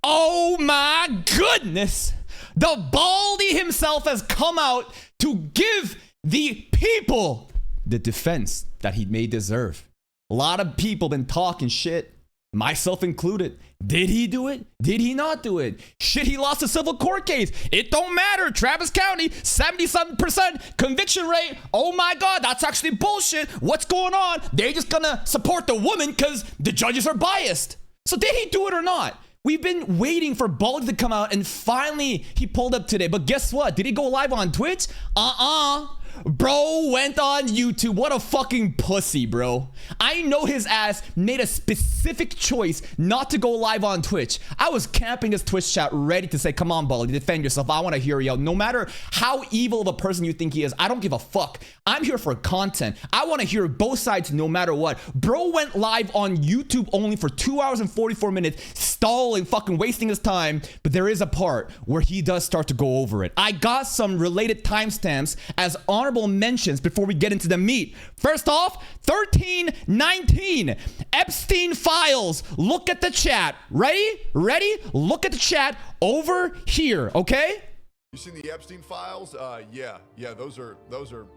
Oh my goodness. The Baldy himself has come out to give the people the defense that he may deserve. A lot of people been talking shit, myself included. Did he do it? Did he not do it? Shit, he lost a civil court case. It don't matter. Travis County, 77% conviction rate. Oh my God, that's actually bullshit. What's going on? They're just gonna support the woman because the judges are biased. So did he do it or not? We've been waiting for Baldy to come out, and finally he pulled up today. But guess what? Did he go live on Twitch? Bro went on YouTube. What a fucking pussy, bro. I know his ass made a specific choice not to go live on Twitch. I was camping his Twitch chat ready to say, come on, Baldy, defend yourself. I want to hear you out. No matter how evil of a person you think he is, I don't give a fuck. I'm here for content. I want to hear both sides no matter what. Bro went live on YouTube only for 2 hours and 44 minutes, stalling, fucking wasting his time. But there is a part where he does start to go over it. I got some related timestamps as honorable mentions before we get into the meat. First off, 1319 Epstein files. Look at the chat. Ready? Look at the chat over here, okay? You seen the Epstein files? Yeah, those are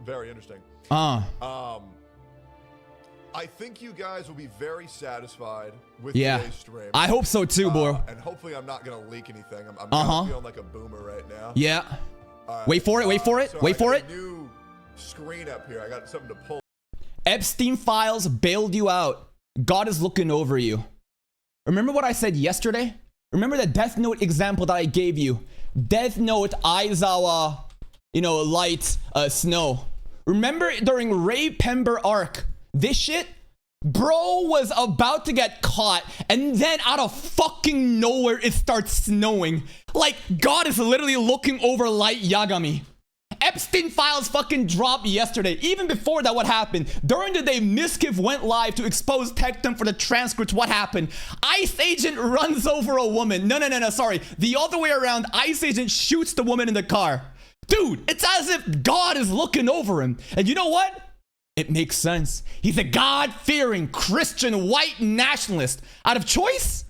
very interesting. I think you guys will be very satisfied with today's stream. I hope so too, bro. And hopefully I'm not gonna leak anything. I'm feeling like a boomer right now. Yeah. Wait for it. So wait for it. New screen up here. I got something to pull. Epstein files bailed you out. God is looking over you. Remember what I said yesterday? Remember the Death Note example that I gave you? Death Note Aizawa, light, snow. Remember during Ray Pember arc, this shit? Bro was about to get caught, and then out of fucking nowhere, it starts snowing. Like, God is literally looking over Light Yagami. Epstein files fucking dropped yesterday. Even before that, what happened? During the day, Miskiv went live to expose Tectone for the transcripts. What happened? Ice Agent runs over a woman. No, sorry. The other way around, Ice Agent shoots the woman in the car. Dude, it's as if God is looking over him. And you know what? It makes sense. He's a God-fearing Christian white nationalist. Out of choice?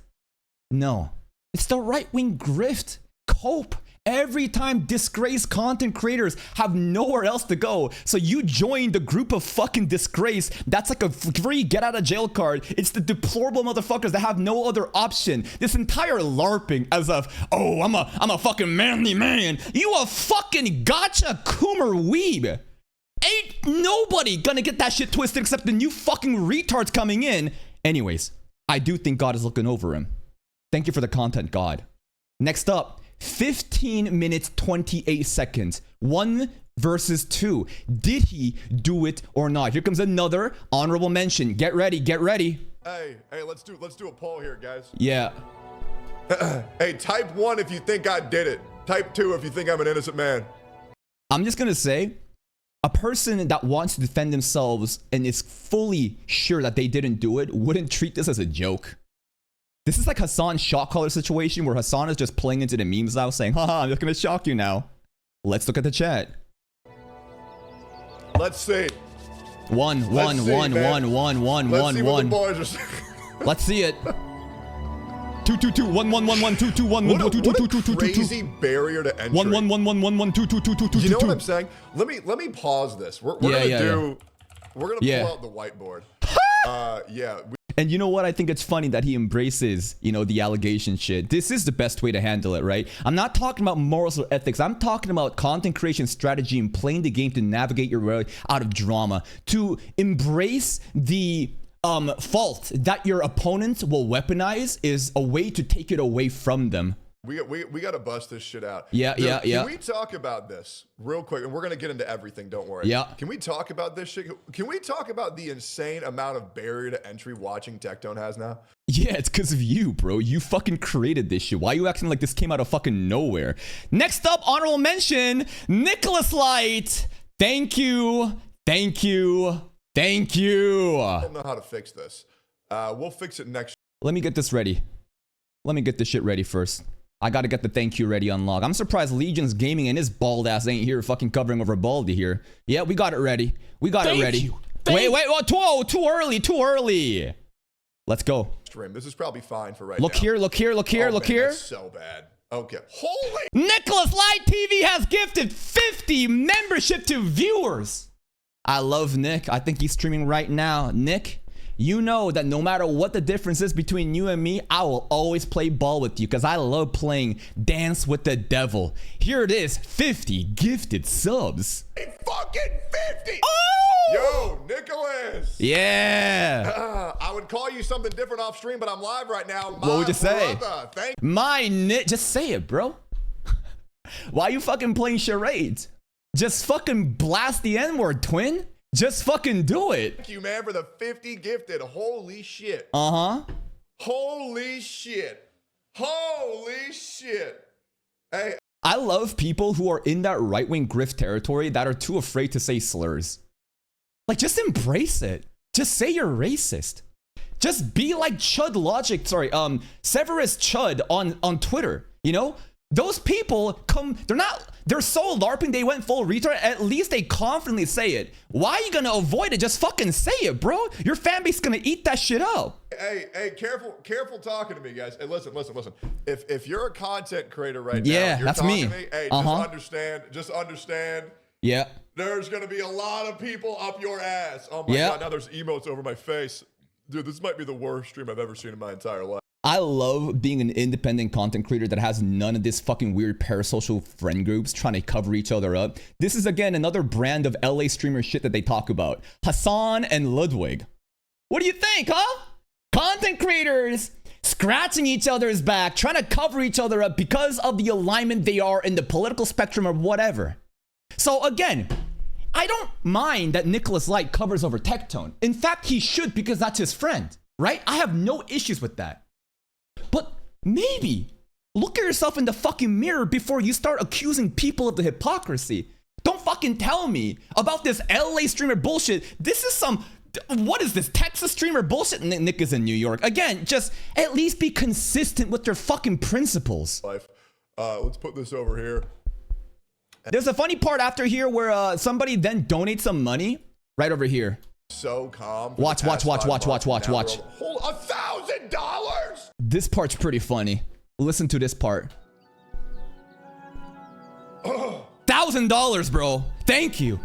No. It's the right-wing grift. Cope. Every time disgraced content creators have nowhere else to go. So you join the group of fucking disgrace. That's like a free get out of jail card. It's the deplorable motherfuckers that have no other option. This entire LARPing as of, oh, I'm a fucking manly man. You a fucking gotcha coomer weeb. Ain't nobody gonna get that shit twisted except the new fucking retards coming in. Anyways, I do think God is looking over him. Thank you for the content, God. Next up, 15 minutes, 28 seconds. 1 versus 2. Did he do it or not? Here comes another honorable mention. Get ready. Hey, let's do a poll here, guys. Yeah. Hey, type 1 if you think I did it. Type 2 if you think I'm an innocent man. I'm just gonna say, a person that wants to defend themselves and is fully sure that they didn't do it wouldn't treat this as a joke. This is like Hassan's shock collar situation where Hassan is just playing into the memes now saying, haha, I'm just gonna shock you now. Let's look at the chat. Let's see. One. Let's see what the boys are saying. Let's see it. 2 2 2 1 1 1 1 2 2 1 1 2 2 2 2 2 2 crazy barrier to entry. 1 1 1 1 1 1 2 2 2 2 2. You know what I'm saying? Let me pause this. We're gonna pull out the whiteboard. And you know what? I think it's funny that he embraces, the allegation shit. This is the best way to handle it, right? I'm not talking about morals or ethics. I'm talking about content creation strategy and playing the game to navigate your way out of drama. To embrace the fault that your opponents will weaponize is a way to take it away from them. We got to bust this shit out. Yeah. Can we talk about this real quick? And we're going to get into everything, don't worry. Yeah. Can we talk about this shit? Can we talk about the insane amount of barrier to entry watching Tectone has now? Yeah, it's because of you, bro. You fucking created this shit. Why are you acting like this came out of fucking nowhere? Next up, honorable mention, Nicholas Light. Thank you. I don't know how to fix this. We'll fix it next. Let me get this ready. Let me get this shit ready first. I gotta get the thank you ready unlocked. I'm surprised Legion's Gaming and his bald ass ain't here fucking covering over Baldy here. Yeah, we got it ready. Wait, too early. Let's go. stream. This is probably fine for right Look now. here, look here, look here, Oh, look man, here. that's so bad. Okay. Holy. Nicholas Light TV has gifted 50 membership to viewers. I love Nick. I think he's streaming right now. Nick, you know that no matter what the difference is between you and me, I will always play ball with you because I love playing Dance with the Devil. Here it is, 50 gifted subs. Fucking 50. Oh! Yo, Nicholas. Yeah. I would call you something different off stream, but I'm live right now. What would you say? Thank My Nick, just say it, bro. Why you fucking playing charades? Just fucking blast the N-word, twin. Just fucking do it. you, man, for the 50 gifted. Holy shit. Uh-huh. Holy shit. Holy shit. Hey. I love people who are in that right-wing grift territory that are too afraid to say slurs. Like, just embrace it. Just say you're racist. Just be like Chud Logic, Severus Chud on Twitter, you know? Those people come, they're so LARPing they went full retard. At least they confidently say it. Why are you gonna avoid it? Just fucking say it, bro. Your fan base is gonna eat that shit up. Hey, careful talking to me, guys. Hey, listen. If you're a content creator right now, you're that's talking me. to me, hey, just understand. Yeah. There's gonna be a lot of people up your ass. Oh my god, now there's emotes over my face. Dude, this might be the worst stream I've ever seen in my entire life. I love being an independent content creator that has none of this fucking weird parasocial friend groups trying to cover each other up. This is, again, another brand of LA streamer shit that they talk about. Hassan and Ludwig. What do you think, huh? Content creators scratching each other's back, trying to cover each other up because of the alignment they are in the political spectrum or whatever. So, again, I don't mind that Nicholas Light covers over Tectone. In fact, he should because that's his friend, right? I have no issues with that. But maybe look at yourself in the fucking mirror before you start accusing people of the hypocrisy. Don't fucking tell me about this LA streamer bullshit. This is what is this, Texas streamer bullshit? Nick is in New York. Again, just at least be consistent with their fucking principles. Let's put this over here. There's a funny part after here where somebody then donates some money right over here. So calm. Watch. Hold $1,000. This part's pretty funny. Listen to this part. $1,000, bro. Thank you.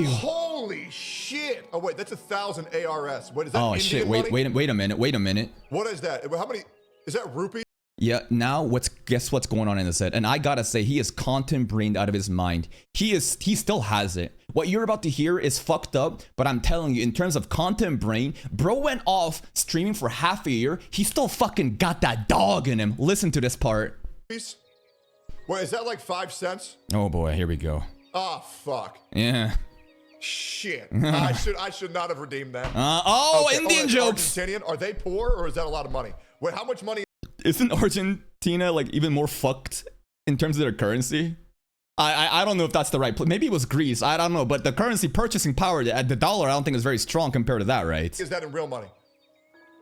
Holy shit. Oh wait, that's 1,000 ARS. What is that? Oh shit. Wait a minute. What is that? How many? Is that rupee? Yeah, now guess what's going on in the set. And I gotta say, he is content brained out of his mind. He still has it. What you're about to hear is fucked up, but I'm telling you, in terms of content brain, bro went off streaming for half a year. He still fucking got that dog in him. Listen to this part. Wait, is that like 5 cents? Oh boy, here we go. Oh fuck. Yeah. Shit. I should not have redeemed that. Okay. Indian jokes. Argentinian? Are they poor or is that a lot of money? Wait, how much money? Isn't Argentina like even more fucked in terms of their currency? I don't know if that's the right place. Maybe it was Greece. I don't know. But the currency purchasing power, the dollar, I don't think is very strong compared to that, right? Is that in real money?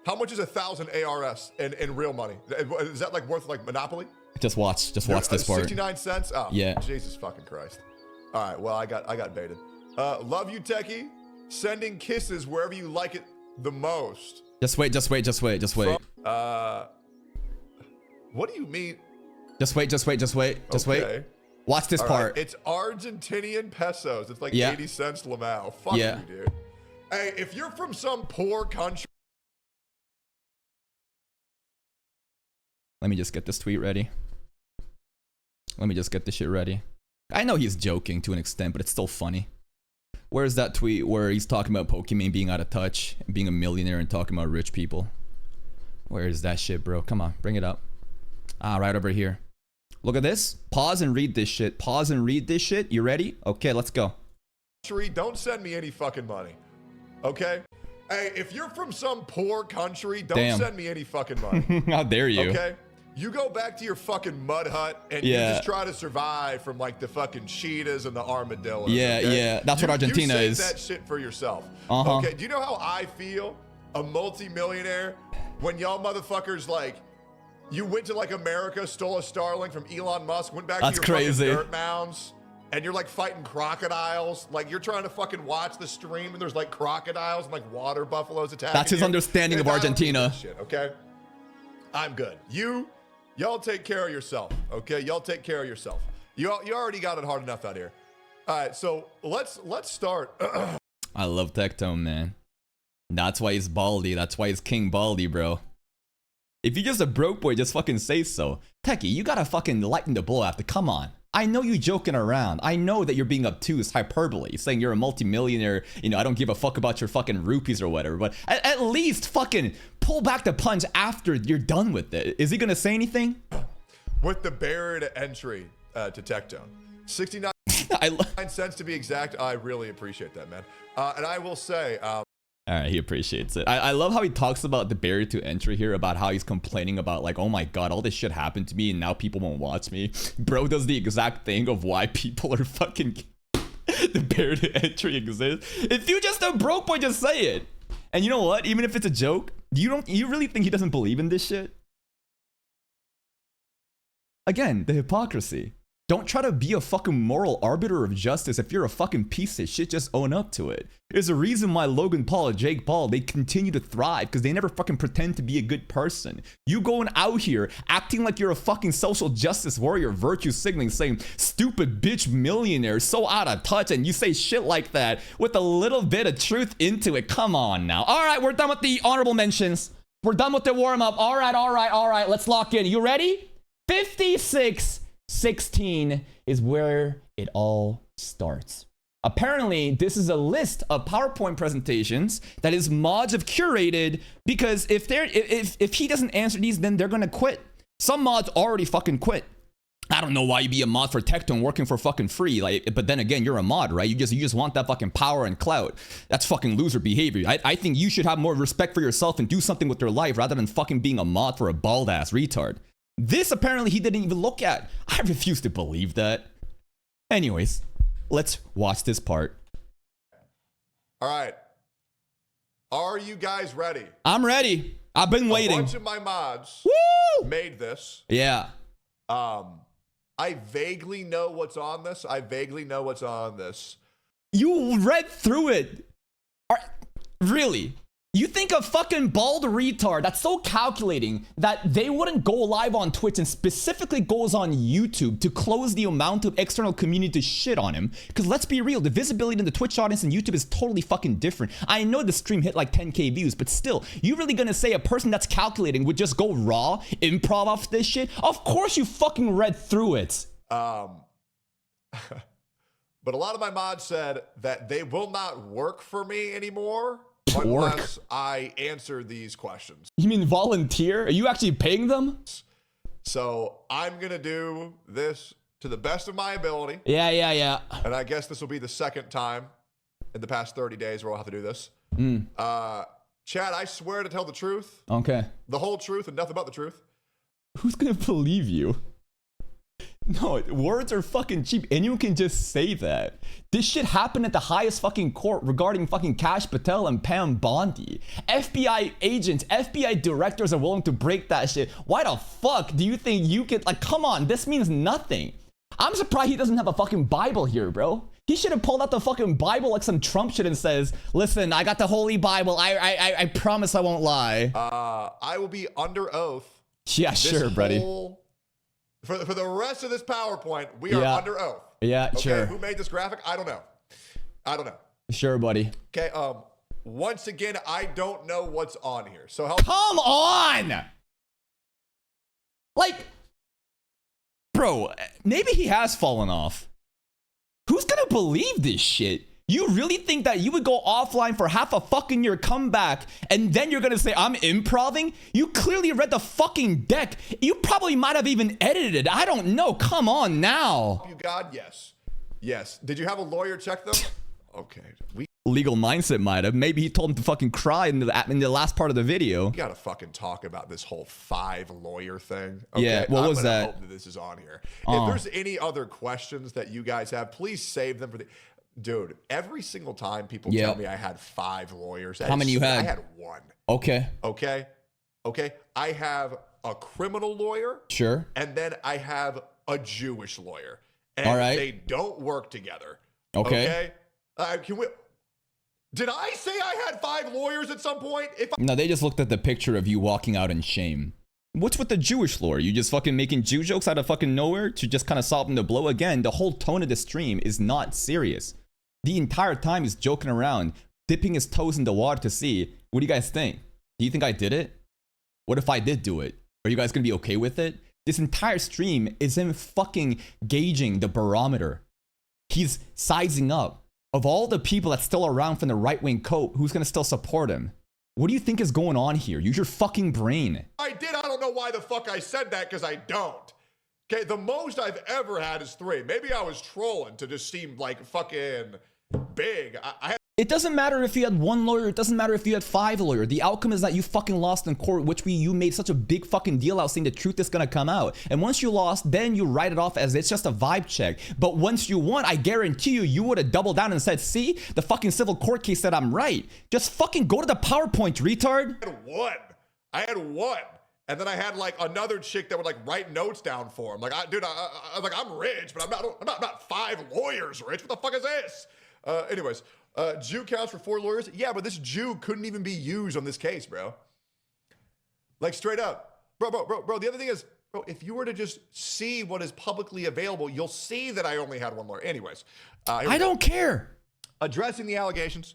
How much is 1,000 ARS in real money? Is that like worth like Monopoly? Just watch this part. 69 cents? Oh, yeah. Jesus fucking Christ. All right, well, I got baited. Love you, Techie. Sending kisses wherever you like it the most. Just wait. What do you mean? Just wait. Watch this part. Right. It's Argentinian pesos. It's like 80 cents Lamau. Fuck you, dude. Hey, if you're from some poor country. Let me just get this tweet ready. Let me just get this shit ready. I know he's joking to an extent, but it's still funny. Where's that tweet where he's talking about Pokemon being out of touch, being a millionaire, and talking about rich people? Where is that shit, bro? Come on, bring it up. Right over here. Look at this. Pause and read this shit. You ready? Okay, let's go. Don't send me any fucking money. Okay? Hey, if you're from some poor country, don't send me any fucking money. How dare you? Okay? You go back to your fucking mud hut and you just try to survive from like the fucking cheetahs and the armadillos. Yeah. That's what Argentina is. You save that shit for yourself. Okay? Do you know how I feel? A multi-millionaire when y'all motherfuckers like you went to like America, stole a Starlink from Elon Musk, went back to your fucking dirt mounds, and you're like fighting crocodiles. Like you're trying to fucking watch the stream and there's like crocodiles and like water buffaloes attacking. That's his you. understanding of Argentina. Shit, okay? I'm good. Y'all take care of yourself, okay? Y'all take care of yourself. You already got it hard enough out here. All right, so let's start. I love Tectone, man. That's why he's Baldy. That's why he's King Baldy, bro. If you're just a broke boy, just fucking say so. Techie, you gotta fucking lighten the blow after. Come on. I know you joking around. I know that you're being obtuse, hyperbole, saying you're a multimillionaire. You know, I don't give a fuck about your fucking rupees or whatever. But at least fucking pull back the punch after you're done with it. Is he gonna say anything? With the barrier to entry to Tectone, 69 cents to be exact. I really appreciate that, man. And I will say. All right, he appreciates it. I love how he talks about the barrier to entry here, about how he's complaining about like, oh my god, all this shit happened to me and now people won't watch me. Bro does the exact thing of why people are fucking the barrier to entry exists. If you just a broke boy, just say it. And you know what? Even if it's a joke, you really think he doesn't believe in this shit? Again, the hypocrisy. Don't try to be a fucking moral arbiter of justice. If you're a fucking piece of shit, just own up to it. There's a reason why Logan Paul and Jake Paul, they continue to thrive because they never fucking pretend to be a good person. You going out here acting like you're a fucking social justice warrior, virtue signaling, saying stupid bitch millionaire, so out of touch, and you say shit like that with a little bit of truth into it. Come on now. All right, we're done with the honorable mentions. We're done with the warm up. All right. Let's lock in. You ready? 56-16 is where it all starts. Apparently, this is a list of PowerPoint presentations that his mods have curated because if he doesn't answer these, then they're gonna quit. Some mods already fucking quit. I don't know why you'd be a mod for Tectone working for fucking free. Like, but then again, you're a mod, right? You just want that fucking power and clout. That's fucking loser behavior. I think you should have more respect for yourself and do something with your life rather than fucking being a mod for a bald ass retard. This apparently he didn't even look at. I refuse to believe that. Anyways, let's watch this part. All right. Are you guys ready? I'm ready. I've been waiting. A bunch of my mods made this. Yeah. I vaguely know what's on this. You read through it. Really? You think a fucking bald retard that's so calculating that they wouldn't go live on Twitch and specifically goes on YouTube to close the amount of external community to shit on him? Because let's be real, the visibility in the Twitch audience and YouTube is totally fucking different. I know the stream hit like 10k views, but still, you really gonna say a person that's calculating would just go raw, improv off this shit? Of course you fucking read through it. But a lot of my mods said that they will not work for me anymore. Unless I answer these questions. You mean volunteer? Are you actually paying them? So I'm going to do this to the best of my ability. Yeah. And I guess this will be the second time in the past 30 days where I'll have to do this. Chad, I swear to tell the truth. Okay. The whole truth and nothing but the truth. Who's going to believe you? No, words are fucking cheap. Anyone can just say that. This shit happened at the highest fucking court regarding fucking Kash Patel and Pam Bondi. FBI agents, FBI directors are willing to break that shit. Why the fuck do you think you could, like, come on, this means nothing. I'm surprised he doesn't have a fucking Bible here, bro. He should have pulled out the fucking Bible like some Trump shit and says, listen, I got the Holy Bible. I promise I won't lie. I will be under oath. Yeah, sure, buddy. For the rest of this PowerPoint, we are under oath. Yeah, okay, sure. Who made this graphic? I don't know. Sure, buddy. Okay, once again, I don't know what's on here. So help. Come on! Like, bro, maybe he has fallen off. Who's gonna believe this shit? You really think that you would go offline for half a fucking year, come back, and then you're gonna say, I'm improving? You clearly read the fucking deck. You probably might have even edited it. I don't know. Come on now. You God, yes. Yes. Did you have a lawyer check them? Okay. Legal mindset might have. Maybe he told him to fucking cry in the last part of the video. We gotta fucking talk about this whole 5 lawyer thing. Okay? Yeah, what was that? I hope that this is on here. If there's any other questions that you guys have, please save them for the... Dude, every single time people tell me I had 5 lawyers. How many you had? I had 1. Okay. I have a criminal lawyer. Sure. And then I have a Jewish lawyer. and all right, they don't work together. okay? Did I say I had 5 lawyers at some point? No, they just looked at the picture of you walking out in shame. What's with the Jewish lore? You just fucking making Jew jokes out of fucking nowhere to just kind of soften the blow? Again, the whole tone of the stream is not serious. The entire time he's joking around, dipping his toes in the water to see. What do you guys think? Do you think I did it? What if I did do it? Are you guys gonna be okay with it? This entire stream is him fucking gauging the barometer. He's sizing up. Of all the people that's still around from the right-wing coat, who's gonna still support him? What do you think is going on here? Use your fucking brain. I don't know why the fuck I said that, because I don't. Okay, the most I've ever had is 3. Maybe I was trolling to just seem like fucking big. It doesn't matter if you had 1 lawyer. It doesn't matter if you had 5 lawyers. The outcome is that you fucking lost in court, which you made such a big fucking deal out saying the truth is gonna come out. And once you lost, then you write it off as it's just a vibe check. But once you won, I guarantee you would have doubled down and said, see, the fucking civil court case said I'm right. Just fucking go to the PowerPoint, retard. I had one. And then I had like another chick that would like write notes down for him. Like, I was like, I'm rich, but I'm not 5 lawyers rich. What the fuck is this? Anyways. Jew counts for 4 lawyers. Yeah, but this Jew couldn't even be used on this case, bro. Like, straight up. Bro. The other thing is, bro, if you were to just see what is publicly available, you'll see that I only had 1 lawyer. Anyways. I don't care. Addressing the allegations.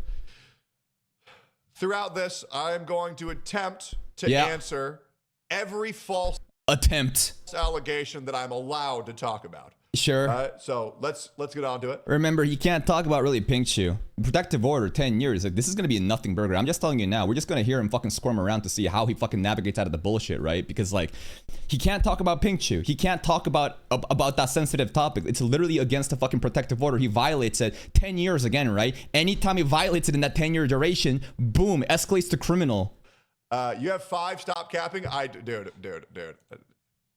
Throughout this, I'm going to attempt to answer every false allegation that I'm allowed to talk about. Sure. So let's get on to it. Remember, you can't talk about really Pink Shoe. Protective order, 10 years. Like, this is going to be a nothing burger. I'm just telling you now. We're just going to hear him fucking squirm around to see how he fucking navigates out of the bullshit, right? Because, like, he can't talk about Pink Shoe. He can't talk about that sensitive topic. It's literally against the fucking protective order. He violates it 10 years again, right? Anytime he violates it in that 10-year duration, boom, escalates to criminal. You have 5, stop capping. Dude.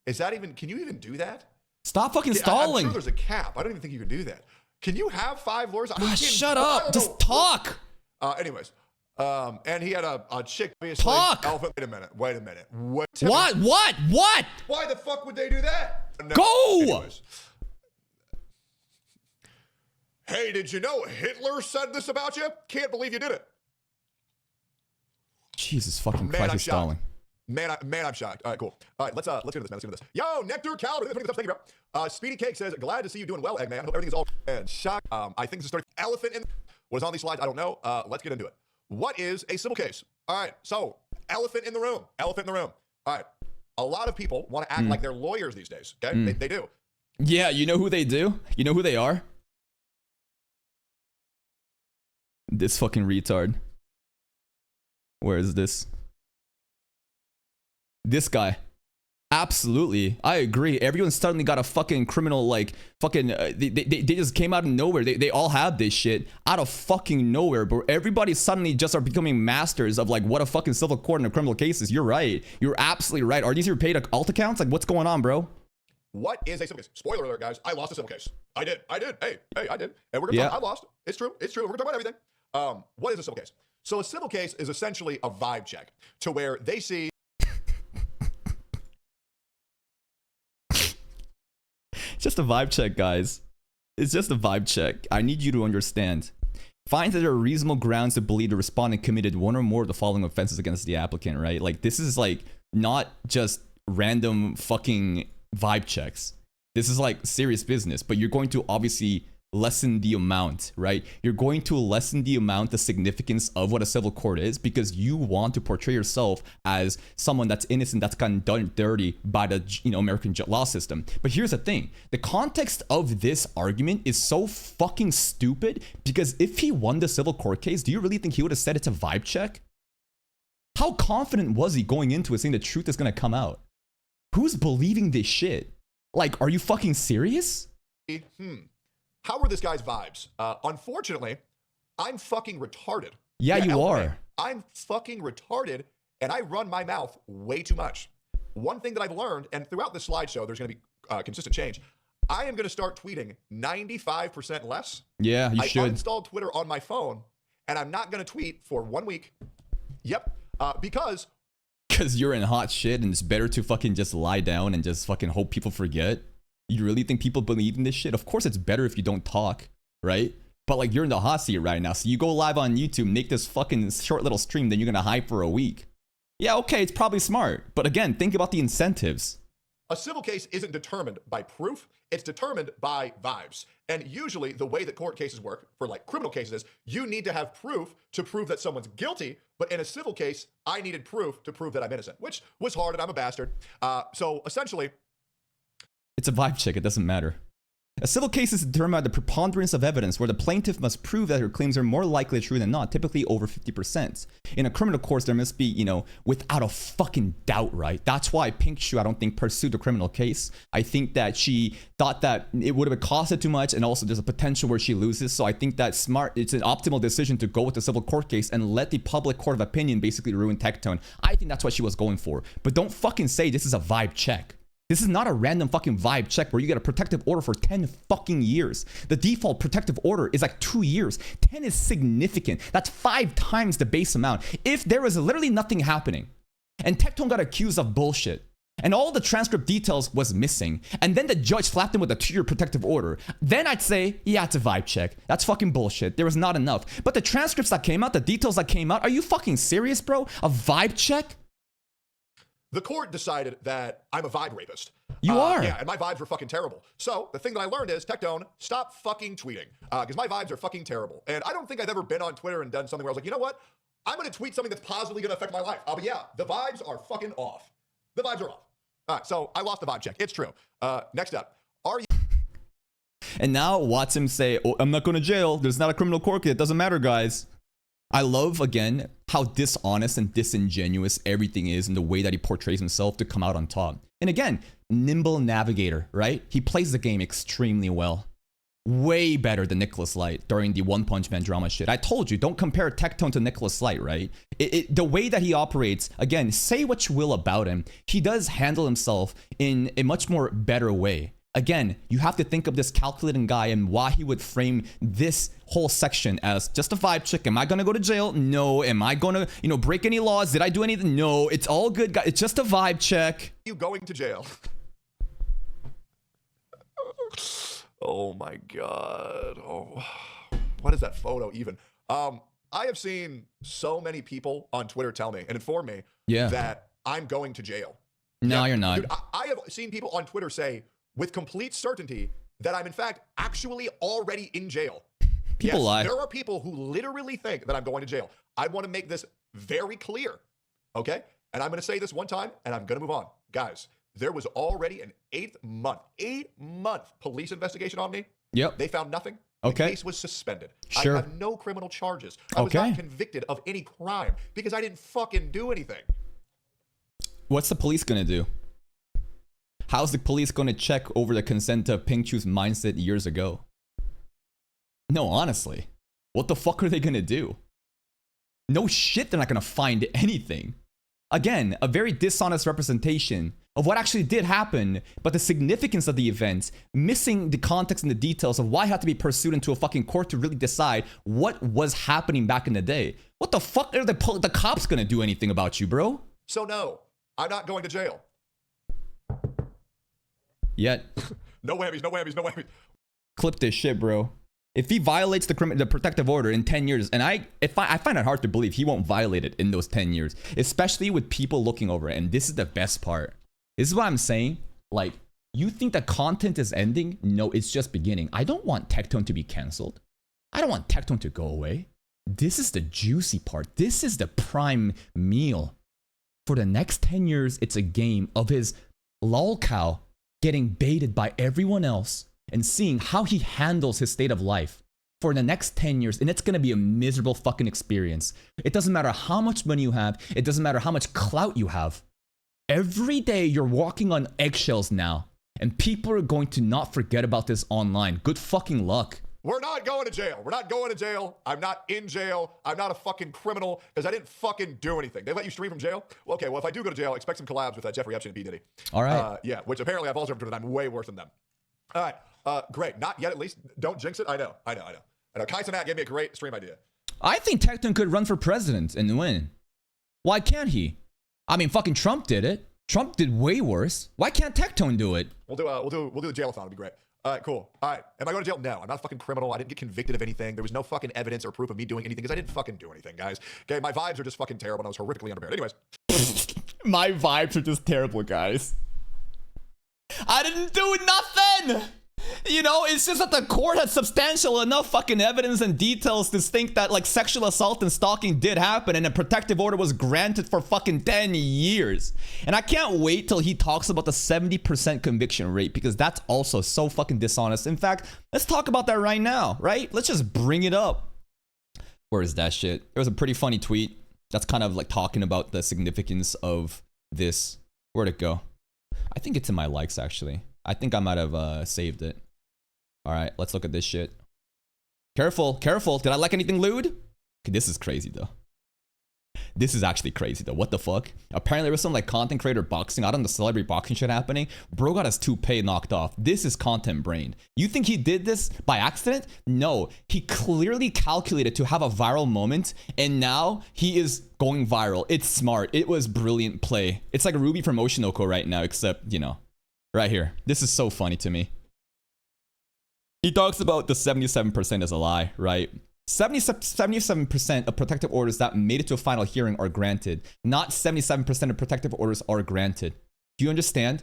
Is that even, can you even do that? Stop fucking stalling. I'm sure there's a cap. I don't even think you can do that. Can you have 5 lawyers? Shut up. Just talk. Anyways, and he had a chick. Obviously, talk. Elephant. Wait a minute. What? Why the fuck would they do that? No. Go. Anyways. Hey, did you know Hitler said this about you? Can't believe you did it. Jesus fucking Christ, he's stalling. Man, I'm shocked. All right, cool. All right, let's get into this, man. Let's get into this. Yo, Nectar Caliber. Thank you, bro. Speedy Cake says, glad to see you doing well, Eggman. Hope everything's all and shocked. I think this is starting. Elephant in what is on these slides, I don't know. Let's get into it. What is a civil case? All right, so elephant in the room. All right, a lot of people want to act like they're lawyers these days. Okay, they do. Yeah, you know who they do? You know who they are? This fucking retard. Where is this? This guy. Absolutely. I agree. Everyone suddenly got a fucking criminal, like, fucking, they just came out of nowhere. They all have this shit out of fucking nowhere, but everybody suddenly just are becoming masters of, like, what a fucking civil court in a criminal case is. You're right. You're absolutely right. Are these your paid alt accounts? Like, what's going on, bro? What is a civil case? Spoiler alert, guys. I lost a civil case. I did. Hey, I did. And we're going to talk, I lost. It's true. We're going to talk about everything. What is a civil case? So a civil case is essentially a vibe check to where they see just a vibe check, guys. It's just a vibe check. I need you to understand. Finds that there are reasonable grounds to believe the respondent committed 1 or more of the following offenses against the applicant, right? Like, this is like not just random fucking vibe checks. This is like serious business, but you're going to obviously lessen the amount, right? You're going to lessen the amount, the significance of what a civil court is, because you want to portray yourself as someone that's innocent, that's gotten done dirty by the, you know, American law system. But here's the thing. The context of this argument is so fucking stupid, because if he won the civil court case, do you really think he would have said it's a vibe check? How confident was he going into it saying the truth is going to come out? Who's believing this shit? Like, are you fucking serious? How were this guy's vibes? Unfortunately, I'm fucking retarded. Yeah, you are. I'm fucking retarded, and I run my mouth way too much. One thing that I've learned, and throughout this slideshow, there's going to be consistent change. I am going to start tweeting 95% less. Yeah, you should. I uninstalled Twitter on my phone, and I'm not going to tweet for 1 week. Yep, because you're in hot shit, and it's better to fucking just lie down and just fucking hope people forget. You really think people believe in this shit? Of course it's better if you don't talk, right? But like, you're in the hot seat right now. So you go live on YouTube, make this fucking short little stream, then you're gonna hype for a week. Yeah, okay, it's probably smart. But again, think about the incentives. A civil case isn't determined by proof, it's determined by vibes. And usually the way that court cases work for like criminal cases is you need to have proof to prove that someone's guilty. But in a civil case, I needed proof to prove that I'm innocent, which was hard and I'm a bastard. So essentially, it's a vibe check, it doesn't matter. A civil case is determined by the preponderance of evidence, where the plaintiff must prove that her claims are more likely true than not, typically over 50%. In a criminal course, there must be, you know, without a fucking doubt, right? That's why Pink Shoe, I don't think, pursued the criminal case. I think that she thought that it would have costed too much, and also there's a potential where she loses. So I think that it's an optimal decision to go with the civil court case and let the public court of opinion basically ruin Tectone. I think that's what she was going for. But don't fucking say this is a vibe check. This is not a random fucking vibe check where you get a protective order for 10 fucking years. The default protective order is like 2 years. 10 is significant. That's 5 times the base amount. If there was literally nothing happening and Tectone got accused of bullshit and all the transcript details was missing, and then the judge slapped him with a 2-year protective order, then I'd say, yeah, it's a vibe check. That's fucking bullshit. There was not enough. But the transcripts that came out, the details that came out, are you fucking serious, bro? A vibe check? the court decided that I'm a vibe rapist. You are. Yeah, and my vibes were fucking terrible. So the thing that I learned is, Tectone, stop fucking tweeting. Because my vibes are fucking terrible. And I don't think I've ever been on Twitter and done something where I was like, you know what? I'm going to tweet something that's positively going to affect my life. But yeah, the vibes are fucking off. The vibes are off. All right, so I lost the vibe check. It's true. Next up. Are you... And now watch him say, oh, I'm not going to jail. There's not a criminal court case. It doesn't matter, guys. I love, again, how dishonest and disingenuous everything is in the way that he portrays himself to come out on top. And again, nimble navigator, right? He plays the game extremely well. Way better than Nicholas Light during the One Punch Man drama shit. I told you, don't compare Tectone to Nicholas Light, right? The way that he operates, again, say what you will about him, he does handle himself in a much more better way. Again, you have to think of this calculating guy and why he would frame this whole section as just a vibe check. Am I gonna go to jail? No. Am I gonna, break any laws? Did I do anything? No. It's all good, guys. It's just a vibe check. You going to jail? Oh my God. Oh, what is that photo even? I have seen so many people on Twitter tell me and inform me that I'm going to jail. No, you're not. Dude, I have seen people on Twitter say with complete certainty that I'm in fact actually already in jail. People lie. There are people who literally think that I'm going to jail. I want to make this very clear, okay? And I'm going to say this one time and I'm going to move on. Guys, there was already an 8-month police investigation on me. Yep. They found nothing. Okay. The case was suspended. Sure. I have no criminal charges. I was not convicted of any crime because I didn't fucking do anything. What's the police going to do? How's the police going to check over the consent of Pink Chu's mindset years ago? No, honestly. What the fuck are they going to do? No shit, they're not going to find anything. Again, a very dishonest representation of what actually did happen, but the significance of the event, missing the context and the details of why it had to be pursued into a fucking court to really decide what was happening back in the day. What the fuck are the cops going to do anything about you, bro? So no, I'm not going to jail. Yet. No whammies, no whammies, no whammies. Clip this shit, bro. If he violates the protective order in 10 years, and I find it hard to believe he won't violate it in those 10 years, especially with people looking over it. And this is the best part. This is what I'm saying. Like, you think that content is ending? No, it's just beginning. I don't want Tectone to be canceled. I don't want Tectone to go away. This is the juicy part. This is the prime meal. For the next 10 years, it's a game of his lolcow getting baited by everyone else and seeing how he handles his state of life for the next 10 years. And it's going to be a miserable fucking experience. It doesn't matter how much money you have. It doesn't matter how much clout you have. Every day you're walking on eggshells now. And people are going to not forget about this online. Good fucking luck. We're not going to jail. We're not going to jail. I'm not in jail. I'm not a fucking criminal because I didn't fucking do anything. They let you stream from jail? Well, okay, well, if I do go to jail, expect some collabs with Jeffrey Epstein and P. Diddy. All right. Yeah, which apparently I've also heard that I'm way worse than them. All right. Great. Not yet, at least. Don't jinx it. I know. Kai Cenat gave me a great stream idea. I think Tectone could run for president and win. Why can't he? I mean, fucking Trump did it. Trump did way worse. Why can't Tectone do it? We'll do the jail-a-thon. It'll be great. All right, cool. All right, am I going to jail? No, I'm not a fucking criminal. I didn't get convicted of anything. There was no fucking evidence or proof of me doing anything because I didn't fucking do anything, guys. Okay, my vibes are just fucking terrible and I was horrifically underpaid. Anyways. My vibes are just terrible, guys. I didn't do nothing! You know, it's just that the court had substantial enough fucking evidence and details to think that like sexual assault and stalking did happen and a protective order was granted for fucking 10 years. And I can't wait till he talks about the 70% conviction rate because that's also so fucking dishonest. In fact, let's talk about that right now, right? Let's just bring it up. Where is that shit? There was a pretty funny tweet that's kind of like talking about the significance of this. Where'd it go? I think it's in my likes actually. I think I might have saved it. All right, let's look at this shit. Careful, careful. Did I like anything lewd? Okay, this is crazy though. This is actually crazy though. What the fuck? Apparently there was some like content creator boxing out on the celebrity boxing shit happening. Bro got his toupee knocked off. This is content brain. You think he did this by accident? No, he clearly calculated to have a viral moment and now he is going viral. It's smart. It was brilliant play. It's like Ruby from Oshinoko right now, except, you know, right here. This is so funny to me. He talks about the 77% is a lie, right? 77% of protective orders that made it to a final hearing are granted. Not 77% of protective orders are granted. Do you understand?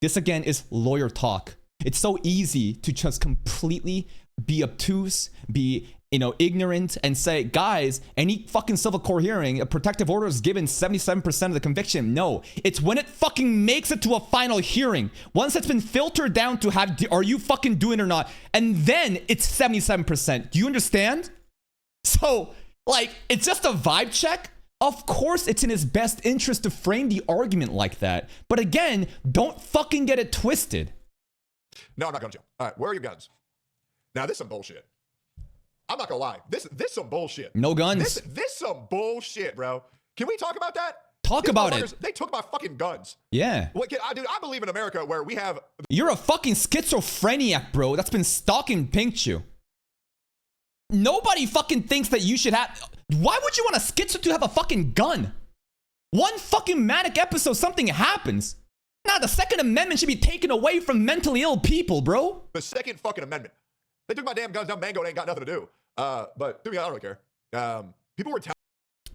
This again is lawyer talk. It's so easy to just completely be obtuse, be, you know, ignorant and say, guys, any fucking civil court hearing, a protective order is given 77% of the conviction. No, it's when it fucking makes it to a final hearing. Once it's been filtered down to have, are you fucking doing it or not? And then it's 77%. Do you understand? So, like, it's just a vibe check. Of course, it's in his best interest to frame the argument like that. But again, don't fucking get it twisted. No, I'm not going to jail. All right, where are your guns? Now, this is some bullshit. I'm not gonna lie. This some bullshit. No guns. This some bullshit, bro. Can we talk about that? Talk about it. They took my fucking guns. Yeah. What, dude, I believe in America where we have. You're a fucking schizophreniac, bro. That's been stalking Pinkchu. Nobody fucking thinks that you should have. Why would you want a schizo to have a fucking gun? One fucking manic episode, something happens. Nah, the Second Amendment should be taken away from mentally ill people, bro. The Second fucking Amendment. They took my damn guns down. Mango ain't got nothing to do. But to me, I don't really care. People were telling.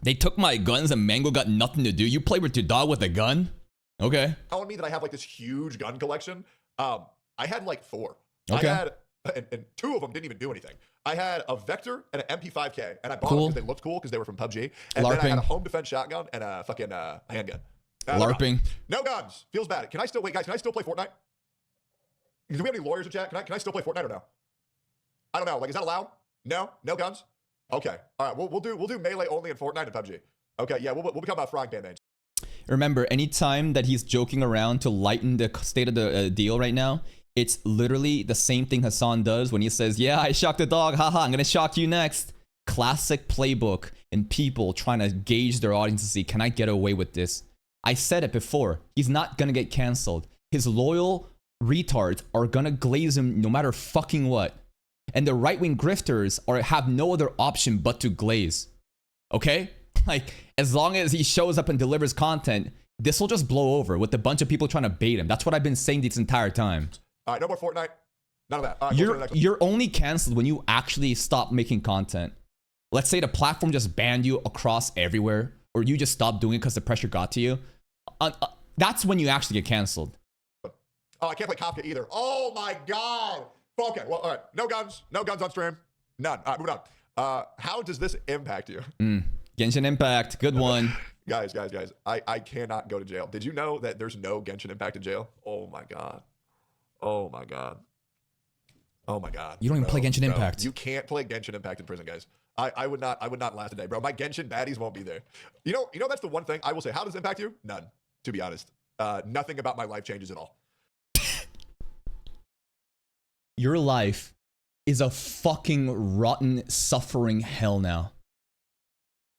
They took my guns and Mango got nothing to do. You play with your dog with a gun? Okay. Telling me that I have like this huge gun collection. I had like 4. Okay. I had, and 2 of them didn't even do anything. I had a Vector and an MP5K, and I bought them because they looked cool because they were from PUBG. And then I had a home defense shotgun and a fucking handgun. LARPing. No guns. Feels bad. Can I still wait, guys? Can I still play Fortnite? Do we have any lawyers in chat? Can I still play Fortnite or no? I don't know. Like, is that allowed? No guns. Okay. All right. We'll do melee only in Fortnite and PUBG. Okay. Yeah. We'll become frying pan mains. Remember, anytime that he's joking around to lighten the state of the deal right now, it's literally the same thing Hassan does when he says, "Yeah, I shocked the dog. Haha, I'm gonna shock you next." Classic playbook and people trying to gauge their audience to see, can I get away with this? I said it before. He's not gonna get canceled. His loyal retards are gonna glaze him no matter fucking what. And the right-wing grifters have no other option but to glaze. Okay? Like, as long as he shows up and delivers content, this will just blow over with a bunch of people trying to bait him. That's what I've been saying this entire time. All right, no more Fortnite. None of that. All right, you're only canceled when you actually stop making content. Let's say the platform just banned you across everywhere, or you just stopped doing it because the pressure got to you. That's when you actually get canceled. Oh, I can't play Kafka either. Oh my God. Okay, well, all right. No guns on stream. None. All right, moving on. How does this impact you? Genshin Impact, good one. Guys. I cannot go to jail. Did you know that there's no Genshin Impact in jail? Oh my God. Oh my God. Oh my God. You don't even play Genshin Impact. You can't play Genshin Impact in prison, guys. I would not last a day, bro. My Genshin baddies won't be there. You know that's the one thing I will say. How does it impact you? None, to be honest. Nothing about my life changes at all. Your life is a fucking rotten, suffering hell now.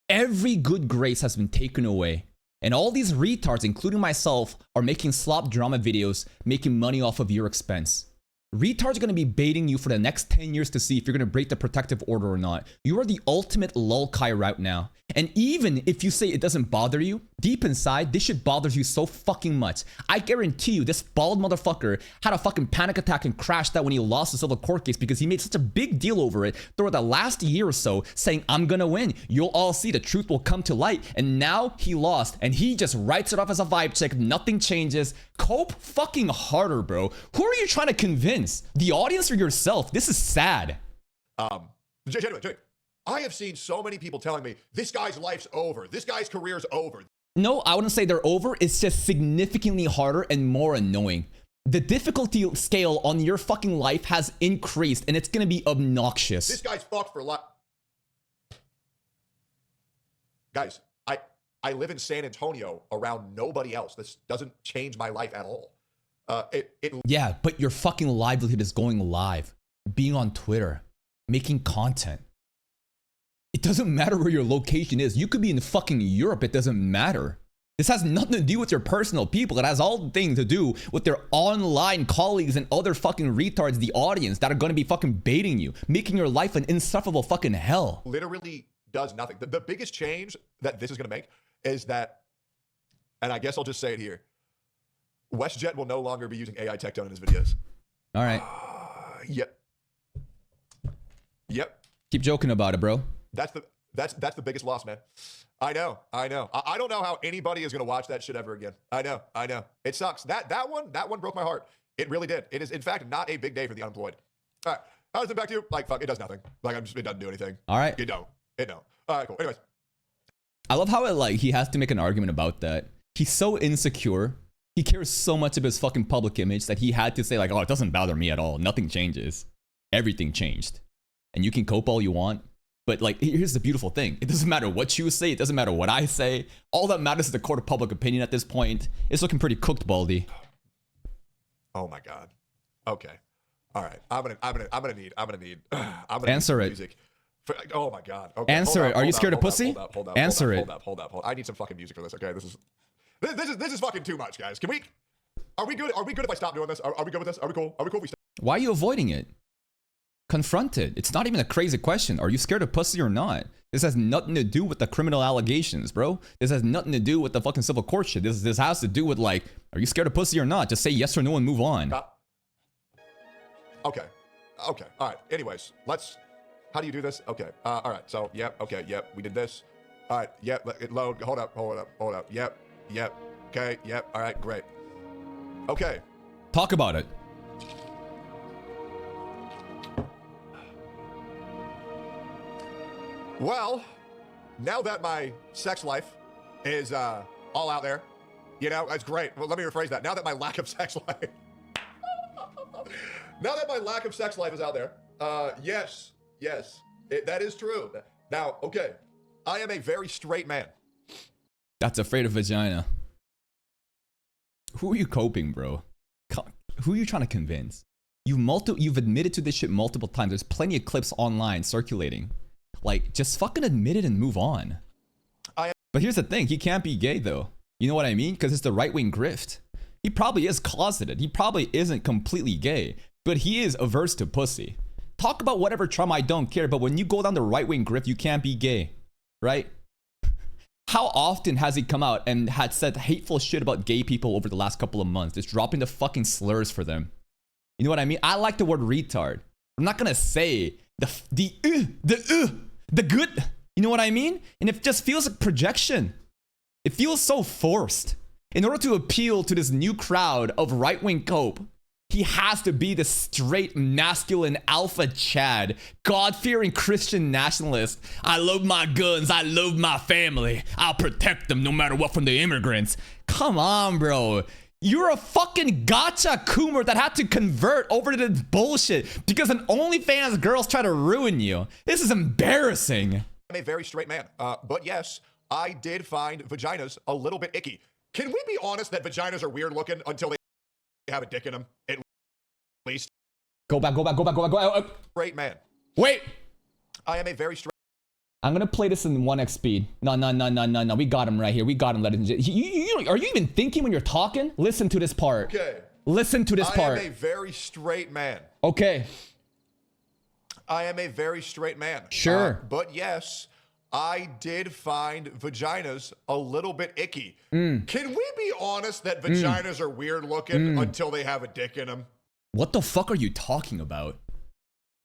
Every good grace has been taken away. And all these retards, including myself, are making slop drama videos, making money off of your expense. Retards are going to be baiting you for the next 10 years to see if you're going to break the protective order or not. You are the ultimate lolkai right now. And even if you say it doesn't bother you, deep inside, this shit bothers you so fucking much. I guarantee you, this bald motherfucker had a fucking panic attack and crashed out when he lost the civil court case because he made such a big deal over it throughout the last year or so, saying, I'm gonna win. You'll all see the truth will come to light. And now he lost, and he just writes it off as a vibe check. Nothing changes. Cope fucking harder, bro. Who are you trying to convince? The audience or yourself? This is sad. Genuinely, I have seen so many people telling me, this guy's life's over. This guy's career's over. No, I wouldn't say they're over. It's just significantly harder and more annoying. The difficulty scale on your fucking life has increased, and it's gonna be obnoxious. This guy's fucked for life. Guys, I live in San Antonio around nobody else. This doesn't change my life at all. Yeah, but your fucking livelihood is going live, being on Twitter, making content. It doesn't matter where your location is. You could be in fucking Europe. It doesn't matter. This has nothing to do with your personal people. It has all things to do with their online colleagues and other fucking retards, the audience, that are going to be fucking baiting you, making your life an insufferable fucking hell. Literally does nothing. The biggest change that this is going to make is that, and I guess I'll just say it here, WestJet will no longer be using AI Tectone in his videos. All right. Yep. Keep joking about it, bro. That's the biggest loss, man. I know. I don't know how anybody is gonna watch that shit ever again. I know. It sucks. That one broke my heart. It really did. It is in fact not a big day for the unemployed. All right. How does it back to you? Like, fuck, it does nothing. Like, it doesn't do anything. All right. It don't. All right, cool. Anyways. I love how he has to make an argument about that. He's so insecure. He cares so much of his fucking public image that he had to say like, oh, it doesn't bother me at all. Nothing changes. Everything changed. And you can cope all you want. But like, here's the beautiful thing. It doesn't matter what you say. It doesn't matter what I say. All that matters is the court of public opinion at this point. It's looking pretty cooked, Baldy. Oh my God. Okay. All right. I'm gonna need Answer it. Music. Oh my God. Okay. Answer it. Are you scared of pussy? Hold up. Answer it. Hold up. I need some fucking music for this. Okay. This is fucking too much, guys. Are we good? Are we good if I stop doing this? Are we good with this? Are we cool? Are we cool if we stop? Why are you avoiding it? Confront it. It's not even a crazy question. Are you scared of pussy or not? This has nothing to do with the criminal allegations, bro. This has nothing to do with the fucking civil court shit. This has to do with like, are you scared of pussy or not? Just say yes or no and move on. Okay. All right. Anyways, how do you do this? Okay. All right. So, yep. Okay. Yep. We did this. All right. Yep. Let it load. Hold up. Yep. Okay. Yep. All right. Great. Okay. Talk about it. Well, now that my sex life is all out there, you know, that's great. Well, let me rephrase that. Now that my lack of sex life, is out there, yes, that is true. Now, okay, I am a very straight man. That's afraid of vagina. Who are you coping, bro? Who are you trying to convince? You've admitted to this shit multiple times. There's plenty of clips online circulating. Like, just fucking admit it and move on. But here's the thing. He can't be gay, though. You know what I mean? Because it's the right-wing grift. He probably is closeted. He probably isn't completely gay. But he is averse to pussy. Talk about whatever trauma, I don't care. But when you go down the right-wing grift, you can't be gay. Right? How often has he come out and had said hateful shit about gay people over the last couple of months? Just dropping the fucking slurs for them. You know what I mean? I like the word retard. I'm not gonna say the good, you know what I mean? And it just feels like projection. It feels so forced. In order to appeal to this new crowd of right-wing cope, he has to be the straight, masculine, alpha Chad, God-fearing Christian nationalist. I love my guns. I love my family. I'll protect them no matter what from the immigrants. Come on, bro. You're a fucking gotcha coomer that had to convert over to this bullshit because an OnlyFans girls try to ruin you. This is embarrassing. I'm a very straight man, but yes, I did find vaginas a little bit icky. Can we be honest that vaginas are weird looking until they have a dick in them, at least? Go back. Straight man. Wait. I am a very straight. I'm gonna play this in 1x speed. No. We got him right here. We got him, ladies and gentlemen. Are you even thinking when you're talking? Listen to this part. Okay. Listen to this part. I am a very straight man. Okay. I am a very straight man. Sure. But yes, I did find vaginas a little bit icky. Mm. Can we be honest that vaginas are weird looking until they have a dick in them? What the fuck are you talking about?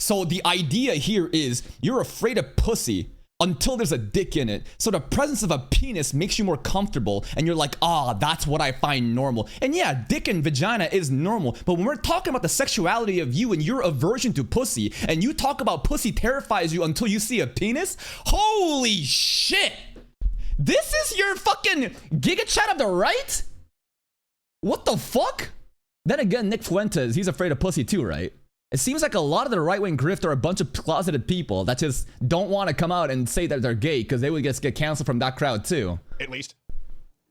So the idea here is you're afraid of pussy until there's a dick in it. So the presence of a penis makes you more comfortable and you're like, ah, that's what I find normal. And yeah, dick and vagina is normal. But when we're talking about the sexuality of you and your aversion to pussy, and you talk about pussy terrifies you until you see a penis, holy shit. This is your fucking Giga Chat of the right? What the fuck? Then again, Nick Fuentes, he's afraid of pussy too, right? It seems like a lot of the right-wing grift are a bunch of closeted people that just don't want to come out and say that they're gay because they would just get canceled from that crowd too. At least.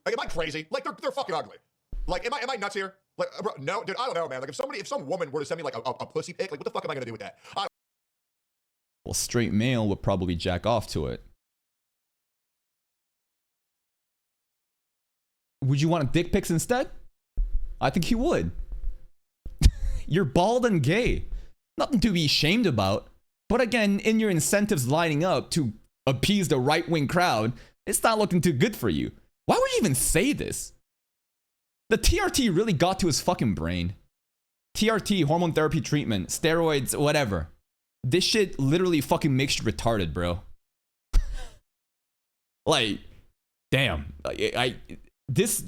Like, am I crazy? Like, they're fucking ugly. Like, am I nuts here? Like, bro, no, dude, I don't know, man. Like, if some woman were to send me like a pussy pic, like, what the fuck am I gonna do with that? Well, straight male would probably jack off to it. Would you want dick pics instead? I think he would. You're bald and gay. Nothing to be ashamed about. But again, in your incentives lining up to appease the right-wing crowd, it's not looking too good for you. Why would you even say this? The TRT really got to his fucking brain. TRT, hormone therapy treatment, steroids, whatever. This shit literally fucking makes you retarded, bro. Like, damn. This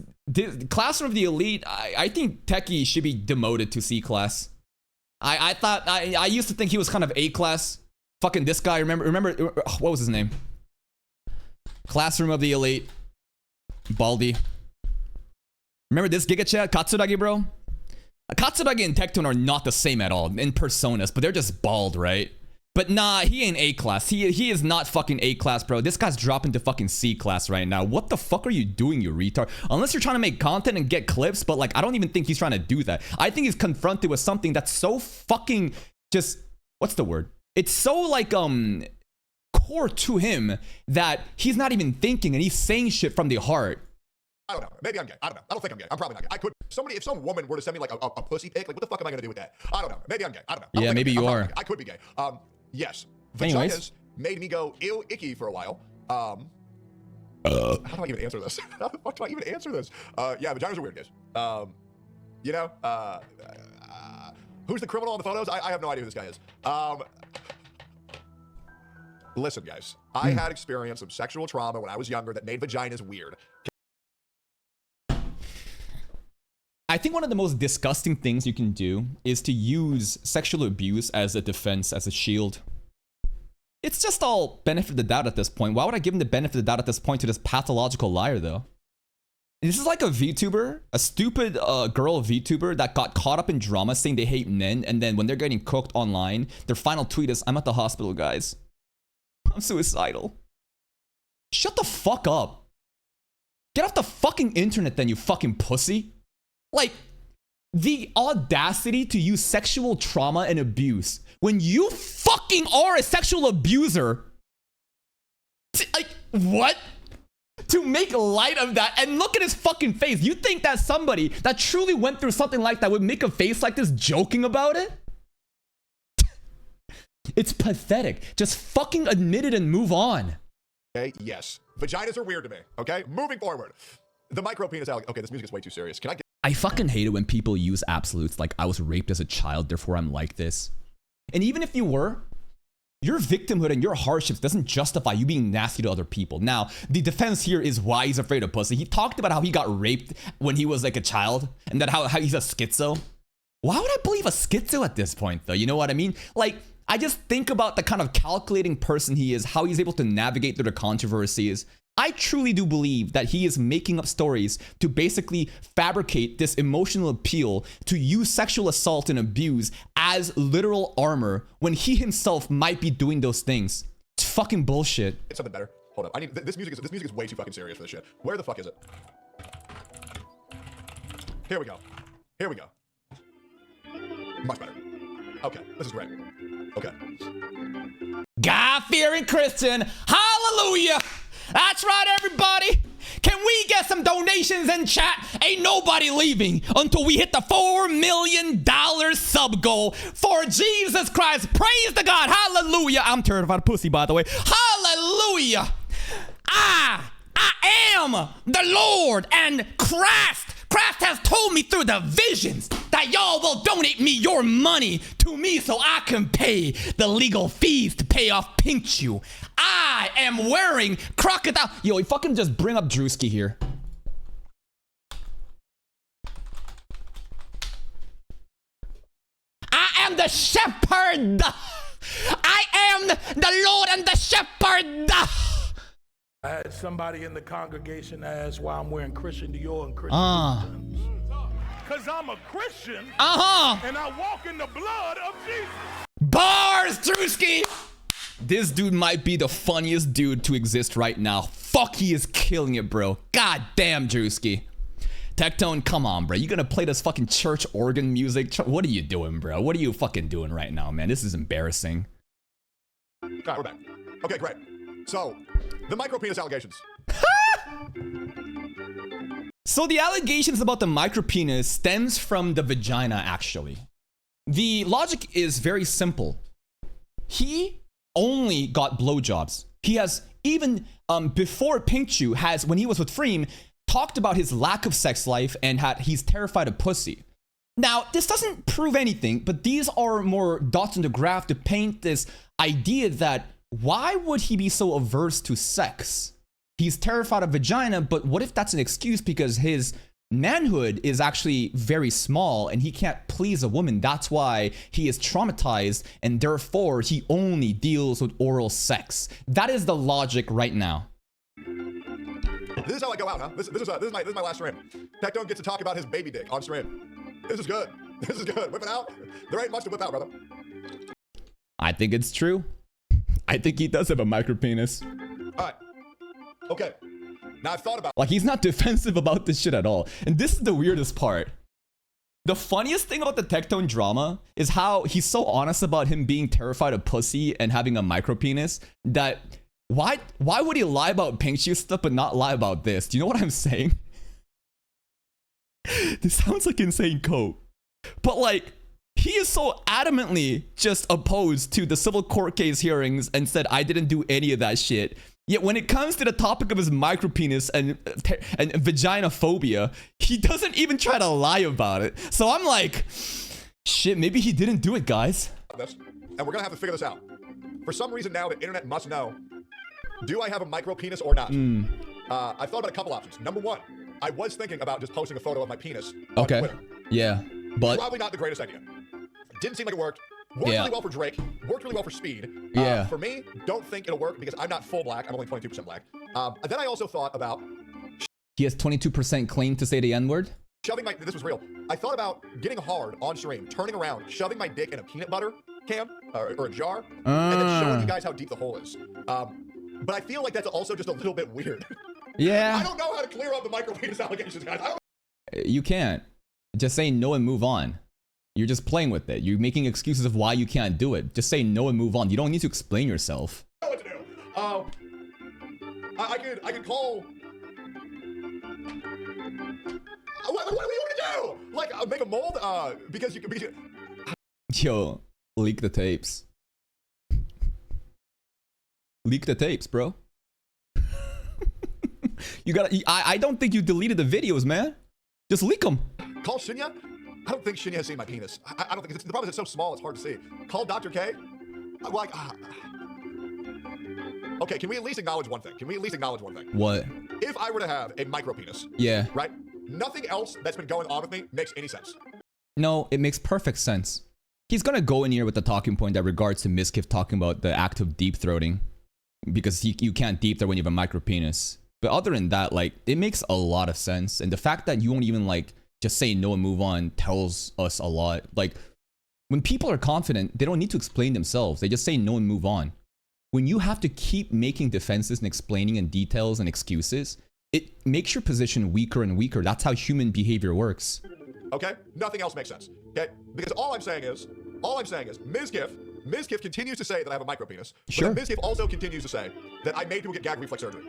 Classroom of the Elite, I think Techie should be demoted to C class. I used to think he was kind of A class. Fucking this guy, remember what was his name? Classroom of the Elite. Baldy. Remember this Giga Chat? Katsuragi, bro? Katsuragi and Tectone are not the same at all in personas, but they're just bald, right? But nah, he ain't A class. He is not fucking A class, bro. This guy's dropping to fucking C class right now. What the fuck are you doing, you retard? Unless you're trying to make content and get clips, but like, I don't even think he's trying to do that. I think he's confronted with something that's so fucking just, what's the word? It's so like, core to him that he's not even thinking and he's saying shit from the heart. I don't know. Maybe I'm gay. I don't know. I don't think I'm gay. I'm probably not gay. I could. If some woman were to send me like a pussy pic, like what the fuck am I gonna do with that? I don't know. Maybe I'm gay. I don't know. Yeah, maybe you are. I could be gay. Yes. Anyways. Vaginas made me go ew icky for a while. How do I even answer this? How the fuck do I even answer this? Yeah, vaginas are weird, guys. You know, who's the criminal in the photos? I have no idea who this guy is. Listen, guys. I had experienced some sexual trauma when I was younger that made vaginas weird. I think one of the most disgusting things you can do is to use sexual abuse as a defense, as a shield. It's just all benefit of the doubt at this point. Why would I give him the benefit of the doubt at this point to this pathological liar, though? This is like a VTuber, a stupid girl VTuber that got caught up in drama saying they hate men, and then when they're getting cooked online, their final tweet is, "I'm at the hospital, guys. I'm suicidal." Shut the fuck up. Get off the fucking internet then, you fucking pussy. Like, the audacity to use sexual trauma and abuse when you fucking are a sexual abuser. Like, what? To make light of that and look at his fucking face. You think that somebody that truly went through something like that would make a face like this joking about it? It's pathetic. Just fucking admit it and move on. Okay, yes. Vaginas are weird to me, okay? Moving forward. The micro penis, okay, this music is way too serious. Can I get... I fucking hate it when people use absolutes like I was raped as a child, therefore I'm like this. And even if you were, your victimhood and your hardships doesn't justify you being nasty to other people. Now, the defense here is why he's afraid of pussy. He talked about how he got raped when he was like a child and that how he's a schizo. Why would I believe a schizo at this point though? You know what I mean? Like, I just think about the kind of calculating person he is, how he's able to navigate through the controversies. I truly do believe that he is making up stories to basically fabricate this emotional appeal to use sexual assault and abuse as literal armor when he himself might be doing those things. It's fucking bullshit. It's something better. Hold up. I need this music is way too fucking serious for this shit. Where the fuck is it? Here we go. Here we go. Much better. Okay, this is great. Okay. God-fearing Christian, hallelujah! That's right, everybody. Can we get some donations in chat? Ain't nobody leaving until we hit the $4 million sub goal for Jesus Christ. Praise to God. Hallelujah. I'm terrified pussy, by the way. Hallelujah. I am the Lord, and Christ has told me through the visions that y'all will donate me your money to me so I can pay the legal fees to pay off Pinkchu. I am wearing crocodile. Yo, we fucking just bring up Drewski here. I am the shepherd. I am the Lord and the shepherd. I had somebody in the congregation ask why I'm wearing Christian Dior and Christian Louboutins. Because I'm a Christian, and I walk in the blood of Jesus. Bars, Drewski! This dude might be the funniest dude to exist right now. Fuck, he is killing it, bro. God damn, Drewski. Tectone, come on, bro. You gonna play this fucking church organ music? What are you doing, bro? What are you fucking doing right now, man? This is embarrassing. All right, we're back. Okay, great. So, the micropenis allegations. So the allegations about the micropenis stems from the vagina, actually. The logic is very simple. He only got blowjobs. He has, even before Pinkchu, has, when he was with Freem, talked about his lack of sex life and he's terrified of pussy. Now, this doesn't prove anything, but these are more dots in the graph to paint this idea that why would he be so averse to sex? He's terrified of vagina, but what if that's an excuse because his manhood is actually very small and he can't please a woman? That's why he is traumatized and therefore he only deals with oral sex. That is the logic right now. This is how I go out, huh? This is my last stream. Tectone gets to talk about his baby dick on stream. This is good. This is good. Whip it out. There ain't much to whip out, brother. I think it's true. I think he does have a micropenis. All right. Okay. Now I've thought about. Like, he's not defensive about this shit at all. And this is the weirdest part. The funniest thing about the Tectone drama is how he's so honest about him being terrified of pussy and having a micropenis that why would he lie about Pinkchu stuff but not lie about this? Do you know what I'm saying? This sounds like insane coke. But like, he is so adamantly just opposed to the civil court case hearings and said, I didn't do any of that shit. Yet when it comes to the topic of his micropenis and vagina phobia, he doesn't even try to lie about it. So I'm like, shit, maybe he didn't do it, guys. this, and we're gonna have to figure this out. For some reason now, the internet must know: do I have a micropenis or not? I've thought about a couple options. Number one, I was thinking about just posting a photo of my penis on Twitter. Yeah, but probably not the greatest idea. Didn't seem like it worked. Worked really well for Drake. Worked really well for Speed. For me, don't think it'll work because I'm not full black. I'm only 22% black. Then I also thought about... He has 22% claim to say the N-word? Shoving my... This was real. I thought about getting hard on stream, turning around, shoving my dick in a peanut butter can, or a jar, and then showing you guys how deep the hole is. But I feel like that's also just a little bit weird. Yeah. I don't know how to clear up the micropenis allegations, guys. You can't. Just say no and move on. You're just playing with it. You're making excuses of why you can't do it. Just say no and move on. You don't need to explain yourself. I don't know what to do. I could call... What do you want to do? Like, make a mold? Because you can... Yo, leak the tapes. Leak the tapes, bro. You gotta... I don't think you deleted the videos, man. Just leak them. Call Shinya? I don't think Shinya has seen my penis. I don't think the problem is it's so small it's hard to see. Call Dr. K? Okay, can we at least acknowledge one thing? What? If I were to have a micropenis, yeah, right? Nothing else that's been going on with me makes any sense. No, it makes perfect sense. He's gonna go in here with the talking point that regards to Miskiff talking about the act of deep throating, because you can't deep throat when you have a micropenis. But other than that, like, it makes a lot of sense. And the fact that you won't even like just say no and move on tells us a lot. Like, when people are confident, they don't need to explain themselves. They just say no and move on. When you have to keep making defenses and explaining and details and excuses, it makes your position weaker and weaker. That's how human behavior works. Okay? Nothing else makes sense. Okay? Because all I'm saying is, Mizkiff continues to say that I have a micropenis. Sure. But Mizkiff also continues to say that I made people get gag reflex surgery.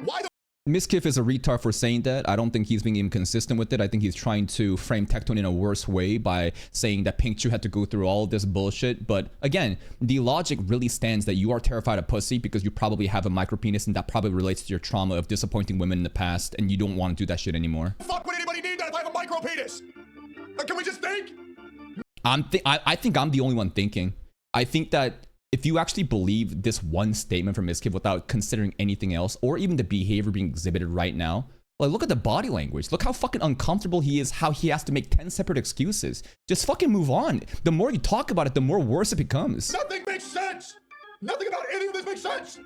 Why the Miskiff is a retard for saying that. I don't think he's being even consistent with it. I think he's trying to frame Tectone in a worse way by saying that Pink Chu had to go through all of this bullshit. But again, the logic really stands that you are terrified of pussy because you probably have a micro penis, and that probably relates to your trauma of disappointing women in the past, and you don't want to do that shit anymore. Fuck would anybody need that if I have a micro penis? Can we just think? I think I'm the only one thinking. I think that if you actually believe this one statement from Miskiff without considering anything else, or even the behavior being exhibited right now, like, look at the body language. Look how fucking uncomfortable he is, how he has to make 10 separate excuses. Just fucking move on. The more you talk about it, the more worse it becomes. Nothing makes sense. Nothing about any of this makes sense.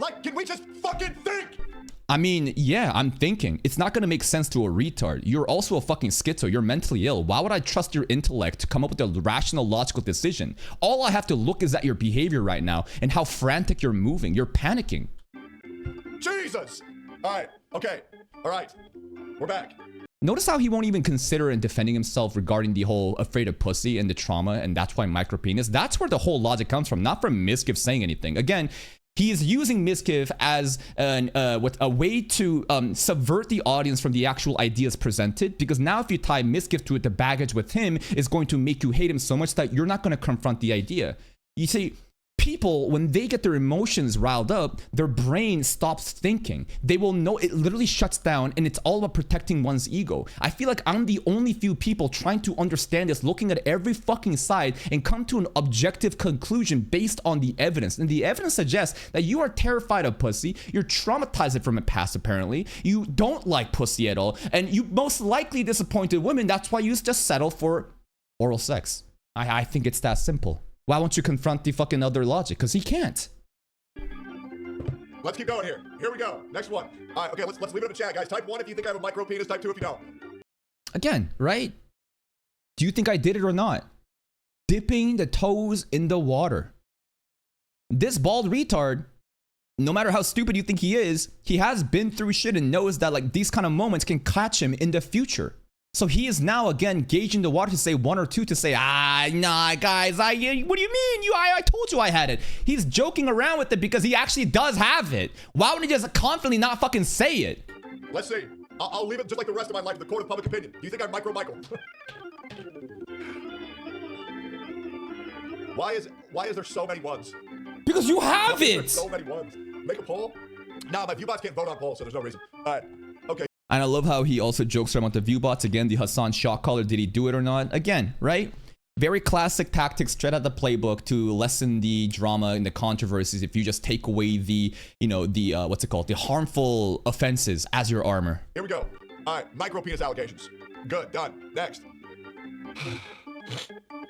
Like, can we just fucking think? I mean, yeah, I'm thinking. It's not gonna make sense to a retard. You're also a fucking schizo. You're mentally ill. Why would I trust your intellect to come up with a rational, logical decision? All I have to look is at your behavior right now and how frantic you're moving. You're panicking. Jesus! All right, okay, all right, we're back. Notice how he won't even consider in defending himself regarding the whole afraid of pussy and the trauma, and that's why micro penis. That's where the whole logic comes from, not from Miskiff saying anything. Again, he is using Miskiff as a way to subvert the audience from the actual ideas presented, because now if you tie Miskiff to it, the baggage with him is going to make you hate him so much that you're not going to confront the idea. You see, people, when they get their emotions riled up, their brain stops thinking. They will know, it literally shuts down, and it's all about protecting one's ego. I feel like I'm the only few people trying to understand this, looking at every fucking side and come to an objective conclusion based on the evidence. And the evidence suggests that you are terrified of pussy, you're traumatized from a past apparently, you don't like pussy at all, and you most likely disappointed women. That's why you just settle for oral sex. I think it's that simple. Why won't you confront the fucking other logic? Because he can't. Let's keep going here. Here we go. Next one. All right, okay, let's leave it in the chat, guys. Type 1 if you think I have a micro penis. Type 2 if you don't. Again, right? Do you think I did it or not? Dipping the toes in the water. This bald retard, no matter how stupid you think he is, he has been through shit and knows that like these kind of moments can catch him in the future. So he is now again gauging the water to say one or two, to say, nah, guys, what do you mean? I told you I had it. He's joking around with it because he actually does have it. Why would he just confidently not fucking say it? Let's see. I'll leave it just like the rest of my life, the court of public opinion. Do you think I'm Micro Michael? Why is there so many ones? Because you have it. There's so many ones. Make a poll? Nah, my viewbots can't vote on polls, so there's no reason. All right. Okay. And I love how he also jokes around with the viewbots. Again, the Hassan shot caller, did he do it or not? Again, right? Very classic tactics straight out the playbook to lessen the drama and the controversies if you just take away the, what's it called? The harmful offenses as your armor. Here we go. All right, micro penis allegations. Good, done. Next.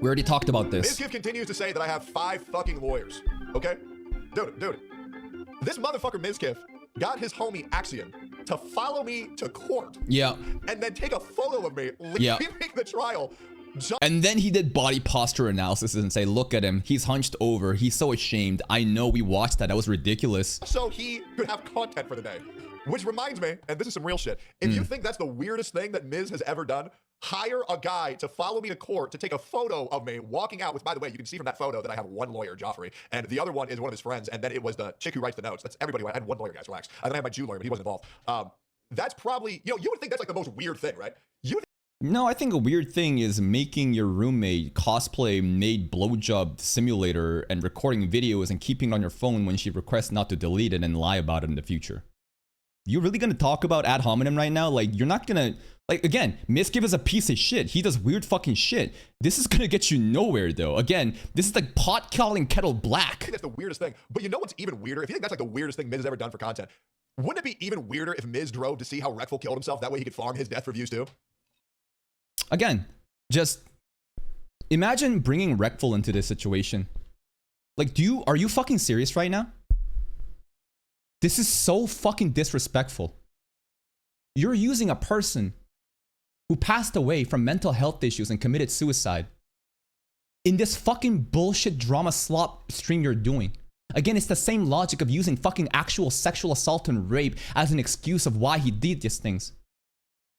We already talked about this. Miskiff continues to say that I have 5 fucking lawyers. Okay? Dude. This motherfucker Miskiff got his homie Axiom to follow me to court. Yeah. And then take a photo of me leaving the trial. And then he did body posture analysis and say, look at him. He's hunched over. He's so ashamed. I know we watched that. That was ridiculous. So he could have content for the day. Which reminds me, and this is some real shit, if you think that's the weirdest thing that Miz has ever done, hire a guy to follow me to court to take a photo of me walking out, which, by the way, you can see from that photo that I have one lawyer, Joffrey, and the other one is one of his friends, and then it was the chick who writes the notes. That's everybody. I had one lawyer, guys, relax. And then I had my Jew lawyer, but he wasn't involved. That's probably, you would think that's like the most weird thing, right? No, I think a weird thing is making your roommate cosplay maid blowjob simulator and recording videos and keeping it on your phone when she requests not to delete it and lie about it in the future. You're really gonna talk about ad hominem right now? Like, you're not gonna, like, again, Miskiff is a piece of shit. He does weird fucking shit. This is gonna get you nowhere, though. Again, this is like pot calling kettle black. I think that's the weirdest thing. But you know what's even weirder? If you think that's like the weirdest thing Miz has ever done for content, wouldn't it be even weirder if Miz drove to see how Reckful killed himself? That way he could farm his death for views too? Again, just imagine bringing Reckful into this situation. Like, are you fucking serious right now? This is so fucking disrespectful. You're using a person who passed away from mental health issues and committed suicide in this fucking bullshit drama slop stream you're doing. Again, it's the same logic of using fucking actual sexual assault and rape as an excuse of why he did these things.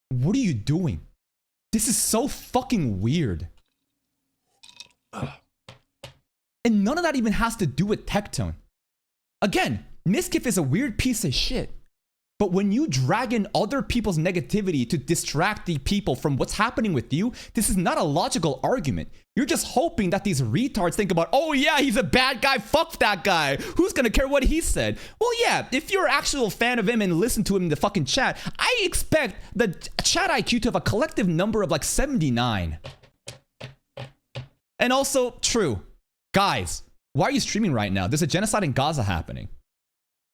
What are you doing? This is so fucking weird. And none of that even has to do with Tectone. Again, Miskiff is a weird piece of shit. But when you drag in other people's negativity to distract the people from what's happening with you, this is not a logical argument. You're just hoping that these retards think about, oh yeah, he's a bad guy, fuck that guy. Who's gonna care what he said? Well, yeah, if you're an actual fan of him and listen to him in the fucking chat, I expect the chat IQ to have a collective number of like 79. And also, true, guys, why are you streaming right now? There's a genocide in Gaza happening.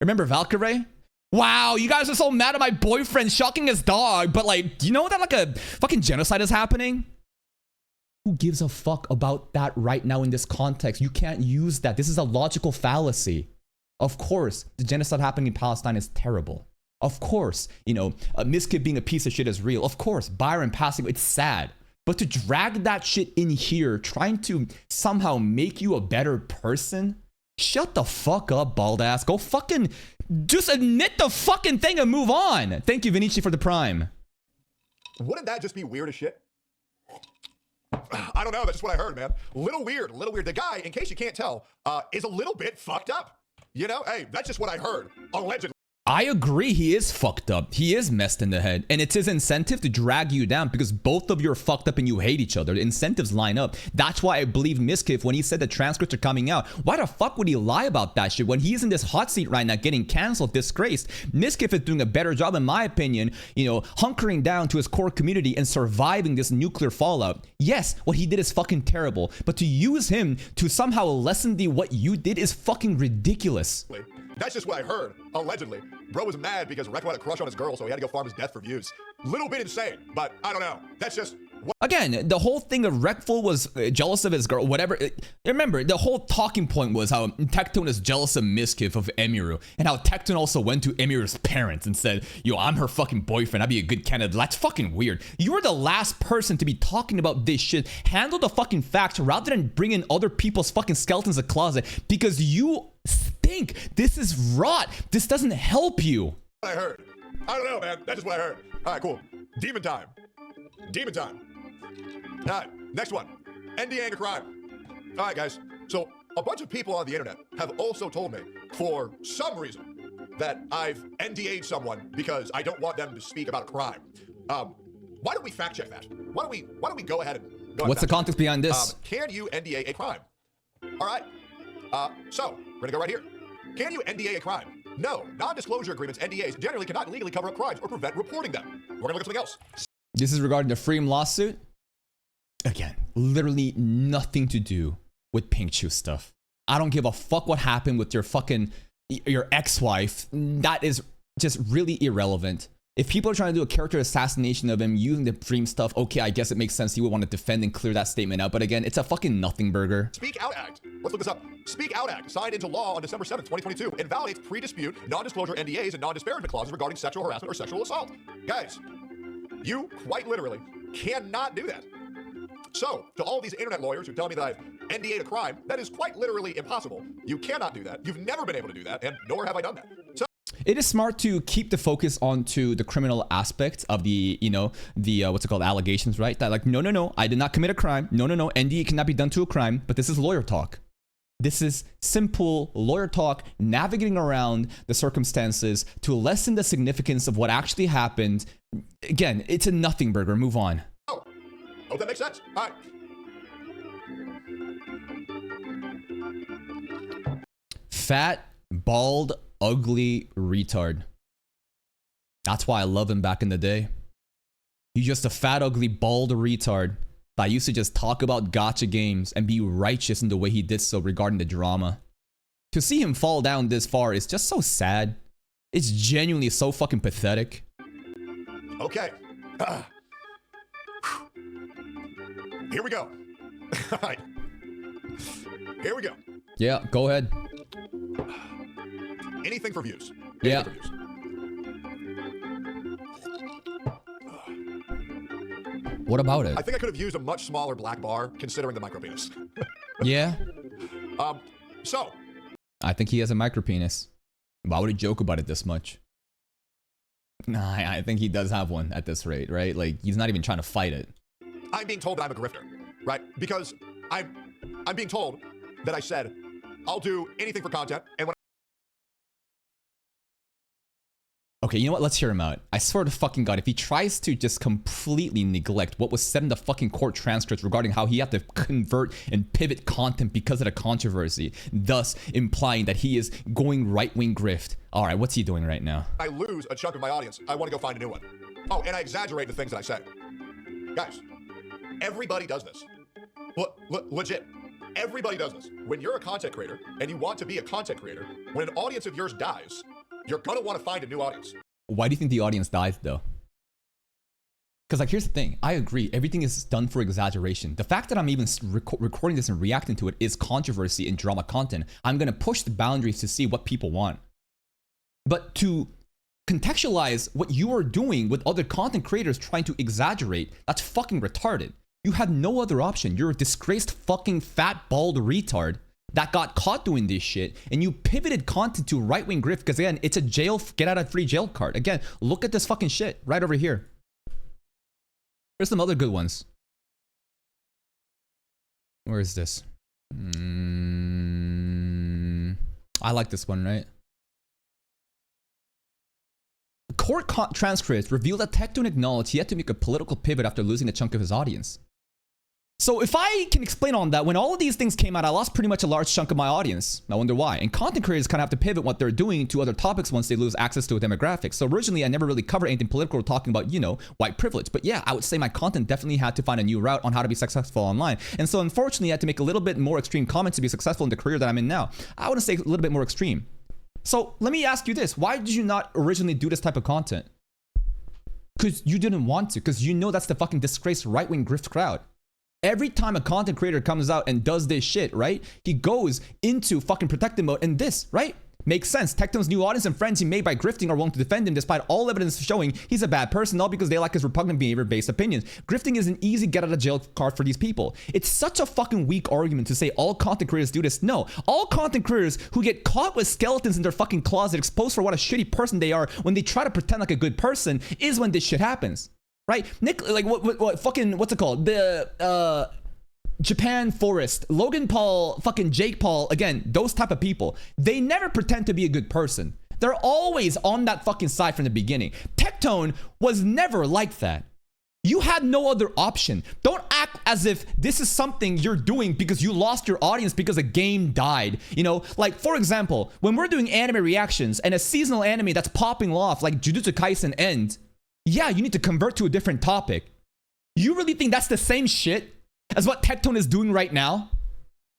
Remember Valkyrie? Wow, you guys are so mad at my boyfriend shocking his dog, but like, do you know that like a fucking genocide is happening? Who gives a fuck about that right now in this context? You can't use that. This is a logical fallacy. Of course, the genocide happening in Palestine is terrible. Of course, you know, Miskid being a piece of shit is real. Of course, Byron passing, it's sad. But to drag that shit in here, trying to somehow make you a better person? Shut the fuck up, bald ass. Go fucking just admit the fucking thing and move on. Thank you, Vinici, for the prime. Wouldn't that just be weird as shit? I don't know. That's just what I heard, man. Little weird, little weird. The guy, in case you can't tell, is a little bit fucked up. You know, hey, that's just what I heard. Allegedly. I agree, he is fucked up. He is messed in the head. And it's his incentive to drag you down because both of you are fucked up and you hate each other. The incentives line up. That's why I believe Miskiff when he said the transcripts are coming out. Why the fuck would he lie about that shit when he's in this hot seat right now getting canceled, disgraced? Miskiff is doing a better job, in my opinion, you know, hunkering down to his core community and surviving this nuclear fallout. Yes, what he did is fucking terrible. But to use him to somehow lessen what you did is fucking ridiculous. That's just what I heard, allegedly. Bro was mad because Rekko had a crush on his girl, so he had to go farm his death for views. Little bit insane, but I don't know. That's just... Again, the whole thing of Rekful was jealous of his girl, whatever. Remember, the whole talking point was how Tectone is jealous of Miskiff of Emiru, and how Tectone also went to Emiru's parents and said, yo, I'm her fucking boyfriend, I'd be a good candidate. That's fucking weird. You're the last person to be talking about this shit. Handle the fucking facts rather than bring in other people's fucking skeletons in the closet because you stink. This is rot. This doesn't help you. I heard. I don't know, man. That's just what I heard. All right, cool. Demon time. Demon time. All right, next one. NDAing a crime. All right, guys. So a bunch of people on the internet have also told me, for some reason, that I've NDA'd someone because I don't want them to speak about a crime. Why don't we fact check that? Why don't we go ahead and What's the context behind this? Can you NDA a crime? All right. So we're gonna go right here. Can you NDA a crime? No. Non-disclosure agreements, NDAs, generally cannot legally cover up crimes or prevent reporting them. We're gonna look at something else. This is regarding the Freem lawsuit. Again, literally nothing to do with Pink Chew stuff. I don't give a fuck what happened with your ex-wife. That is just really irrelevant. If people are trying to do a character assassination of him using the Freem stuff, okay, I guess it makes sense. He would want to defend and clear that statement out. But again, it's a fucking nothing burger. Speak Out Act. Let's look this up. Speak Out Act, signed into law on December 7th, 2022, invalidates pre-dispute, non-disclosure NDAs and non-disparagement clauses regarding sexual harassment or sexual assault. Guys, you quite literally cannot do that. So, to all these internet lawyers who tell me that I've NDA'd a crime, that is quite literally impossible. You cannot do that. You've never been able to do that, and nor have I done that. So, it is smart to keep the focus onto the criminal aspect of the, what's it called, allegations, right? That like, no, I did not commit a crime. No, NDA cannot be done to a crime, but this is lawyer talk. This is simple lawyer talk, navigating around the circumstances to lessen the significance of what actually happened. Again, it's a nothing burger. Move on. oh, hope that makes sense. All right. Fat, bald, ugly retard. That's why I love him back in the day. He's just a fat, ugly, bald retard that used to just talk about gacha games and be righteous in the way he did so regarding the drama. To see him fall down this far is just so sad. It's genuinely so fucking pathetic. Okay. Here we go. All right. Here we go. Yeah, go ahead. Anything for views. Yeah. For views. What about it? I think I could have used a much smaller black bar considering the micro penis. Yeah. So. I think he has a micro penis. Why would he joke about it this much? Nah, I think he does have one at this rate, right? Like, he's not even trying to fight it. I'm being told that I'm a grifter, right? Because I'm being told that I said, I'll do anything for content, and when Okay, you know what? Let's hear him out. I swear to fucking God, if he tries to just completely neglect what was said in the fucking court transcripts regarding how he had to convert and pivot content because of the controversy, thus implying that he is going right-wing grift. All right, what's he doing right now? I lose a chunk of my audience. I want to go find a new one. Oh, and I exaggerate the things that I say. Guys, everybody does this. Legit. Everybody does this. When you're a content creator and you want to be a content creator, when an audience of yours dies, you're going to want to find a new audience. Why do you think the audience dies, though? Because, like, here's the thing. I agree. Everything is done for exaggeration. The fact that I'm even recording this and reacting to it is controversy and drama content. I'm going to push the boundaries to see what people want. But to contextualize what you are doing with other content creators trying to exaggerate, that's fucking retarded. You had no other option. You're a disgraced fucking fat, bald retard that got caught doing this shit, and you pivoted content to right-wing grift because, again, it's a jail, get out of free jail card. Again, look at this fucking shit right over here. Here's some other good ones. Where is this? I like this one, right? Court transcripts reveal that Tectone acknowledged he had to make a political pivot after losing a chunk of his audience. So if I can explain on that, when all of these things came out, I lost pretty much a large chunk of my audience. I wonder why. And content creators kind of have to pivot what they're doing to other topics once they lose access to a demographic. So originally, I never really covered anything political or talking about, you know, white privilege. But yeah, I would say my content definitely had to find a new route on how to be successful online. And so unfortunately, I had to make a little bit more extreme comments to be successful in the career that I'm in now. I wouldn't say a little bit more extreme. So let me ask you this. Why did you not originally do this type of content? Because you didn't want to. Because you know that's the fucking disgraced right-wing grift crowd. Every time a content creator comes out and does this shit, right? He goes into fucking protective mode, and this, right? Makes sense. Tectone's new audience and friends he made by grifting are willing to defend him despite all evidence showing he's a bad person, all because they like his repugnant behavior-based opinions. Grifting is an easy get-out-of-jail card for these people. It's such a fucking weak argument to say all content creators do this. No. All content creators who get caught with skeletons in their fucking closet, exposed for what a shitty person they are when they try to pretend like a good person, is when this shit happens. Right? Nick, like, what fucking, what's it called? The, Japan Forest, Logan Paul, fucking Jake Paul, again, those type of people, they never pretend to be a good person. They're always on that fucking side from the beginning. Tectone was never like that. You had no other option. Don't act as if this is something you're doing because you lost your audience because a game died. You know, like, for example, when we're doing anime reactions and a seasonal anime that's popping off like Jujutsu Kaisen End, yeah, you need to convert to a different topic. You really think that's the same shit as what Tectone is doing right now?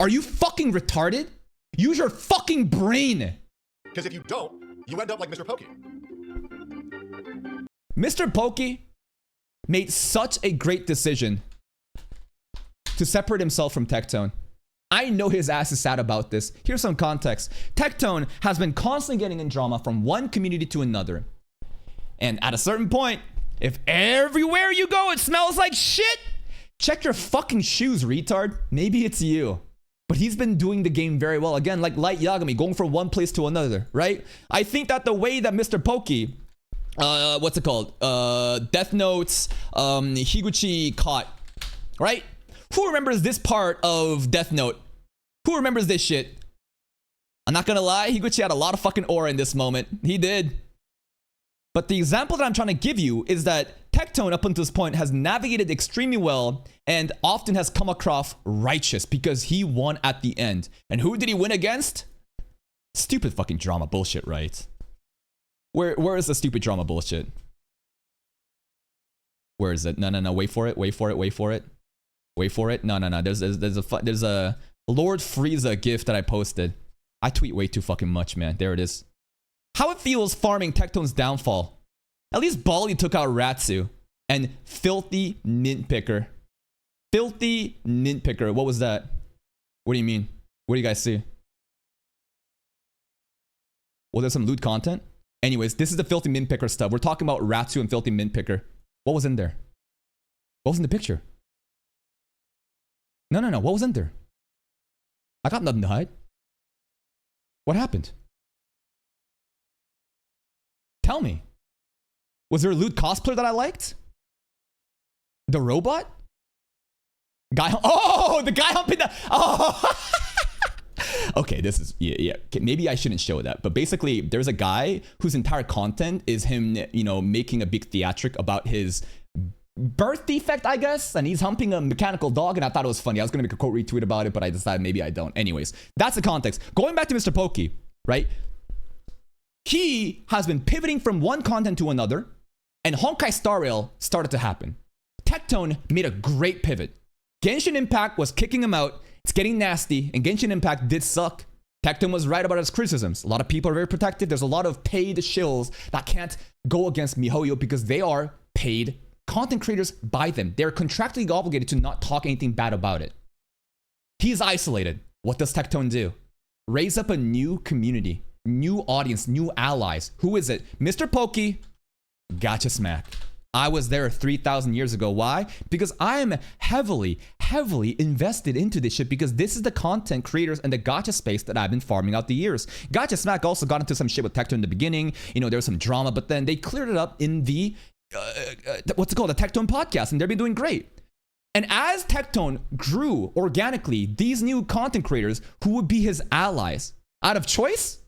Are you fucking retarded? Use your fucking brain. Because if you don't, you end up like Mr. Pokey. Mr. Pokey made such a great decision to separate himself from Tectone. I know his ass is sad about this. Here's some context. Tectone has been constantly getting in drama from one community to another. And at a certain point, if everywhere you go it smells like shit, check your fucking shoes, retard. Maybe it's you. But he's been doing the game very well. Again, like Light Yagami, going from one place to another, right? I think that the way that Mr. Pokey, what's it called? Death Note's Higuchi caught, right? Who remembers this part of Death Note? Who remembers this shit? I'm not gonna lie, Higuchi had a lot of fucking aura in this moment. He did. But the example that I'm trying to give you is that Tectone up until this point has navigated extremely well and often has come across righteous because he won at the end. And who did he win against? Stupid fucking drama bullshit, right? Where is the stupid drama bullshit? Where is it? No, wait for it. Wait for it. No. There's a Lord Frieza gif that I posted. I tweet way too fucking much, man. There it is. How it feels farming Tectone's downfall. At least Bali took out Ratsu. And Filthy Nitpicker. Filthy Nitpicker. What was that? What do you mean? What do you guys see? Was there some lewd content? Anyways, this is the Filthy Nitpicker stuff. We're talking about Ratsu and Filthy Nitpicker. What was in there? What was in the picture? No. What was in there? I got nothing to hide. What happened? Tell me. Was there a lewd cosplayer that I liked? The robot? Guy, oh, the guy humping the, oh. Okay, this is yeah. Okay, maybe I shouldn't show that, but basically, there's a guy whose entire content is him, making a big theatric about his birth defect, I guess, and he's humping a mechanical dog, and I thought it was funny. I was gonna make a quote retweet about it, but I decided maybe I don't. Anyways, that's the context. Going back to Mr. Pokey, right? He has been pivoting from one content to another, and Honkai Star Rail started to happen. Tectone made a great pivot. Genshin Impact was kicking him out. It's getting nasty, and Genshin Impact did suck. Tectone was right about his criticisms. A lot of people are very protective. There's a lot of paid shills that can't go against MiHoYo because they are paid content creators by them. They're contractually obligated to not talk anything bad about it. He's isolated. What does Tectone do? Raise up a new community, new audience, new allies. Who is it? Mr. Pokey, Gotcha Smack. I was there 3,000 years ago. Why? Because I am heavily invested into this shit, because this is the content creators and the gacha space that I've been farming out the years. Gotcha Smack also got into some shit with Tectone in the beginning. There was some drama, but then they cleared it up in the, what's it called? The Tectone podcast, and they've been doing great. And as Tectone grew organically, these new content creators who would be his allies, out of choice,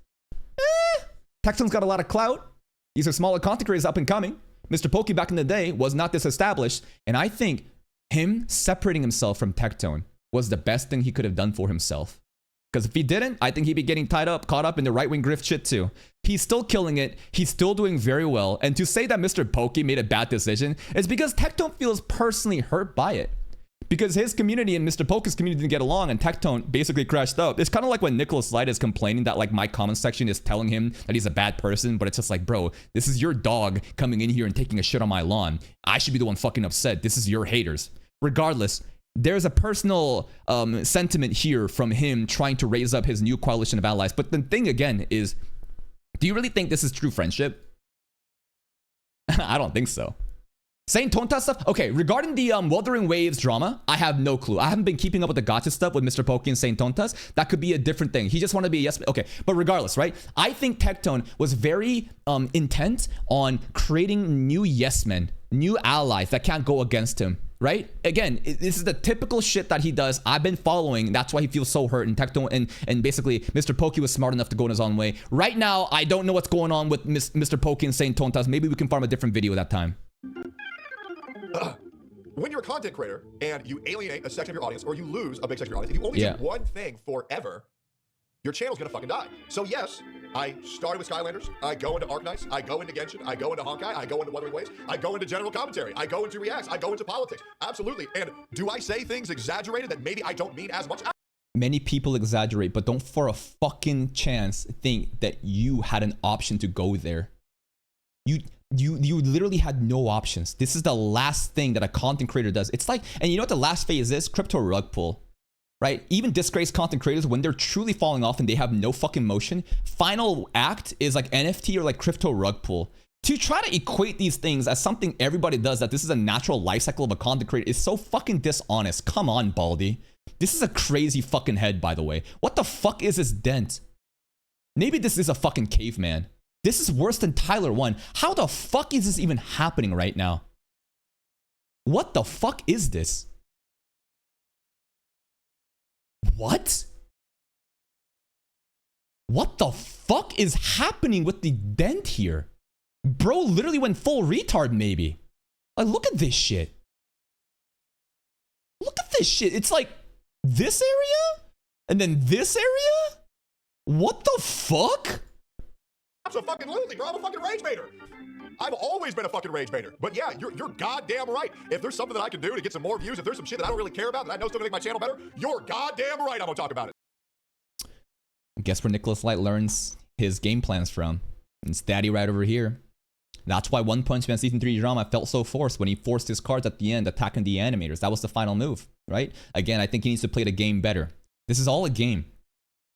Tectone's got a lot of clout. These are smaller content creators up and coming. Mr. Pokey back in the day was not this established, and I think him separating himself from Tectone was the best thing he could have done for himself. Because if he didn't, I think he'd be getting caught up in the right-wing grift shit too. He's still killing it. He's still doing very well. And to say that Mr. Pokey made a bad decision is because Tectone feels personally hurt by it. Because his community and Mr. Pokey's community didn't get along, and Tectone basically crashed out. It's kind of like when Nicholas Light is complaining that my comment section is telling him that he's a bad person, but it's just like, bro, this is your dog coming in here and taking a shit on my lawn. I should be the one fucking upset. This is your haters. Regardless, there's a personal sentiment here from him trying to raise up his new coalition of allies. But the thing again is, do you really think this is true friendship? I don't think so. Saint Tonta stuff? Okay, regarding the Wuthering Waves drama, I have no clue. I haven't been keeping up with the gacha stuff with Mr. Pokey and Saint Tontas. That could be a different thing. He just wanted to be a yes man. Okay, but regardless, right? I think Tectone was very intent on creating new yes men, new allies that can't go against him, right? Again, this is the typical shit that he does. I've been following. That's why he feels so hurt. And Tectone and basically Mr. Pokey was smart enough to go in his own way. Right now, I don't know what's going on with Mr. Pokey and Saint Tontas. Maybe we can farm a different video that time. When you're a content creator and you alienate a section of your audience, or you lose a big section of your audience, if you only do one thing forever, your channel's gonna fucking die. So yes, I started with Skylanders, I go into Arknights, I go into Genshin, I go into Honkai, I go into Wuthering Waves, I go into general commentary, I go into reacts, I go into politics. Absolutely. And do I say things exaggerated that maybe I don't mean as much? Many people exaggerate, but don't for a fucking chance think that you had an option to go there. You literally had no options. This is the last thing that a content creator does. It's like, and you know what the last phase is? Crypto rug pull, right? Even disgraced content creators, when they're truly falling off and they have no fucking motion, final act is like NFT or like crypto rug pull. To try to equate these things as something everybody does, that this is a natural life cycle of a content creator, is so fucking dishonest. Come on, Baldy. This is a crazy fucking head, by the way. What the fuck is this dent? Maybe this is a fucking caveman. This is worse than Tyler 1. How the fuck is this even happening right now? What the fuck is this? What? What the fuck is happening with the dent here? Bro literally went full retard maybe. Like, look at this shit. Look at this shit. It's like this area and then this area? What the fuck? Absolutely, bro. I'm a fucking rage baiter. I've always been a fucking rage baiter. But yeah, you're goddamn right. If there's something that I can do to get some more views, if there's some shit that I don't really care about that I know is still gonna make my channel better, you're goddamn right I'm gonna talk about it. Guess where Nicholas Light learns his game plans from? It's daddy right over here. That's why One Punch Man Season 3 drama felt so forced when he forced his cards at the end, attacking the animators. That was the final move, right? Again, I think he needs to play the game better. This is all a game.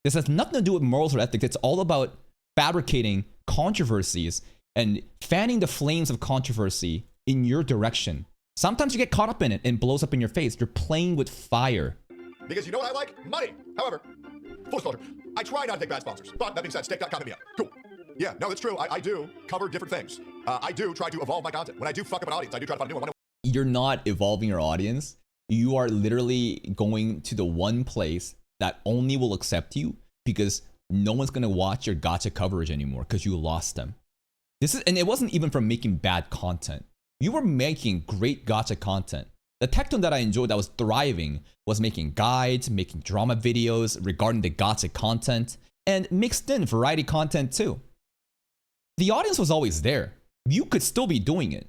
This has nothing to do with morals or ethics. It's all about fabricating controversies and fanning the flames of controversy in your direction. Sometimes you get caught up in it and blows up in your face. You're playing with fire. Because you know what I like? Money. However, full disclosure, I try not to take bad sponsors. But that being said, Stake.com hit me up. Cool. Yeah, no, it's true. I do cover different things. I do try to evolve my content. When I do fuck up an audience, I do try to find a new one. You're not evolving your audience. You are literally going to the one place that only will accept you because no one's gonna watch your gacha coverage anymore because you lost them. And it wasn't even from making bad content. You were making great gacha content. The Tectone that I enjoyed that was thriving was making guides, making drama videos regarding the gacha content, and mixed in variety content too. The audience was always there. You could still be doing it.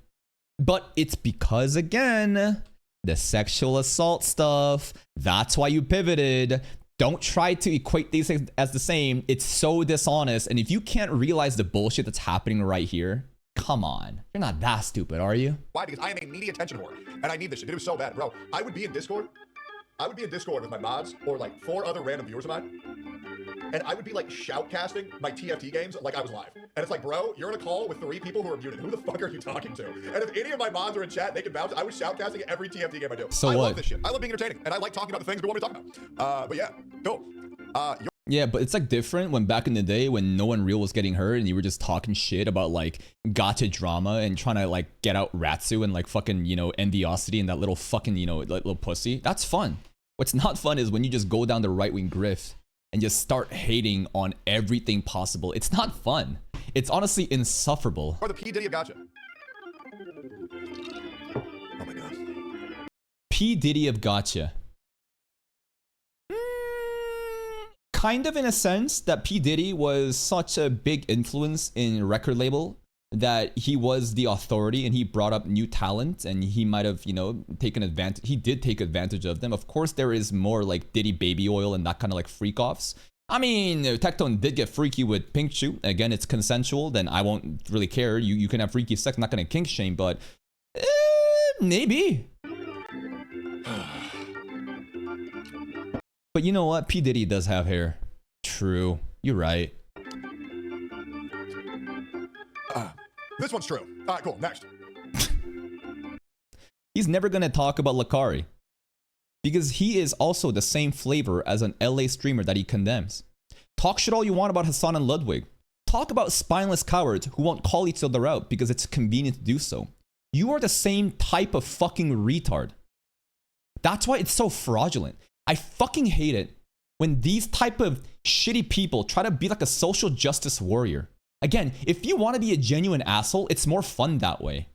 But it's because, again, the sexual assault stuff, that's why you pivoted. Don't try to equate these things as the same. It's so dishonest. And if you can't realize the bullshit that's happening right here, come on. You're not that stupid, are you? Why? Because I am a needy attention whore. And I need this shit. It was so bad. Bro, I would be in Discord. I would be in Discord with my mods or like 4 other random viewers of mine. And I would be like shoutcasting my TFT games like I was live. And it's like, bro, you're in a call with 3 people who are muted. Who the fuck are you talking to? And if any of my mods are in chat, they can bounce. I was shoutcasting every TFT game I do. So I what? love this shit. I love being entertaining. And I like talking about the things we want to talk about. But yeah, cool. Yeah, but it's like different when back in the day when no one real was getting hurt and you were just talking shit about like gacha drama and trying to like get out Ratsu and like fucking, you know, Enviosity and that little fucking, you know, little pussy. That's fun. What's not fun is when you just go down the right-wing grift and just start hating on everything possible. It's not fun. It's honestly insufferable. Or the P. Diddy of gacha. Oh my god. P. Diddy of gacha. Kind of in a sense that P. Diddy was such a big influence in record label that he was the authority and he brought up new talent and he might have, you know, taken advantage. He did take advantage of them. Of course, there is more like Diddy baby oil and that kind of like freak offs. I mean, Tectone did get freaky with Pink Shoe. Again, it's consensual. Then I won't really care. You can have freaky sex. I'm not going to kink shame, but maybe. But you know what? P. Diddy does have hair. True. You're right. This one's true. All right, cool. Next. He's never going to talk about Lakari. Because he is also the same flavor as an LA streamer that he condemns. Talk shit all you want about Hassan and Ludwig. Talk about spineless cowards who won't call each other out because it's convenient to do so. You are the same type of fucking retard. That's why it's so fraudulent. I fucking hate it when these type of shitty people try to be like a social justice warrior. Again, if you want to be a genuine asshole, it's more fun that way.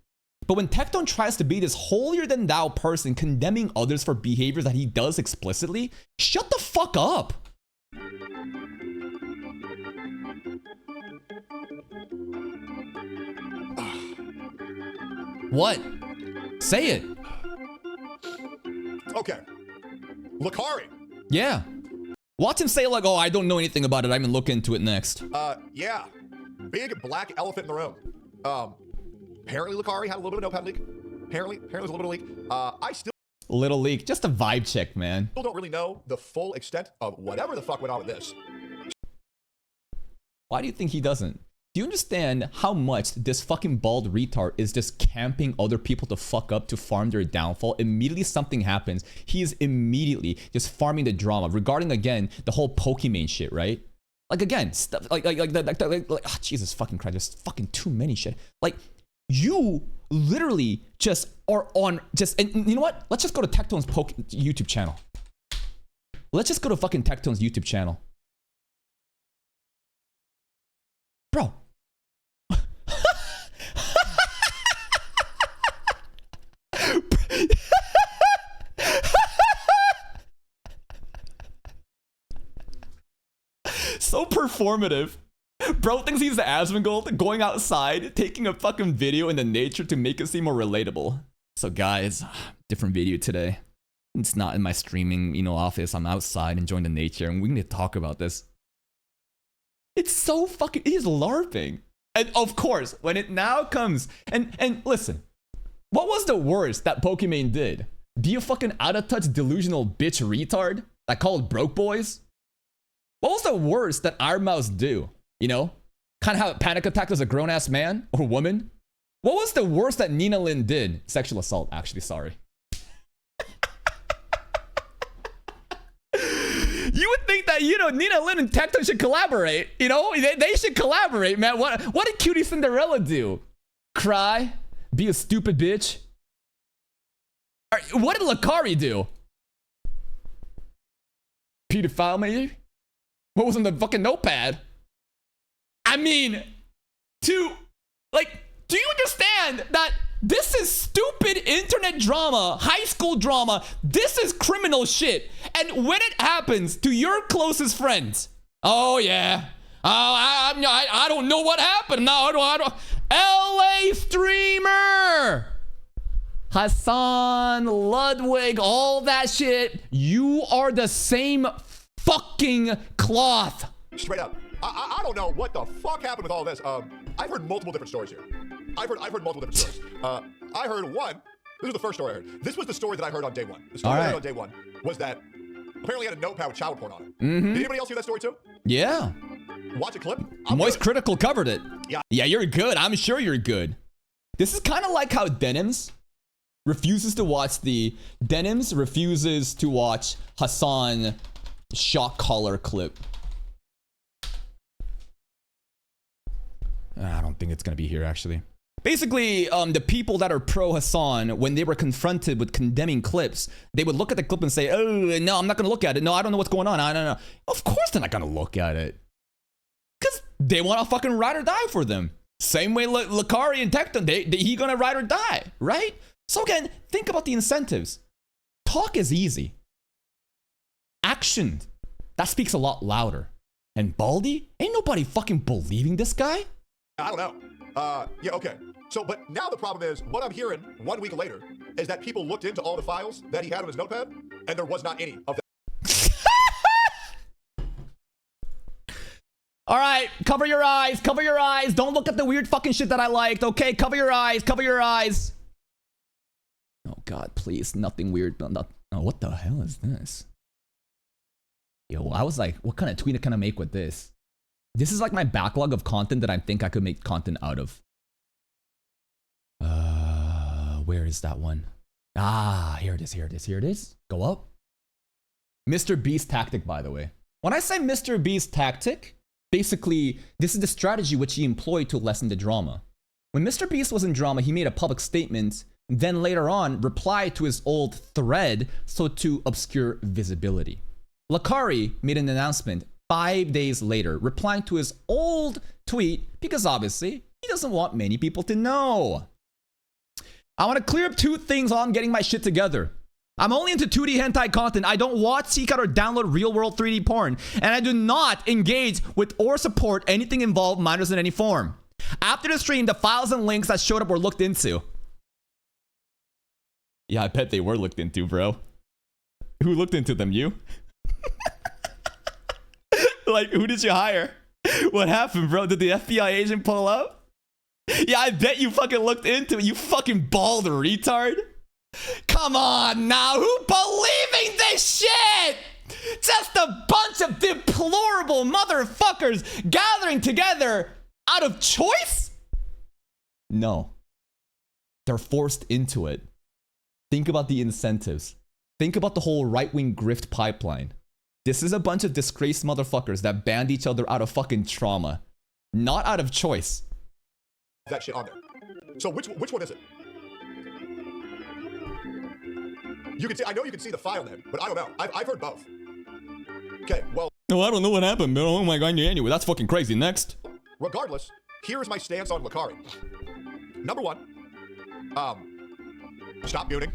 But when Tectone tries to be this holier-than-thou person condemning others for behaviors that he does explicitly, shut the fuck up. What? Say it. Okay. Lakari. Yeah. Watch him say like, oh, I don't know anything about it. I'm gonna look into it next. Yeah. Big black elephant in the room. Apparently Lakari had a little bit of notepad leak. Apparently there's a little bit of leak. I still Little leak. Just a vibe check, man. don't really know the full extent of whatever the fuck went on with this. Why do you think he doesn't? Do you understand how much this fucking bald retard is just camping other people to fuck up to farm their downfall? Immediately something happens, he is immediately just farming the drama regarding, again, the whole Pokimane shit, right? Like, again, stuff like oh, Jesus fucking Christ, there's fucking too many shit. Like, you literally just are on just, and you know what? Let's just go to Tectone's YouTube channel. Let's just go to fucking Tectone's YouTube channel. Bro. So performative. Bro thinks he's the Asmongold, going outside, taking a fucking video in the nature to make it seem more relatable. So guys, different video today. It's not in my streaming, you know, office. I'm outside enjoying the nature and we need to talk about this. It's so fucking, he's LARPing. And of course, when it now comes, and listen, what was the worst that Pokimane did? Be a fucking out-of-touch delusional bitch retard that called broke boys? What was the worst that our mouse do? You know? Kind of how it panic attacked as a grown-ass man or woman? What was the worst that Nina Lin did? Sexual assault, actually, sorry. You would think that, you know, Nina Lin and Tectone should collaborate. You know, they should collaborate, man. What did Cutie Cinderella do? Cry? Be a stupid bitch? What did Lakari do? pedophile, maybe? What was on the fucking notepad? I mean, do you understand that this is stupid internet drama, high school drama? This is criminal shit. And when it happens to your closest friends, oh yeah, I don't know what happened. No, I don't. LA streamer Hassan Ludwig, all that shit. You are the same fucking cloth. Straight up. I don't know what the fuck happened with all this. I've heard multiple different stories here. I've heard multiple different stories. I heard one. This was the first story I heard. This was the story that I heard on day one. The story I heard on day one was that apparently had a notepad with child porn on it. Did anybody else hear that story too? Yeah. Watch a clip. Moist Critical covered it. Yeah. Yeah, you're good. I'm sure you're good. This is kind of like how Denims refuses to watch Hassan shock collar clip. I don't think it's gonna be here actually. Basically, the people that are pro Hassan, when they were confronted with condemning clips, they would look at the clip and say, "Oh no, I'm not gonna look at it. No, I don't know what's going on. I don't know." Of course, they're not gonna look at it, cause they want to fucking ride or die for them. Same way, Lakari and Tectone, he gonna ride or die, right? So again, think about the incentives. Talk is easy. Action, that speaks a lot louder. And Baldy, ain't nobody fucking believing this guy. I don't know. Yeah, okay. So, but now the problem is, what I'm hearing 1 week later is that people looked into all the files that he had on his notepad, and there was not any of them. All right, cover your eyes, cover your eyes. Don't look at the weird fucking shit that I liked, okay? Cover your eyes, cover your eyes. Oh God, please, nothing weird. Oh, what the hell is this? Yo, I was like, what kind of tweet can I make with this? This is like my backlog of content that I think I could make content out of. Where is that one? Ah, here it is, here it is, here it is. Go up. Mr. Beast tactic, by the way. When I say Mr. Beast tactic, basically, this is the strategy which he employed to lessen the drama. When Mr. Beast was in drama, he made a public statement, then later on replied to his old thread so to obscure visibility. Lakari made an announcement 5 days later, replying to his old tweet because obviously he doesn't want many people to know. I want to clear up two things while I'm getting my shit together. I'm only into 2D hentai content. I don't watch, seek out, or download real world 3D porn. And I do not engage with or support anything involved minors in any form. After the stream, the files and links that showed up were looked into. Yeah, I bet they were looked into, bro. Who looked into them? You? Like, who did you hire? What happened, bro? Did the FBI agent pull up? Yeah, I bet you fucking looked into it, you fucking bald retard. Come on now, who believing this shit? Just a bunch of deplorable motherfuckers gathering together out of choice? No. They're forced into it. Think about the incentives. Think about the whole right-wing grift pipeline. This is a bunch of disgraced motherfuckers that banned each other out of fucking trauma. Not out of choice. That shit on there. So which one is it? You can see, I know you can see the file name, but I don't know. I've heard both. Okay, well. No, I don't know what happened, but oh my God, anyway, that's fucking crazy. Next. Regardless, here's my stance on Lakari. Number one, stop muting.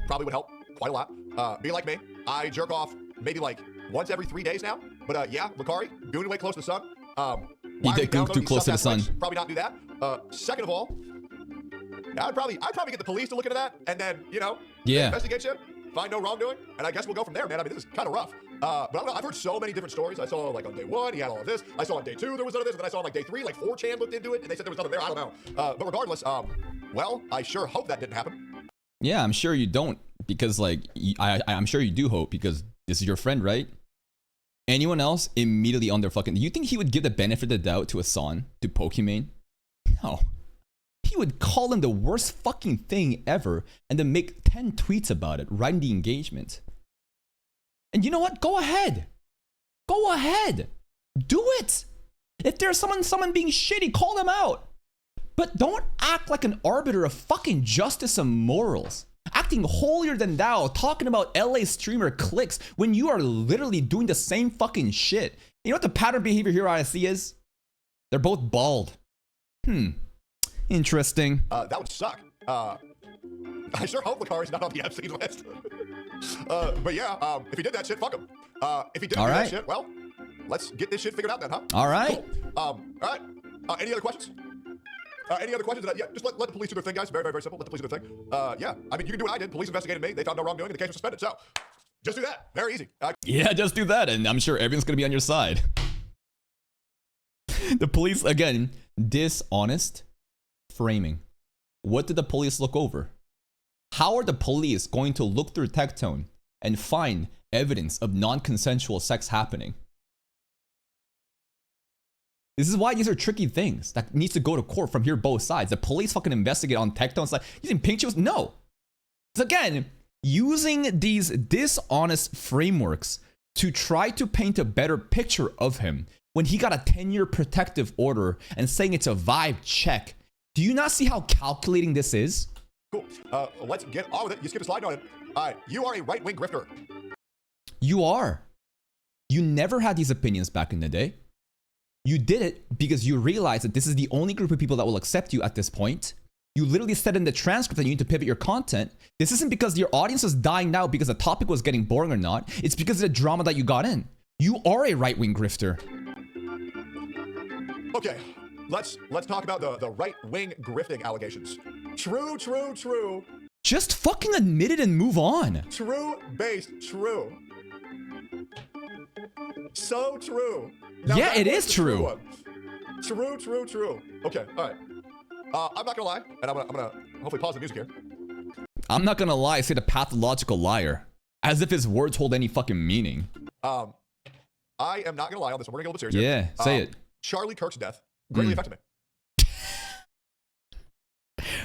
Probably would help quite a lot. Be like me. I jerk off maybe like once every 3 days now. But yeah, Lakari, doing way close to the sun. He did go too close to the sun. Probably not do that. Second of all, I'd probably get the police to look into that, and then investigate you, find no wrongdoing, and I guess we'll go from there, man. I mean, this is kind of rough. But I don't know. I've heard so many different stories. I saw like on day one, he had all of this. I saw on day two there was none of this, and then I saw on like day three, like 4chan looked into it, and they said there was nothing there. I don't know. But regardless, well, I sure hope that didn't happen. Yeah, I'm sure you don't, because like I'm sure you do hope, because this is your friend, right? Anyone else immediately on their fucking... Do you think he would give the benefit of the doubt to Hassan, to Pokimane? No. He would call him the worst fucking thing ever and then make 10 tweets about it, right in the engagement. And you know what? Go ahead. Go ahead. Do it. If there's someone being shitty, call them out. But don't act like an arbiter of fucking justice and morals. acting holier than thou, talking about LA streamer clicks when you are literally doing the same fucking shit. You know what the pattern behavior here I see is? They're both bald. Interesting. That would suck. I sure hope Lakari's not on the Epstein list. But yeah, if he did that shit, fuck him. If he didn't do that shit, well, let's get this shit figured out then, huh? All right. Cool. All right. Any other questions? Any other questions? Yeah, just let the police do their thing, guys. Very, very, very simple. Let the police do their thing. Yeah, I mean, you can do what I did. Police investigated me. They found no wrongdoing, and the case was suspended. So, just do that. Very easy. Yeah, just do that, and I'm sure everyone's gonna be on your side. The police, again, dishonest framing. What did the police look over? How are the police going to look through Tectone and find evidence of non-consensual sex happening? This is why these are tricky things that needs to go to court from here both sides. The police fucking investigate on Tectone. It's like, using pink shoes? No. So again, using these dishonest frameworks to try to paint a better picture of him when he got a 10-year protective order and saying it's a vibe check. Do you not see how calculating this is? Cool. Let's get on with it. You skipped a slide on it. All right. You are a right-wing grifter. You are. You never had these opinions back in the day. You did it because you realized that this is the only group of people that will accept you at this point. You literally said in the transcript that you need to pivot your content. This isn't because your audience was dying out because the topic was getting boring or not. It's because of the drama that you got in. You are a right-wing grifter. Okay, let's talk about the right-wing grifting allegations. True, true, true. Just fucking admit it and move on. True, based, true. So true. Now yeah, it is true. True, true, true. Okay, all right. I'm not gonna lie, and I'm gonna hopefully pause the music here. I'm not gonna lie, say the pathological liar. As if his words hold any fucking meaning. I am not gonna lie on this one. We're gonna get a little bit serious here. Say it. Charlie Kirk's death greatly affected me.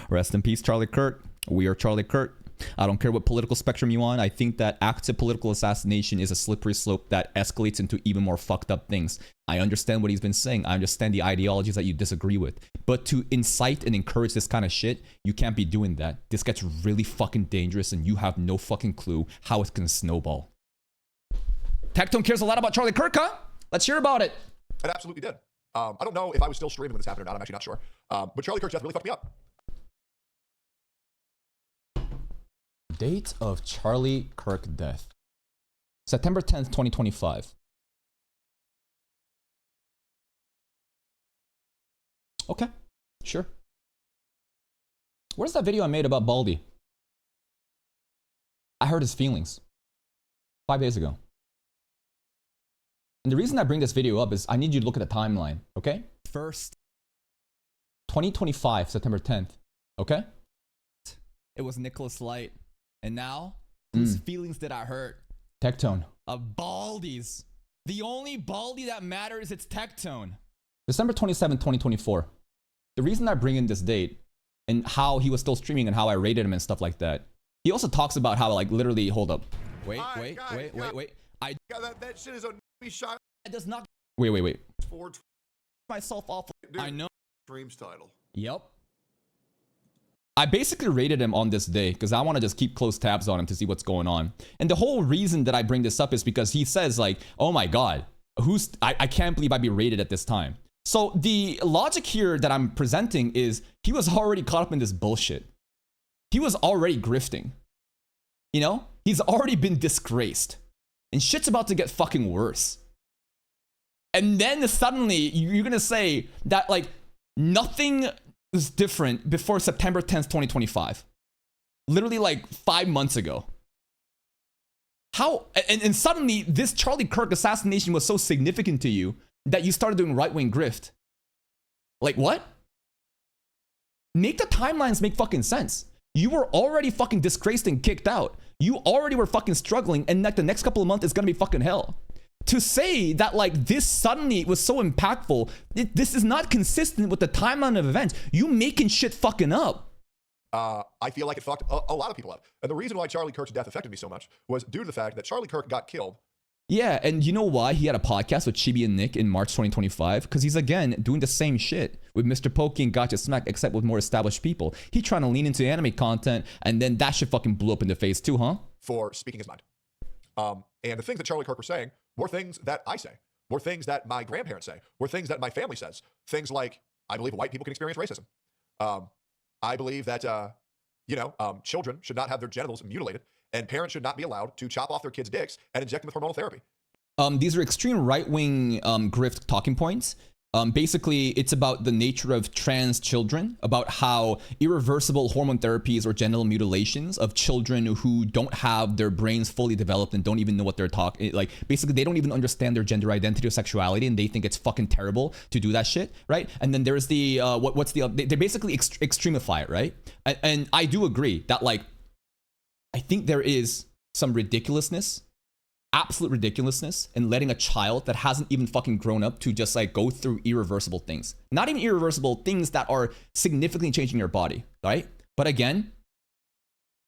Rest in peace, Charlie Kirk. We are Charlie Kirk. I don't care what political spectrum you're on. I think that active political assassination is a slippery slope that escalates into even more fucked up things. I understand what he's been saying. I understand the ideologies that you disagree with. But to incite and encourage this kind of shit, you can't be doing that. This gets really fucking dangerous and you have no fucking clue how it's gonna snowball. Tectone cares a lot about Charlie Kirk, huh? Let's hear about it. It absolutely did. I don't know if I was still streaming when this happened or not. I'm actually not sure. But Charlie Kirk's death really fucked me up. Date of Charlie Kirk death. September 10th, 2025. Okay, sure. Where's that video I made about Baldy? I hurt his feelings 5 days ago. And the reason I bring this video up is I need you to look at the timeline, okay? First, 2025, September 10th, okay? It was Nicholas Light. And now, whose feelings did I hurt? Tectone. Of Baldies. The only Baldy that matters, it's Tectone. December 27, 2024. The reason I bring in this date and how he was still streaming and how I rated him and stuff like that. He also talks about how, like, literally, hold up. Wait. That shit is a shot. It does not. Wait. For myself off. Dude, I know. Stream's title. Yep. I basically rated him on this day because I want to just keep close tabs on him to see what's going on. And the whole reason that I bring this up is because he says like, oh my God, I can't believe I'd be rated at this time. So the logic here that I'm presenting is he was already caught up in this bullshit. He was already grifting. You know, he's already been disgraced and shit's about to get fucking worse. And then suddenly you're going to say that like nothing was different before September 10th, 2025. Literally like 5 months ago. How, and suddenly this Charlie Kirk assassination was so significant to you that you started doing right-wing grift. Like what? Make the timelines make fucking sense. You were already fucking disgraced and kicked out. You already were fucking struggling and like the next couple of months is gonna be fucking hell. To say that like this suddenly was so impactful, this is not consistent with the timeline of events. You making shit fucking up. I feel like it fucked a lot of people up. And the reason why Charlie Kirk's death affected me so much was due to the fact that Charlie Kirk got killed Yeah, and you know why he had a podcast with Chibi and Nick in March 2025? Because he's, again, doing the same shit with Mr. Pokey and Gotcha Smack, except with more established people. He trying to lean into anime content, and then that shit fucking blew up in the face too, huh? For speaking his mind. And the things that Charlie Kirk were saying were things that I say, were things that my grandparents say, were things that my family says. Things like, I believe white people can experience racism. I believe that, children should not have their genitals mutilated, and parents should not be allowed to chop off their kids' dicks and inject them with hormonal therapy. These are extreme right-wing grift talking points. Basically, it's about the nature of trans children, about how irreversible hormone therapies or genital mutilations of children who don't have their brains fully developed and don't even know what they're talking, like, basically they don't even understand their gender identity or sexuality, and they think it's fucking terrible to do that shit, right? And then there's the they basically extremify it, right? And I do agree that, like, I think there is some ridiculousness, absolute ridiculousness, in letting a child that hasn't even fucking grown up to just, like, go through irreversible things. Not even irreversible things that are significantly changing your body, right? But again,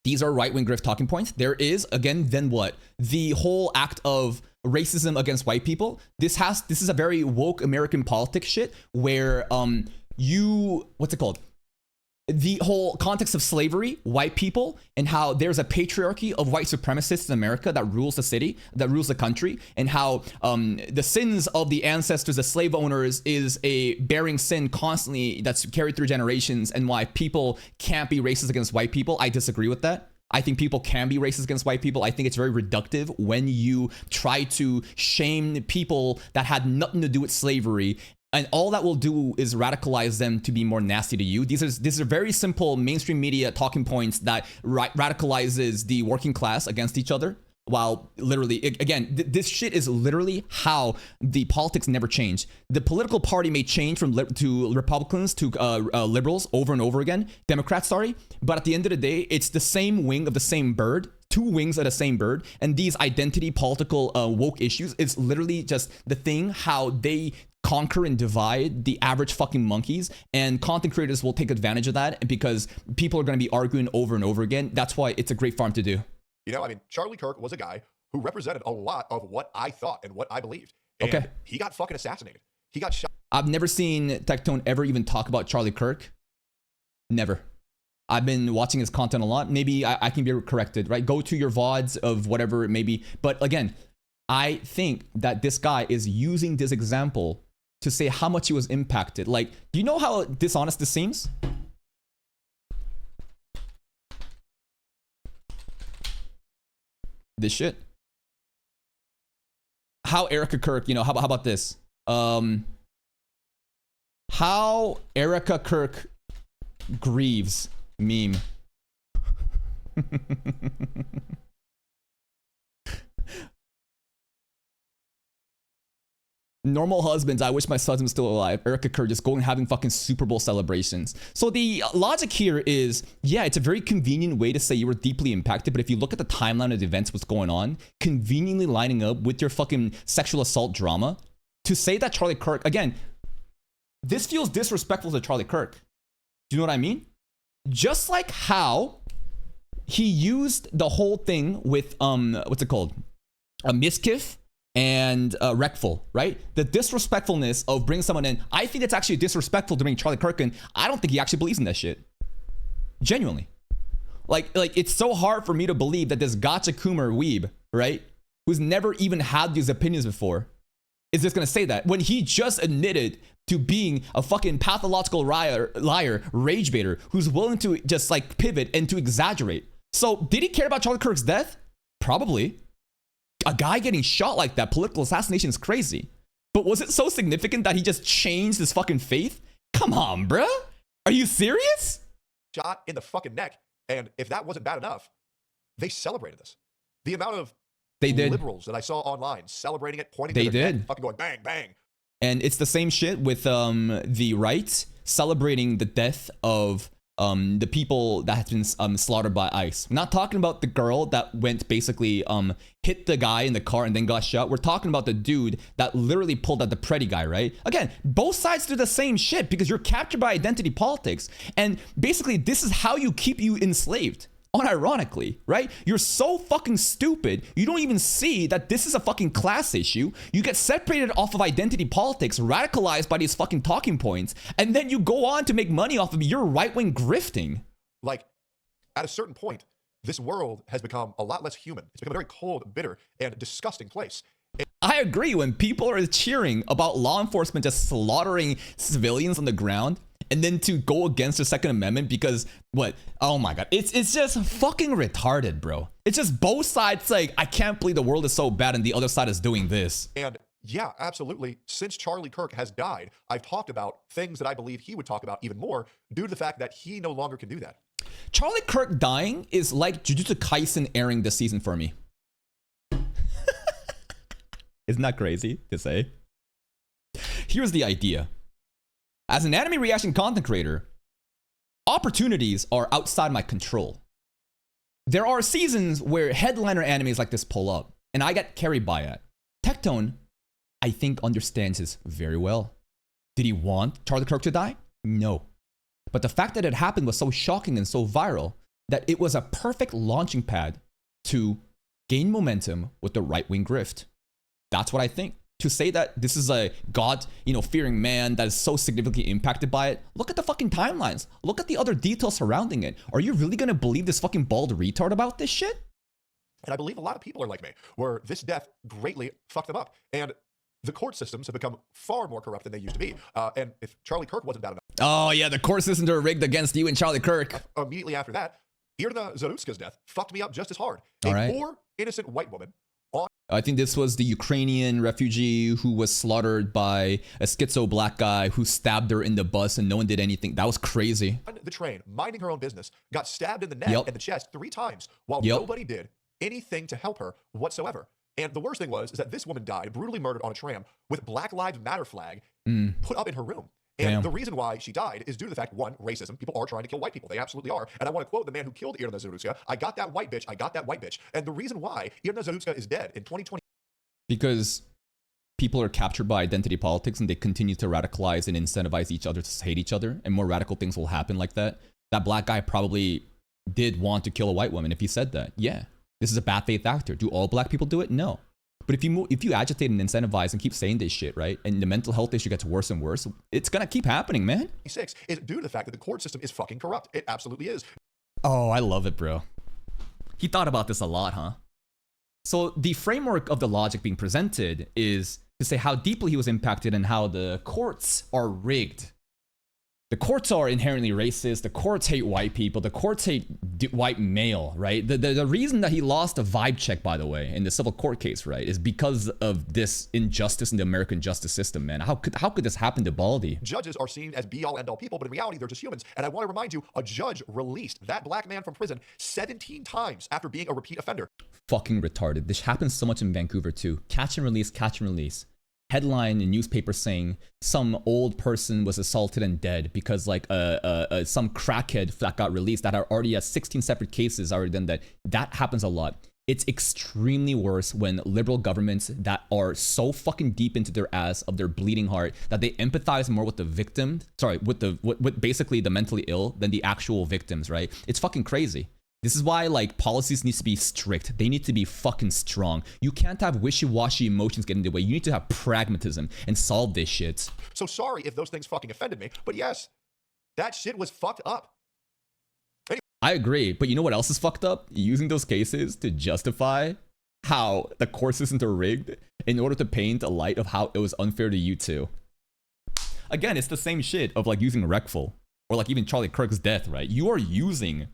these are right-wing grift talking points. There is, again, then what? The whole act of racism against white people. This is a very woke American politics shit where what's it called? The whole context of slavery, white people, and how there's a patriarchy of white supremacists in America that rules the city, that rules the country, and how the sins of the ancestors, the slave owners, is a bearing sin constantly that's carried through generations, and why people can't be racist against white people. I disagree with that. I think people can be racist against white people. I think it's very reductive when you try to shame people that had nothing to do with slavery, and all that will do is radicalize them to be more nasty to you. These are very simple mainstream media talking points that radicalizes the working class against each other. While literally, again, this shit is literally how the politics never change. The political party may change from to Republicans to liberals over and over again, Democrats, sorry. But at the end of the day, it's the same wing of the same bird, two wings of the same bird. And these identity political woke issues, it's literally just the thing how they conquer and divide the average fucking monkeys, and content creators will take advantage of that because people are going to be arguing over and over again. That's why it's a great farm to do. Charlie Kirk was a guy who represented a lot of what I thought and what I believed. And okay. He got fucking assassinated. He got shot. I've never seen Tectone ever even talk about Charlie Kirk. Never. I've been watching his content a lot. Maybe I can be corrected, right? Go to your VODs of whatever it may be. But again, I think that this guy is using this example to say how much he was impacted. Like, do you know how dishonest this seems? This shit. How Erica Kirk, how about this? How Erica Kirk grieves meme. Normal husbands, I wish my son was still alive. Erica Kirk just going having fucking Super Bowl celebrations. So the logic here is, yeah, it's a very convenient way to say you were deeply impacted, but if you look at the timeline of the events, what's going on, conveniently lining up with your fucking sexual assault drama, to say that Charlie Kirk, again, this feels disrespectful to Charlie Kirk. Do you know what I mean? Just like how he used the whole thing with, what's it called? A miskiff and Wreckful, right? The disrespectfulness of bringing someone in. I think it's actually disrespectful to bring Charlie Kirk in. I don't think he actually believes in that shit. Genuinely. Like it's so hard for me to believe that this gotcha Coomer weeb, right? Who's never even had these opinions before, is just gonna say that when he just admitted to being a fucking pathological liar, rage baiter, who's willing to just like pivot and to exaggerate. So did he care about Charlie Kirk's death? Probably. A guy getting shot like that, political assassination is crazy. But was it so significant that he just changed his fucking faith? Come on, bruh. Are you serious? Shot in the fucking neck. And if that wasn't bad enough, they celebrated this. The amount of liberals that I saw online celebrating it, pointing to their neck, fucking going bang, bang. And it's the same shit with the right celebrating the death of the people that have been slaughtered by ICE. We're not talking about the girl that went basically hit the guy in the car and then got shot. We're talking about the dude that literally pulled out the Pretty guy, right? Again, both sides do the same shit because you're captured by identity politics. And basically, this is how you keep you enslaved. Unironically, right? You're so fucking stupid, you don't even see that this is a fucking class issue. You get separated off of identity politics, radicalized by these fucking talking points, and then you go on to make money off of your right-wing grifting. Like, at a certain point, this world has become a lot less human. It's become a very cold, bitter, and disgusting place. I agree. When people are cheering about law enforcement just slaughtering civilians on the ground, and then to go against the Second Amendment because what? Oh my God. It's just fucking retarded, bro. It's just both sides like, I can't believe the world is so bad and the other side is doing this. And yeah, absolutely. Since Charlie Kirk has died, I've talked about things that I believe he would talk about even more due to the fact that he no longer can do that. Charlie Kirk dying is like Jujutsu Kaisen airing this season for me. Isn't that crazy to say? Here's the idea. As an anime reaction content creator, opportunities are outside my control. There are seasons where headliner animes like this pull up, and I get carried by it. Tectone, I think, understands this very well. Did he want Charlie Kirk to die? No. But the fact that it happened was so shocking and so viral that it was a perfect launching pad to gain momentum with the right-wing grift. That's what I think. To say that this is a God, fearing man that is so significantly impacted by it, look at the fucking timelines. Look at the other details surrounding it. Are you really gonna believe this fucking bald retard about this shit? And I believe a lot of people are like me, where this death greatly fucked them up. And the court systems have become far more corrupt than they used to be. And if Charlie Kirk wasn't bad enough... Oh yeah, the court systems are rigged against you and Charlie Kirk. Immediately after that, Irina Zarutska's death fucked me up just as hard. All right. Poor, innocent white woman... I think this was the Ukrainian refugee who was slaughtered by a schizo black guy who stabbed her in the bus and no one did anything. That was crazy. On the train, minding her own business, got stabbed in the neck and the chest 3 times while nobody did anything to help her whatsoever. And the worst thing was is that this woman died, brutally murdered on a tram with Black Lives Matter flag put up in her room. And the reason why she died is due to the fact, 1, racism. People are trying to kill white people. They absolutely are. And I want to quote the man who killed Irina Zarutska. I got that white bitch. I got that white bitch. And the reason why Irina Zarutska is dead in 2020. Because people are captured by identity politics and they continue to radicalize and incentivize each other to hate each other. And more radical things will happen like that. That black guy probably did want to kill a white woman if he said that. Yeah. This is a bad faith actor. Do all black people do it? No. But if you agitate and incentivize and keep saying this shit, right, and the mental health issue gets worse and worse, it's gonna keep happening, man. 6 is due to the fact that the court system is fucking corrupt. It absolutely is. Oh, I love it, bro. He thought about this a lot, huh? So the framework of the logic being presented is to say how deeply he was impacted and how the courts are rigged. The courts are inherently racist. The courts hate white people. The courts hate white male, right? The reason that he lost a vibe check, by the way, in the civil court case, right, is because of this injustice in the American justice system, man. How could this happen to Baldy? Judges are seen as be-all, end-all people, but in reality, they're just humans. And I want to remind you, a judge released that black man from prison 17 times after being a repeat offender. Fucking retarded. This happens so much in Vancouver, too. Catch and release, catch and release. Headline in newspaper saying some old person was assaulted and dead because like some crackhead that got released that are already has 16 separate cases already done that. That happens a lot. It's extremely worse when liberal governments that are so fucking deep into their ass of their bleeding heart that they empathize more with the victim, with basically the mentally ill than the actual victims, right? It's fucking crazy. This is why, like, policies need to be strict. They need to be fucking strong. You can't have wishy-washy emotions get in the way. You need to have pragmatism and solve this shit. So sorry if those things fucking offended me, but yes, that shit was fucked up. Anyway. I agree, but you know what else is fucked up? Using those cases to justify how the court systems are rigged in order to paint a light of how it was unfair to you too. Again, it's the same shit of like using Wreckful or like even Charlie Kirk's death, right? You are using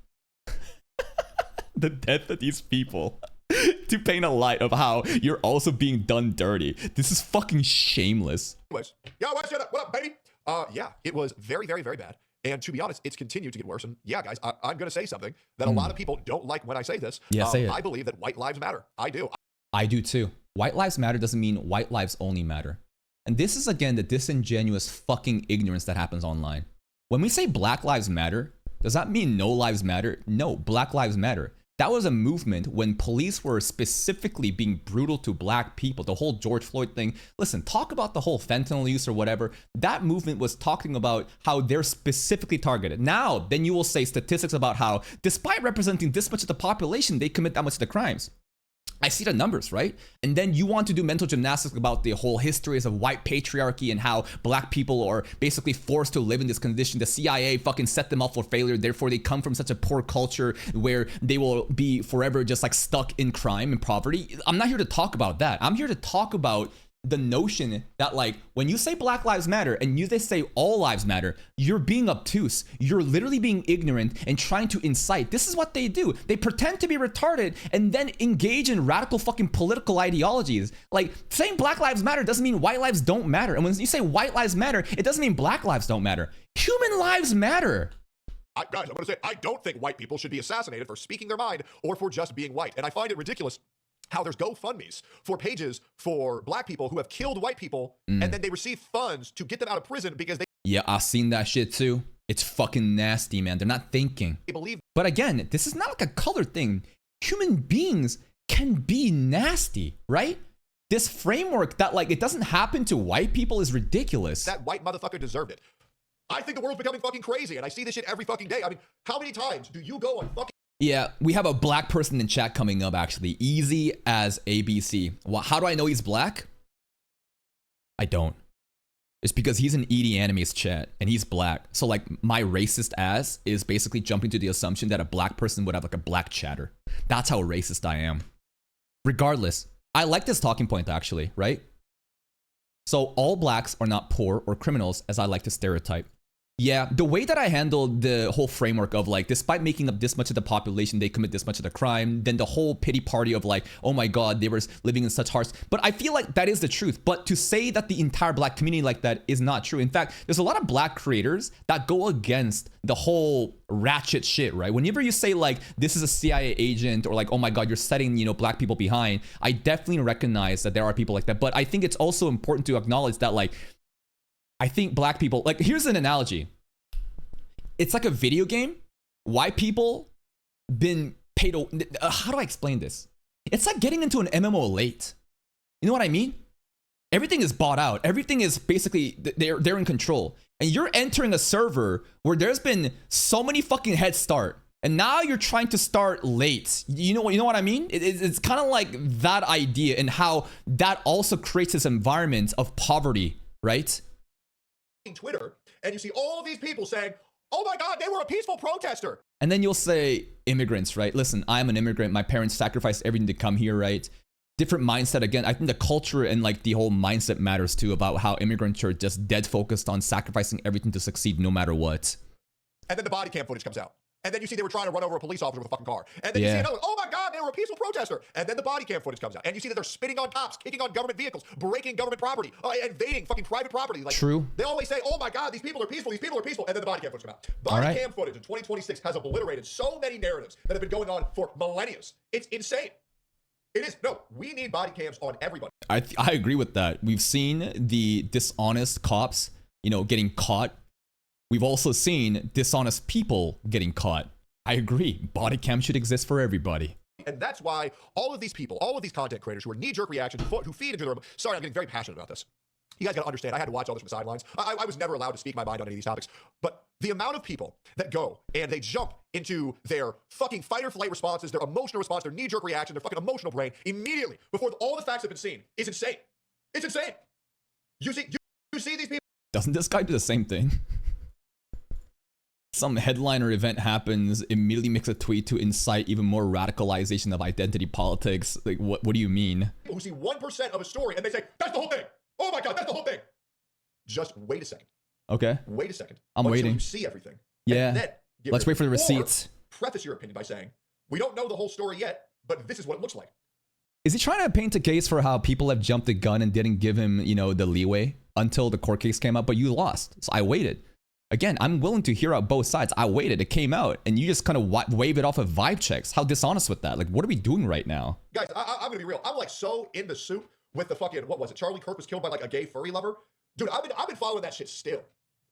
the death of these people to paint a light of how you're also being done dirty. This is fucking shameless. Anyways, yo, what up, baby? Yeah, it was very, very, very bad. And to be honest, it's continued to get worse. And yeah, guys, I'm going to say something that a lot of people don't like when I say this. Yeah, say it. I believe that white lives matter. I do. I do too. White lives matter doesn't mean white lives only matter. And this is, again, the disingenuous fucking ignorance that happens online. When we say black lives matter, does that mean no lives matter? No, black lives matter. That was a movement when police were specifically being brutal to black people. The whole George Floyd thing. Listen, talk about the whole fentanyl use or whatever. That movement was talking about how they're specifically targeted. Now, then you will say statistics about how, despite representing this much of the population, they commit that much of the crimes. I see the numbers, right? And then you want to do mental gymnastics about the whole histories of white patriarchy and how black people are basically forced to live in this condition. The CIA fucking set them up for failure. Therefore, they come from such a poor culture where they will be forever just like stuck in crime and poverty. I'm not here to talk about that. I'm here to talk about the notion that, like, when you say Black Lives Matter and you they say all lives matter, you're being obtuse. You're literally being ignorant and trying to incite. This is what they do. They pretend to be retarded and then engage in radical fucking political ideologies. Like, saying Black Lives Matter doesn't mean white lives don't matter. And when you say white lives matter, it doesn't mean black lives don't matter. Human lives matter. Guys, I'm going to say, I don't think white people should be assassinated for speaking their mind or for just being white. And I find it ridiculous how there's GoFundMes for pages for black people who have killed white people, and then they receive funds to get them out of prison because they... Yeah, I've seen that shit too. It's fucking nasty, man. They're not thinking. They believe... But again, this is not like a color thing. Human beings can be nasty, right? This framework that, like, it doesn't happen to white people is ridiculous. That white motherfucker deserved it. I think the world's becoming fucking crazy, and I see this shit every fucking day. I mean, how many times do you go on fucking... Yeah, we have a black person in chat coming up, actually. Easy as ABC. Well, how do I know he's black? I don't. It's because he's in ED Anime's chat, and he's black. So, like, my racist ass is basically jumping to the assumption that a black person would have, like, a black chatter. That's how racist I am. Regardless, I like this talking point, actually, right? So, all blacks are not poor or criminals, as I like to stereotype. Yeah, the way that I handled the whole framework of, like, despite making up this much of the population, they commit this much of the crime, then the whole pity party of, like, oh my god, they were living in such harsh... But I feel like that is the truth. But to say that the entire black community like that is not true. In fact, there's a lot of black creators that go against the whole ratchet shit, right? Whenever you say, like, this is a CIA agent, or like, oh my god, you're setting, you know, black people behind, I definitely recognize that there are people like that. But I think it's also important to acknowledge that, like, I think black people, like, here's an analogy. It's like a video game. White people been paid. How do I explain this? It's like getting into an MMO late. You know what I mean? Everything is bought out. Everything is basically, they're in control. And you're entering a server where there's been so many fucking head start. And now you're trying to start late. You know what I mean? It's kind of like that idea, and how that also creates this environment of poverty, right? Twitter, and you see all these people saying, oh my god, they were a peaceful protester. And then you'll say immigrants, right? Listen, I'm an immigrant. My parents sacrificed everything to come here, right? Different mindset. Again, I think the culture and, like, the whole mindset matters too, about how immigrants are just dead focused on sacrificing everything to succeed no matter what. And then the body cam footage comes out. And then you see they were trying to run over a police officer with a fucking car. And then you see another one, oh my god, they were a peaceful protester. And then the body cam footage comes out. And you see that they're spitting on cops, kicking on government vehicles, breaking government property, invading fucking private property. Like, true. They always say, oh my god, these people are peaceful, these people are peaceful. And then the body cam footage come out. Body cam footage in 2026 has obliterated so many narratives that have been going on for millennia. It's insane. It is. No, we need body cams on everybody. I agree with that. We've seen the dishonest cops, you know, getting caught. We've also seen dishonest people getting caught. I agree. Body cam should exist for everybody. And that's why all of these people, all of these content creators who are knee-jerk reactions, who feed into their... Sorry, I'm getting very passionate about this. You guys got to understand, I had to watch all this from the sidelines. I was never allowed to speak my mind on any of these topics. But the amount of people that go and they jump into their fucking fight or flight responses, their emotional response, their knee-jerk reaction, their fucking emotional brain immediately before all the facts have been seen is insane. It's insane. You see these people... Doesn't this guy do the same thing? Some headline or event happens, immediately makes a tweet to incite even more radicalization of identity politics. Like, what do you mean? People who see 1% of a story and they say, that's the whole thing. Oh my god, that's the whole thing. Just wait a second. Okay. Wait a second. I'm waiting. You see everything. Yeah. Then let's wait for the receipts. Preface your opinion by saying, we don't know the whole story yet, but this is what it looks like. Is he trying to paint a case for how people have jumped the gun and didn't give him, you know, the leeway until the court case came out, but you lost? So I waited. Again, I'm willing to hear out both sides. I waited. It came out, and you just kind of wave it off of vibe checks. How dishonest with that? Like, what are we doing right now? Guys, I'm gonna be real. I'm like so in the soup with the fucking, what was it? Charlie Kirk was killed by like a gay furry lover. Dude, I've been following that shit still.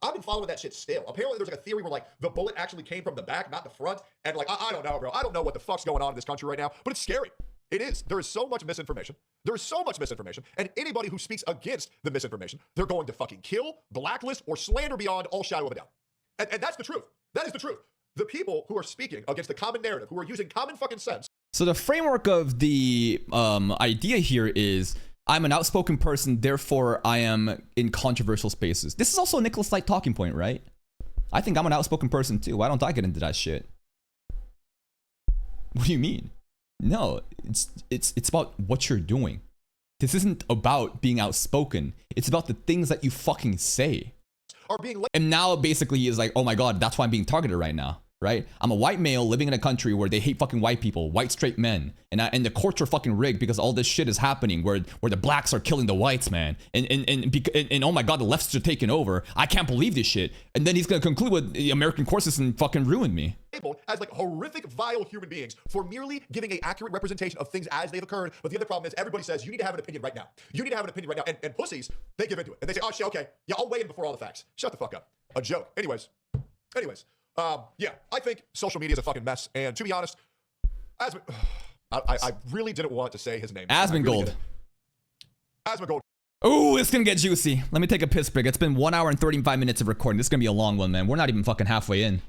I've been following that shit still. Apparently there's like a theory where like the bullet actually came from the back, not the front. And like, I don't know, bro. I don't know what the fuck's going on in this country right now, but it's scary. It is. There is so much misinformation. There is so much misinformation. And anybody who speaks against the misinformation, they're going to fucking kill, blacklist, or slander beyond all shadow of a doubt. And that's the truth. That is the truth. The people who are speaking against the common narrative, who are using common fucking sense. So the framework of the idea here is I'm an outspoken person, therefore I am in controversial spaces. This is also a Nicholas Light talking point, right? I think I'm an outspoken person too. Why don't I get into that shit? What do you mean? No, it's about what you're doing. This isn't about being outspoken. It's about the things that you fucking say. Are being and now basically he is like, oh my god, that's why I'm being targeted right now. Right? I'm a white male living in a country where they hate fucking white people, white straight men, and the courts are fucking rigged because all this shit is happening where the blacks are killing the whites, man, and oh my god, the lefts are taking over. I can't believe this shit. And then he's gonna conclude with the American court system fucking ruined me. As like horrific, vile human beings for merely giving an accurate representation of things as they've occurred. But the other problem is everybody says you need to have an opinion right now. You need to have an opinion right now. And pussies, they give into it and they say, oh shit, okay, yeah, I'll weigh in before all the facts. Shut the fuck up. A joke. Anyways. Yeah, I think social media is a fucking mess. And to be honest, I really didn't want to say his name. Asmongold. Asmongold. Ooh, it's gonna get juicy. Let me take a piss break. It's been 1 hour and 35 minutes of recording. This is gonna be a long one, man. We're not even fucking halfway in.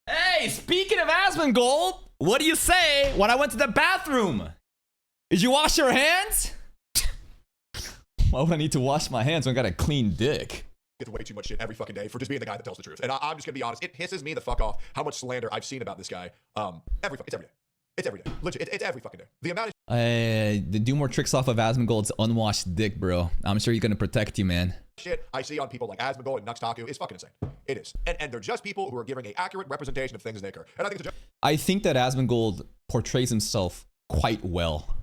Hey, speaking of Asmongold, what do you say when I went to the bathroom? Did you wash your hands? Why would I need to wash my hands when I got a clean dick? Get way too much shit every fucking day for just being the guy that tells the truth. And I'm just gonna be honest, it pisses me the fuck off how much slander I've seen about this guy. It's every day. It's every day. Legit, it's every fucking day. The amount of do more tricks off of Asmongold's unwashed dick, bro. I'm sure he's gonna protect you, man. Shit I see on people like Asmongold and Nuxtaku is fucking insane. It is. And they're just people who are giving an accurate representation of things as they occur. And I think it's a joke. I think that Asmongold portrays himself quite well.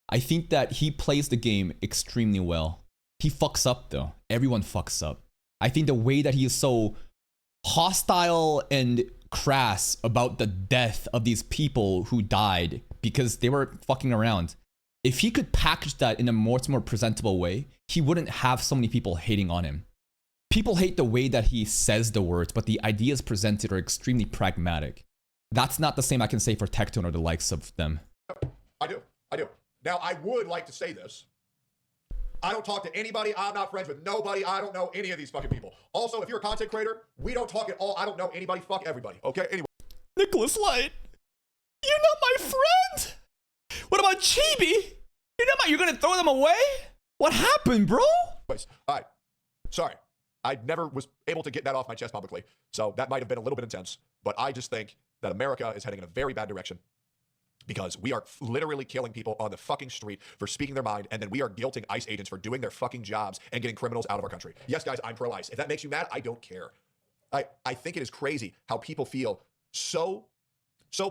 I think that he plays the game extremely well. He fucks up though. Everyone fucks up. I think the way that he is so hostile and crass about the death of these people who died because they were fucking around. If he could package that in a much more presentable way, he wouldn't have so many people hating on him. People hate the way that he says the words, but the ideas presented are extremely pragmatic. That's not the same I can say for Tectone or the likes of them. I do. Now, I would like to say this. I don't talk to anybody. I'm not friends with nobody. I don't know any of these fucking people. Also, if you're a content creator, we don't talk at all. I don't know anybody. Fuck everybody. Okay? Anyway. Nicholas Light, you're not my friend. What about Chibi? You're gonna throw them away? What happened, bro? Anyways, all right. Sorry. I never was able to get that off my chest publicly. So that might have been a little bit intense. But I just think that America is heading in a very bad direction. Because we are literally killing people on the fucking street for speaking their mind, and then we are guilting ICE agents for doing their fucking jobs and getting criminals out of our country. Yes, guys, I'm pro-ICE. If that makes you mad, I don't care. I think it is crazy how people feel so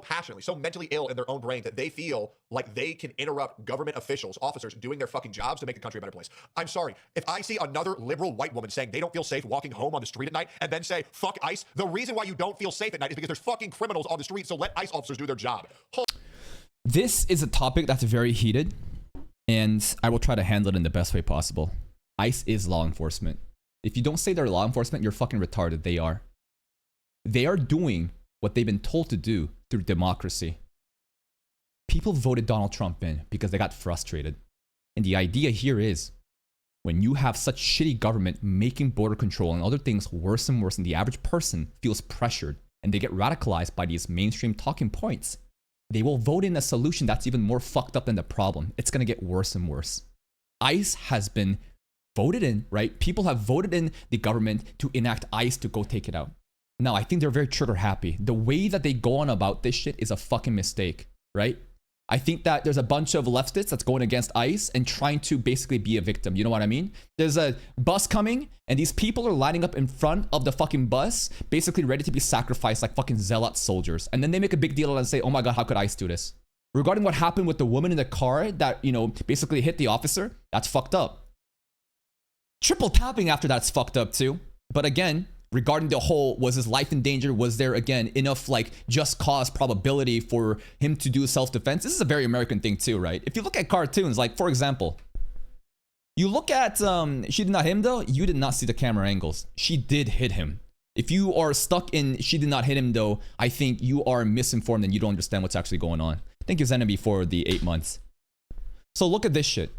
passionately, so mentally ill in their own brain that they feel like they can interrupt government officials, officers doing their fucking jobs to make the country a better place. I'm sorry. If I see another liberal white woman saying they don't feel safe walking home on the street at night and then say, fuck ICE, the reason why you don't feel safe at night is because there's fucking criminals on the street, so let ICE officers do their job. This is a topic that's very heated, and I will try to handle it in the best way possible. ICE is law enforcement. If you don't say they're law enforcement, you're fucking retarded. They are. They are doing what they've been told to do through democracy. People voted Donald Trump in because they got frustrated. And the idea here is, when you have such shitty government making border control and other things worse and worse, and the average person feels pressured and they get radicalized by these mainstream talking points, they will vote in a solution that's even more fucked up than the problem. It's gonna get worse and worse. ICE has been voted in, right? People have voted in the government to enact ICE to go take it out. Now, I think they're very trigger happy. The way that they go on about this shit is a fucking mistake, right? I think that there's a bunch of leftists that's going against ICE and trying to basically be a victim. You know what I mean? There's a bus coming and these people are lining up in front of the fucking bus, basically ready to be sacrificed like fucking zealot soldiers. And then they make a big deal and say, oh my God, how could ICE do this? Regarding what happened with the woman in the car that, you know, basically hit the officer, that's fucked up. Triple tapping after that's fucked up too. But again, regarding the whole, was his life in danger? Was there, again, enough like just cause probability for him to do self-defense? This is a very American thing too, right? If you look at cartoons, like for example, you look at, she did not hit him though, you did not see the camera angles. She did hit him. If you are stuck in she did not hit him though, I think you are misinformed and you don't understand what's actually going on. Thank you, Zenemy, for the 8 months. So look at this shit.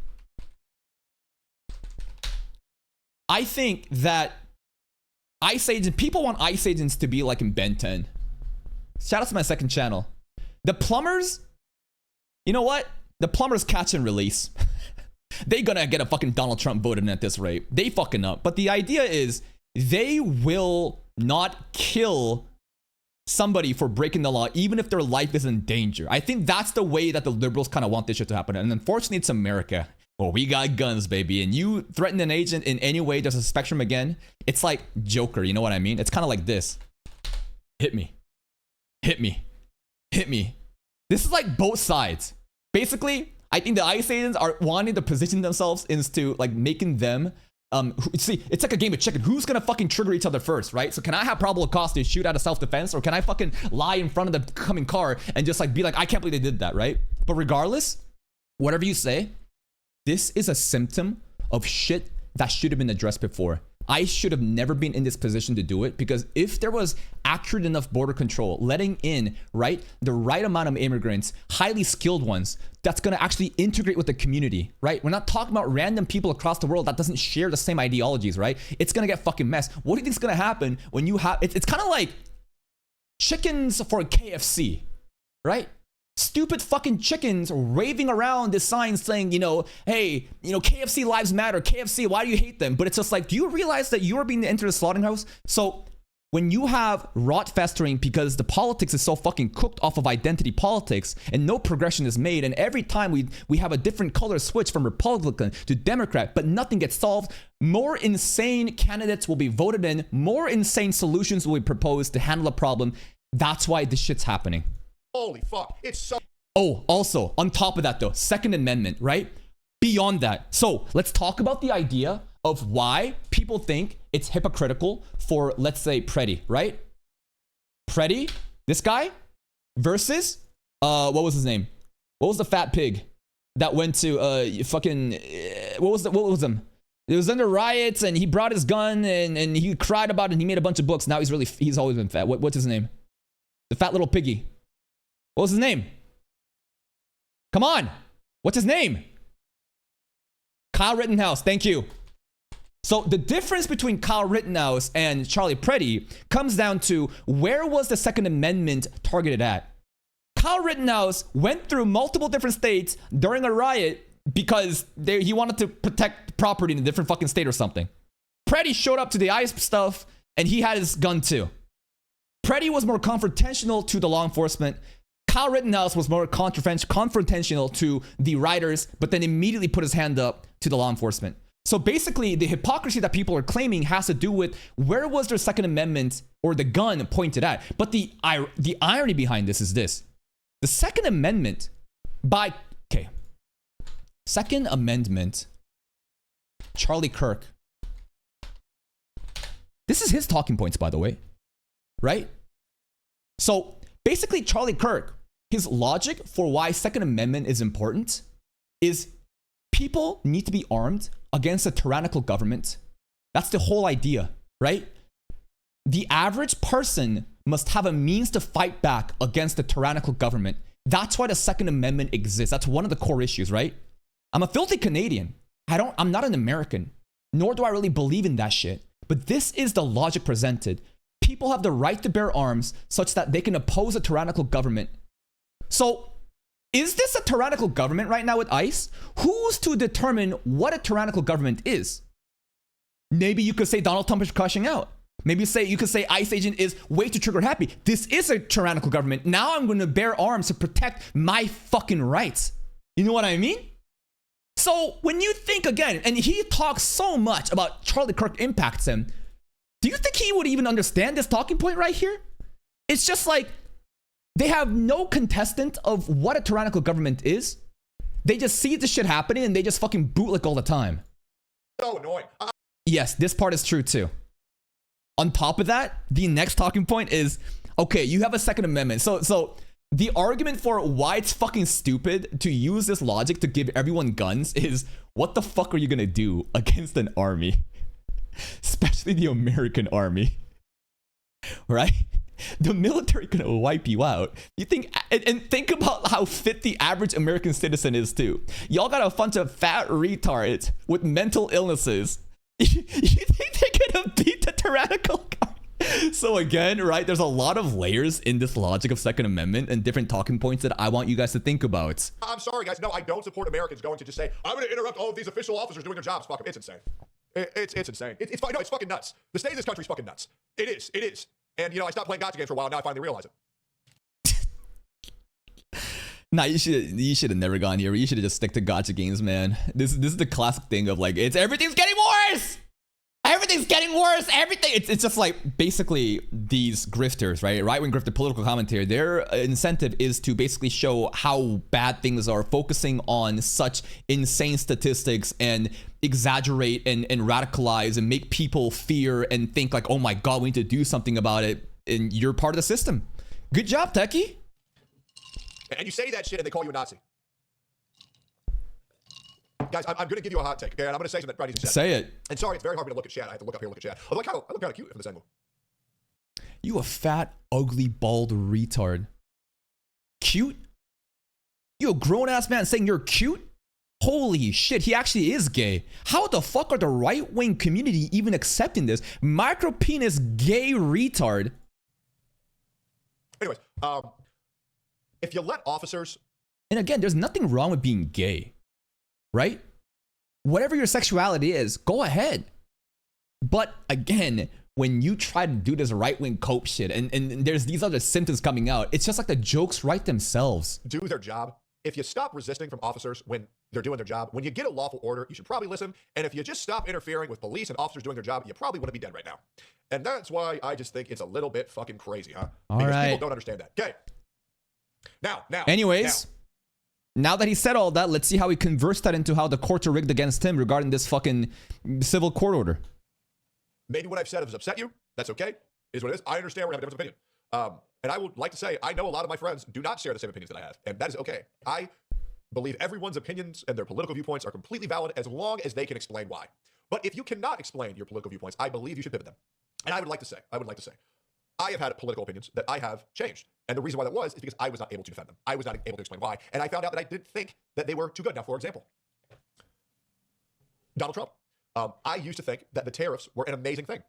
I think that ICE agents, people want ICE agents to be like in Ben 10. Shout out to my second channel. The plumbers, you know what? The plumbers catch and release. They gonna get a fucking Donald Trump voted in at this rate. They fucking up. But the idea is they will not kill somebody for breaking the law, even if their life is in danger. I think that's the way that the liberals kind of want this shit to happen. And unfortunately, it's America. Well, we got guns, baby. And you threaten an agent in any way, there's a spectrum again. It's like Joker, you know what I mean? It's kind of like this. Hit me. Hit me. Hit me. This is like both sides. Basically, I think the ICE agents are wanting to position themselves into like making them see, it's like a game of chicken. Who's gonna fucking trigger each other first, right? So can I have probable cause to shoot out of self-defense, or can I fucking lie in front of the coming car and just like be like, I can't believe they did that, right? But regardless, whatever you say, this is a symptom of shit that should have been addressed before. I should have never been in this position to do it, because if there was accurate enough border control, letting in, right, the right amount of immigrants, highly skilled ones, that's gonna actually integrate with the community, right? We're not talking about random people across the world that doesn't share the same ideologies, right? It's gonna get fucking mess. What do you think's gonna happen when you have, it's kind of like chickens for KFC, right? Stupid fucking chickens raving around this sign saying, you know, hey, you know, KFC lives matter. KFC, why do you hate them? But it's just like, do you realize that you are being entered a slaughterhouse? So when you have rot festering because the politics is so fucking cooked off of identity politics and no progression is made, and every time we have a different color switch from Republican to Democrat, but nothing gets solved, more insane candidates will be voted in, more insane solutions will be proposed to handle a problem. That's why this shit's happening. Holy fuck, it's so... Oh, also, on top of that though, Second Amendment, right? Beyond that. So let's talk about the idea of why people think it's hypocritical for, let's say, Preddy, right? Preddy, this guy, versus, what was his name? What was the fat pig that went to, what was him? It was under riots and he brought his gun and he cried about it and he made a bunch of books. Now he's always been fat. What's his name? The fat little piggy. What was his name? Come on. What's his name? Kyle Rittenhouse. Thank you. So the difference between Kyle Rittenhouse and Charlie Preddy comes down to, where was the Second Amendment targeted at? Kyle Rittenhouse went through multiple different states during a riot because he wanted to protect property in a different fucking state or something. Preddy showed up to the ICE stuff and he had his gun too. Preddy was more confrontational to the law enforcement. Kyle Rittenhouse was more confrontational to the rioters, but then immediately put his hand up to the law enforcement. So basically, the hypocrisy that people are claiming has to do with, where was their Second Amendment or the gun pointed at? But the irony behind this is this. The Second Amendment Second Amendment, Charlie Kirk. This is his talking points, by the way, right? So basically, Charlie Kirk, his logic for why Second Amendment is important is people need to be armed against a tyrannical government. That's the whole idea, right? The average person must have a means to fight back against the tyrannical government. That's why the Second Amendment exists. That's one of the core issues, right? I'm a filthy Canadian. I'm not an American, nor do I really believe in that shit. But this is the logic presented. People have the right to bear arms such that they can oppose a tyrannical government. So, is this a tyrannical government right now with ICE? Who's to determine what a tyrannical government is? Maybe you could say Donald Trump is crashing out. Maybe you could say ICE agent is way too trigger happy. This is a tyrannical government. Now I'm going to bear arms to protect my fucking rights. You know what I mean? So when you think again, and he talks so much about Charlie Kirk impacts him, do you think he would even understand this talking point right here? It's just like they have no contestant of what a tyrannical government is. They just see this shit happening and they just fucking bootlick all the time. So annoying. Yes, this part is true too. On top of that, the next talking point is, okay, you have a Second Amendment. So the argument for why it's fucking stupid to use this logic to give everyone guns is, what the fuck are you gonna do against an army? Especially the American army, right? The military gonna wipe you out. You think, and think about how fit the average American citizen is too. Y'all got a bunch of fat retards with mental illnesses. You think they're gonna beat the tyrannical guy? So again, right, there's a lot of layers in this logic of Second Amendment and different talking points that I want you guys to think about. I'm sorry, guys. No, I don't support Americans going to just say, I'm going to interrupt all of these official officers doing their jobs. Fuck them. It's insane. It's insane. It's no, it's fucking nuts. The state of this country is fucking nuts. It is. And, you know, I stopped playing gotcha games for a while. Now I finally realize it. Nah, you should have never gone here. You should have just stick to gotcha games, man. This is the classic thing of like, everything's getting worse. Everything's getting worse. Everything. It's just like basically these grifters, right wing grifter political commentary. Their incentive is to basically show how bad things are, focusing on such insane statistics and exaggerate and radicalize and make people fear and think like, oh my god, we need to do something about it. And you're part of the system. Good job, Techie. And you say that shit and they call you a Nazi. Guys, I'm going to give you a hot take, okay? And I'm going to say something that Brad needs to say it. And sorry, it's very hard for me to look at chat. I have to look up here and look at chat. I look kind of cute from this angle. You a fat, ugly, bald retard. Cute? You a grown-ass man saying you're cute? Holy shit, he actually is gay. How the fuck are the right-wing community even accepting this? Micro-penis gay retard. Anyways, if you let officers... And again, there's nothing wrong with being gay. Right? Whatever your sexuality is, go ahead. But again, when you try to do this right-wing cope shit and there's these other symptoms coming out, it's just like the jokes write themselves. Do their job. If you stop resisting from officers when they're doing their job, when you get a lawful order, you should probably listen. And if you just stop interfering with police and officers doing their job, you probably wouldn't be dead right now. And that's why I just think it's a little bit fucking crazy, huh? Because people don't understand that. Okay. Now. Anyways. Now that he said all that, let's see how he converts that into how the courts are rigged against him regarding this fucking civil court order. Maybe what I've said has upset you. That's okay. It is what it is. I understand we're going to have a difference of opinion. And I would like to say, I know a lot of my friends do not share the same opinions that I have. And that is okay. I believe everyone's opinions and their political viewpoints are completely valid as long as they can explain why. But if you cannot explain your political viewpoints, I believe you should pivot them. And I would like to say, I have had political opinions that I have changed. And the reason why that was is because I was not able to defend them. I was not able to explain why. And I found out that I didn't think that they were too good. Now, for example, Donald Trump. I used to think that the tariffs were an amazing thing.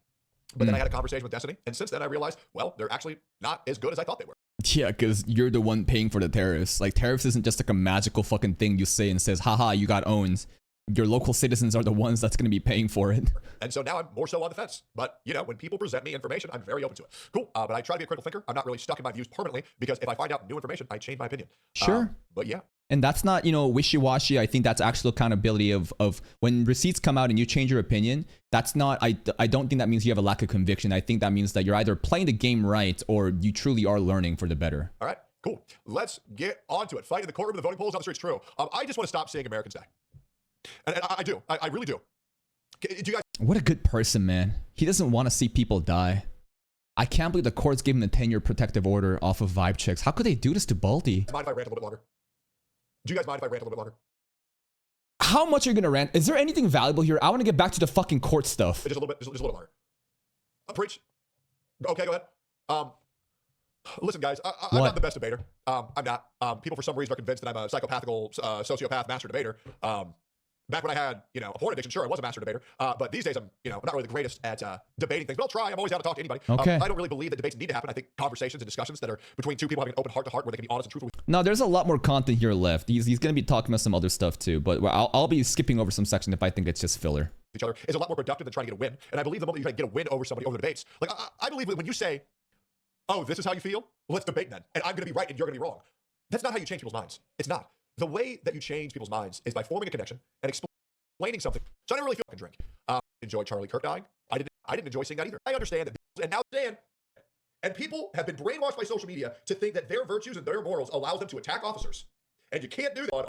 But then I had a conversation with Destiny. And since then, I realized, well, they're actually not as good as I thought they were. Yeah, because you're the one paying for the tariffs. Like, tariffs isn't just like a magical fucking thing you say and says, haha, you got owned. Your local citizens are the ones that's going to be paying for it. And so now I'm more so on the fence. But, you know, when people present me information, I'm very open to it. Cool. But I try to be a critical thinker. I'm not really stuck in my views permanently because if I find out new information, I change my opinion. Sure. But yeah. And that's not, you know, wishy-washy. I think that's actual accountability of when receipts come out and you change your opinion. That's not, I don't think that means you have a lack of conviction. I think that means that you're either playing the game right or you truly are learning for the better. All right, cool. Let's get on to it. Fight in the courtroom, the voting polls on the streets, true. I just want to stop seeing Americans die. And I do. I really do. Do you guys... What a good person, man. He doesn't want to see people die. I can't believe the courts gave him a 10-year protective order off of vibe checks. How could they do this to Baldy? Mind if I rant a little bit longer? Do you guys mind if I rant a little bit longer? How much are you going to rant? Is there anything valuable here? I want to get back to the fucking court stuff. Just a little bit. Just a little longer. Preach. Okay, go ahead. Listen, guys, I'm not the best debater. I'm not. People, for some reason, are convinced that I'm a psychopathical sociopath master debater. Back when I had, a porn addiction, sure, I was a master debater. But these days, I'm not really the greatest at debating things. But I'll try. I'm always down to talk to anybody. Okay. I don't really believe that debates need to happen. I think conversations and discussions that are between two people having an open heart to heart, where they can be honest and truthful with No, there's a lot more content here left. He's going to be talking about some other stuff too, but I'll be skipping over some section if I think it's just filler. each other is a lot more productive than trying to get a win. And I believe the moment you try to get a win over somebody over the debates, like I believe that when you say, "Oh, this is how you feel," well, let's debate then, and I'm going to be right and you're going to be wrong. That's not how you change people's minds. It's not. The way that you change people's minds is by forming a connection and explaining something. So I didn't really feel like I can drink. Enjoy Charlie Kirk dying. I didn't enjoy seeing that either. I understand that, and now stand. And people have been brainwashed by social media to think that their virtues and their morals allows them to attack officers. And you can't do that.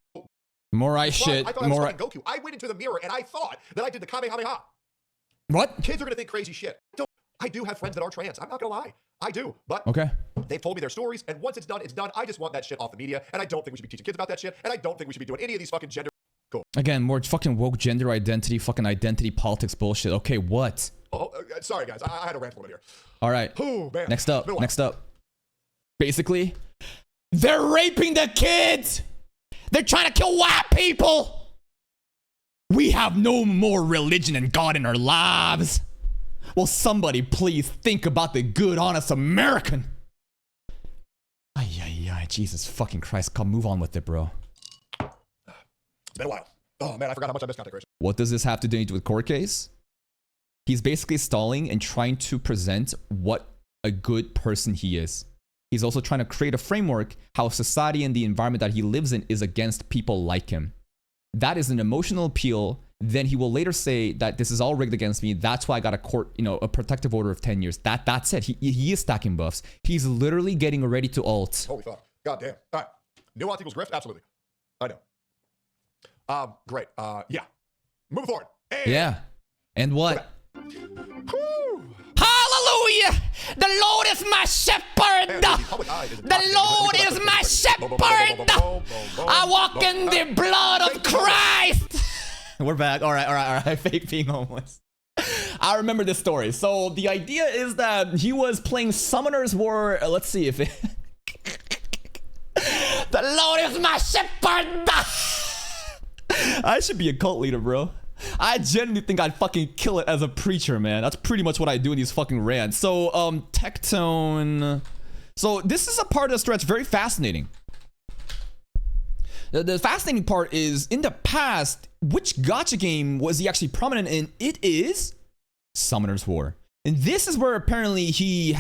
More I shit. I thought I was fucking Goku. I went into the mirror and I thought that I did the Kamehameha. What? Kids are going to think crazy shit. I do have friends that are trans. I'm not going to lie. I do. But okay, they've told me their stories. And once it's done, it's done. I just want that shit off the media. And I don't think we should be teaching kids about that shit. And I don't think we should be doing any of these fucking gender. Cool. Again, more fucking woke gender identity, fucking identity politics bullshit. Okay, what? Oh, sorry, guys. I had a rant a little bit here. All right. Oh, man. Next up. Basically, they're raping the kids. They're trying to kill white people. We have no more religion and God in our lives. Will somebody please think about the good, honest American? Ay, Jesus fucking Christ. Come, move on with it, bro. It's been a while. Oh, man, I forgot how much I missed content creation. What does this have to do with court case? He's basically stalling and trying to present what a good person he is. He's also trying to create a framework how society and the environment that he lives in is against people like him. That is an emotional appeal. Then he will later say that this is all rigged against me. That's why I got a court, a protective order of 10 years. That's it. He is stacking buffs. He's literally getting ready to ult. Holy fuck. God damn. All right. Nuance equals grift? Absolutely. I know. Great. Yeah. Moving forward. And yeah. And what? Whew. Hallelujah! The Lord is my shepherd! The Lord is my shepherd! I walk in the blood of Christ! We're back. All right. Fake being homeless. I remember this story. So the idea is that he was playing Summoner's War. Let's see if it... The Lord is my shepherd! I should be a cult leader, bro. I genuinely think I'd fucking kill it as a preacher, man. That's pretty much what I do in these fucking rants. So, Tectone. So, this is a part of the stretch very fascinating. The fascinating part is, in the past, which gacha game was he actually prominent in? It is Summoner's War. And this is where apparently he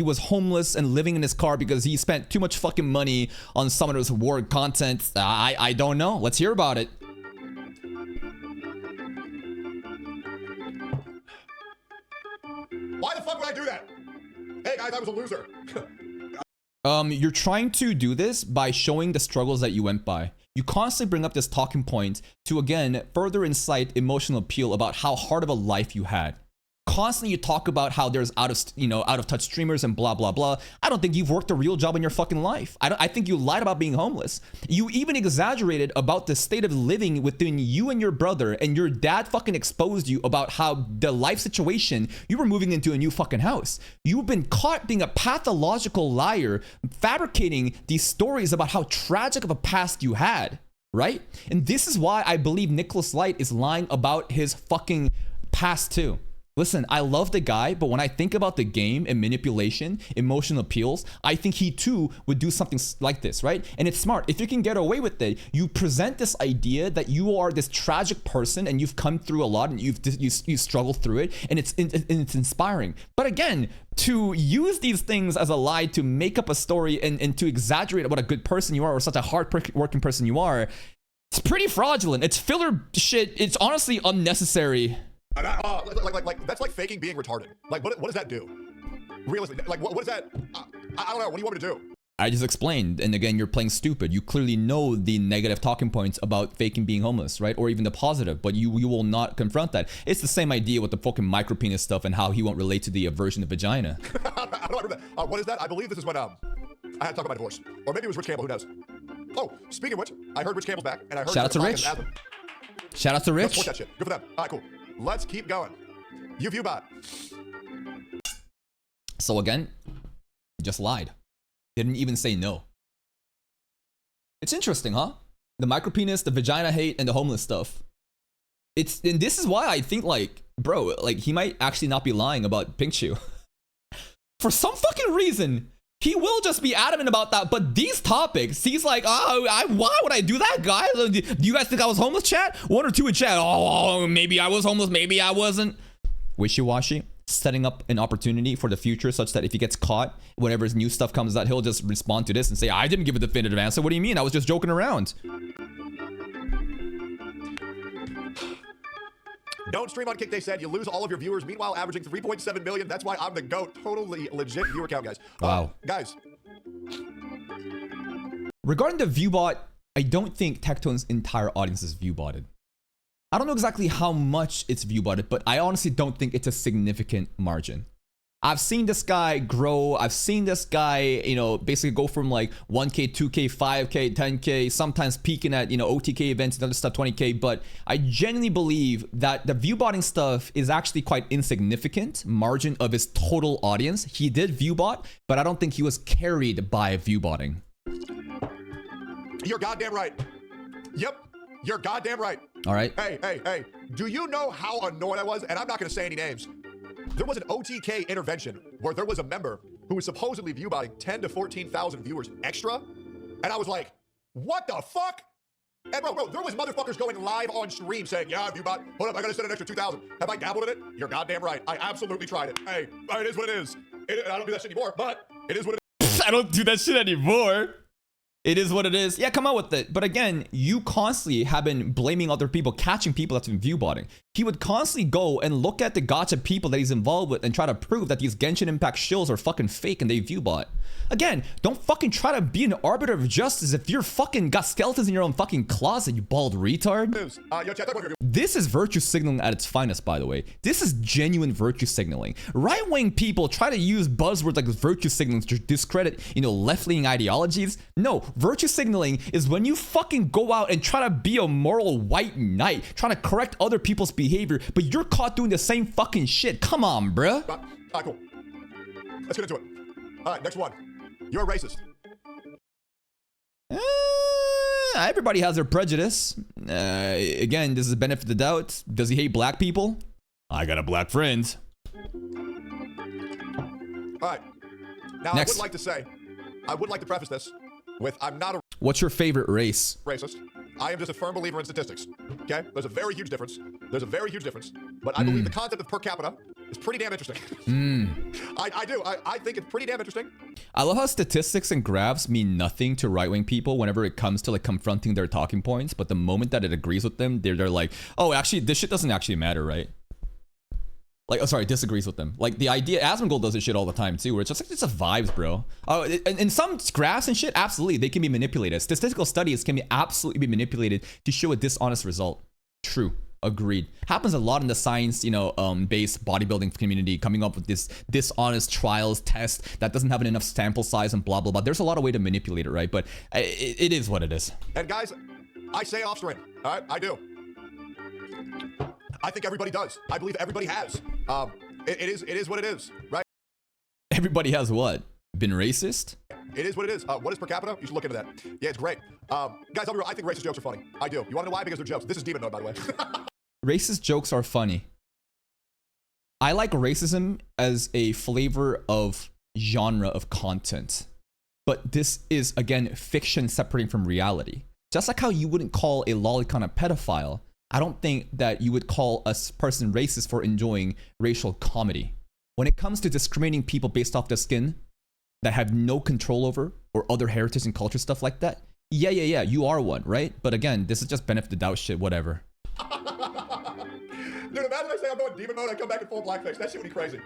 was homeless and living in his car because he spent too much fucking money on Summoner's War content. I don't know. Let's hear about it. Why the fuck would I do that? Hey guys, I was a loser. You're trying to do this by showing the struggles that you went by. You constantly bring up this talking point to, again, further incite emotional appeal about how hard of a life you had. Constantly you talk about how there's out of touch streamers and blah blah blah. I don't think you've worked a real job in your fucking life. I think you lied about being homeless. You even exaggerated about the state of living within you and your brother, and your dad fucking exposed you about how the life situation, you were moving into a new fucking house. You've been caught being a pathological liar, fabricating these stories about how tragic of a past you had, right? And this is why I believe Nicholas Light is lying about his fucking past too. Listen, I love the guy, but when I think about the game and manipulation, emotional appeals, I think he too would do something like this, right? And it's smart. If you can get away with it, you present this idea that you are this tragic person and you've come through a lot and you struggled through it, and it's inspiring. But again, to use these things as a lie to make up a story and to exaggerate what a good person you are or such a hard-working person you are, it's pretty fraudulent. It's filler shit. It's honestly unnecessary. Like that's like faking being retarded. Like what does that do? Realistically, like what is that? I don't know. What do you want me to do? I just explained, and again, you're playing stupid. You clearly know the negative talking points about faking being homeless, right? Or even the positive, but you will not confront that. It's the same idea with the fucking micro penis stuff and how he won't relate to the aversion of vagina. I don't remember that. What is that? I believe this is when I had to talk about divorce, or maybe it was Rich Campbell. Who knows? Oh, speaking of which, I heard Rich Campbell's back, and I heard shout out to Rich. Shout out to Rich. Support that shit. Good for them. All right, cool. Let's keep going. You viewbot. So again, you just lied. Didn't even say no. It's interesting, huh? The micropenis, the vagina hate, and the homeless stuff. And this is why I think, like, bro, like, he might actually not be lying about Pink Chew. For some fucking reason, he will just be adamant about that. But these topics, he's like, oh, why would I do that, guys? Do you guys think I was homeless, chat? 1 or 2 in chat. Oh, maybe I was homeless, maybe I wasn't. Wishy-washy. Setting up an opportunity for the future such that if he gets caught, whatever new stuff comes out, he'll just respond to this and say, I didn't give a definitive answer. What do you mean? I was just joking around. Don't stream on Kick, they said. You lose all of your viewers. Meanwhile, averaging 3.7 million. That's why I'm the GOAT. Totally legit viewer count, guys. Wow. Guys. Regarding the viewbot, I don't think Tectone's entire audience is viewbotted. I don't know exactly how much it's viewbotted, but I honestly don't think it's a significant margin. I've seen this guy grow. I've seen this guy, you know, basically go from like 1K, 2K, 5K, 10K, sometimes peaking at, you know, OTK events and other stuff, 20K. But I genuinely believe that the viewbotting stuff is actually quite insignificant margin of his total audience. He did viewbot, but I don't think he was carried by viewbotting. You're goddamn right. Yep. You're goddamn right. All right. Hey. Do you know how annoyed I was? And I'm not going to say any names. There was an OTK intervention where there was a member who was supposedly viewbotting 10 to 14,000 viewers extra. And I was like, what the fuck? And bro, there was motherfuckers going live on stream saying, yeah, viewbot, hold up, I got to send an extra 2,000. Have I dabbled in it? You're goddamn right. I absolutely tried it. Hey, it is what it is. I don't do that shit anymore, but it is what it is. I don't do that shit anymore. It is what it is. Yeah, come out with it. But again, you constantly have been blaming other people, catching people that's been viewbotting. He would constantly go and look at the gacha people that he's involved with and try to prove that these Genshin Impact shills are fucking fake and they viewbot. Again, don't fucking try to be an arbiter of justice if you're fucking got skeletons in your own fucking closet, you bald retard. This is virtue signaling at its finest, by the way. This is genuine virtue signaling. Right-wing people try to use buzzwords like virtue signaling to discredit, you know, left-leaning ideologies. No, virtue signaling is when you fucking go out and try to be a moral white knight, trying to correct other people's behavior, but you're caught doing the same fucking shit. Come on, bruh. Cool. Let's get into it. All right, next one. You're a racist. Everybody has their prejudice. Again, this is a benefit of the doubt. Does he hate black people? I got a black friend. All right. Now, next. I would like to preface this with, I'm not a... What's your favorite race? Racist. I am just a firm believer in statistics. Okay? There's a very huge difference. But I believe the concept of per capita is pretty damn interesting. I do. I think it's pretty damn interesting. I love how statistics and graphs mean nothing to right-wing people whenever it comes to like confronting their talking points. But the moment that it agrees with them, they're like, oh, actually, this shit doesn't actually matter, right? Like, oh, sorry, disagrees with them. Like, the idea, Asmongold does this shit all the time, too, where it's just like, it's a vibes, bro. And some graphs and shit, absolutely, they can be manipulated. Statistical studies can absolutely be manipulated to show a dishonest result. True. Agreed. Happens a lot in the science, you know, based bodybuilding community, coming up with this dishonest trials test that doesn't have enough sample size and blah, blah, blah. There's a lot of way to manipulate it, right? But it is what it is. And guys, I say off screen, all right? I do. I think everybody does. I believe everybody has. It is what it is, right? Everybody has what? Been racist? It is what it is. What is per capita? You should look into that. Yeah, it's great. Guys, I'll be real. I think racist jokes are funny. I do. You want to know why? Because they're jokes. This is demon mode, by the way. Racist jokes are funny. I like racism as a flavor of genre of content. But this is, again, fiction separating from reality. Just like how you wouldn't call a lolicon a pedophile, I don't think that you would call a person racist for enjoying racial comedy. When it comes to discriminating people based off their skin that have no control over or other heritage and culture stuff like that, yeah, you are one, right? But again, this is just benefit of the doubt shit, whatever. Dude, imagine I say I'm going demon mode, I come back in full blackface. That shit would be crazy.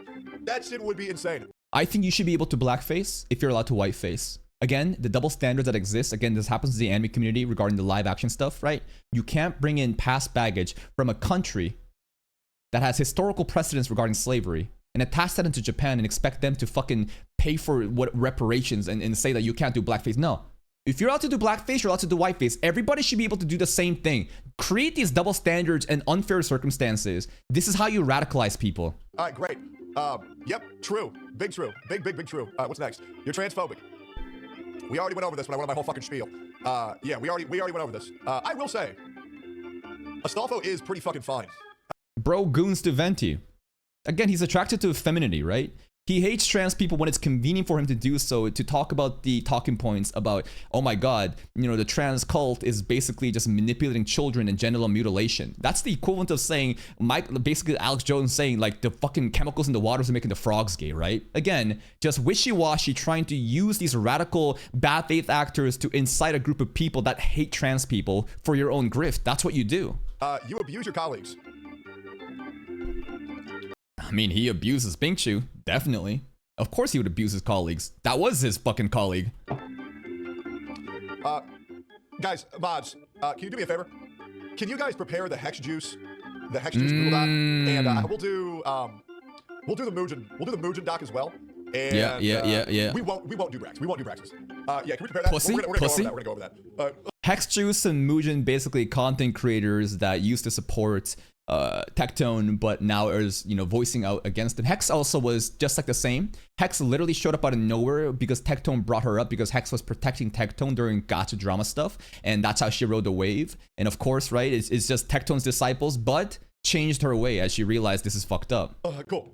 That shit would be insane. I think you should be able to blackface if you're allowed to whiteface. Again, the double standards that exist, again, this happens to the anime community regarding the live action stuff, right? You can't bring in past baggage from a country that has historical precedents regarding slavery and attach that into Japan and expect them to fucking pay for what reparations and say that you can't do blackface. No. If you're allowed to do blackface, you're allowed to do whiteface. Everybody should be able to do the same thing. Create these double standards and unfair circumstances. This is how you radicalize people. All right, great. Yep, true. Big true. Big true. What's next? You're transphobic. We already went over this when I went on my whole fucking spiel. Yeah, we already went over this. I will say, Astolfo is pretty fucking fine. Bro goons to Venti. Again, he's attracted to femininity, right? He hates trans people when it's convenient for him to do so, to talk about the talking points about, oh my god, you know, the trans cult is basically just manipulating children and genital mutilation. That's the equivalent of saying, basically Alex Jones saying, like, the fucking chemicals in the waters are making the frogs gay, right? Again, just wishy-washy, trying to use these radical bad faith actors to incite a group of people that hate trans people for your own grift. That's what you do. You abuse your colleagues. I mean, he abuses Pinkchu, definitely. Of course he would abuse his colleagues. That was his fucking colleague. Guys, mods, can you do me a favor? Can you guys prepare the hex juice Google Doc, and we'll do the Mugen doc as well. And, yeah. We won't do Brax. We won't do Braxis. Yeah, can we prepare that? Pussy? We're gonna go over that. Hex Juice and Mugen, basically content creators that used to support Tectone, but now is, you know, voicing out against him. Hex also was just like the same. Hex literally showed up out of nowhere because Tectone brought her up, because Hex was protecting Tectone during gacha drama stuff, and that's how she rode the wave. And of course, right, it's just Tectone's disciples, but changed her way as she realized this is fucked up. Cool.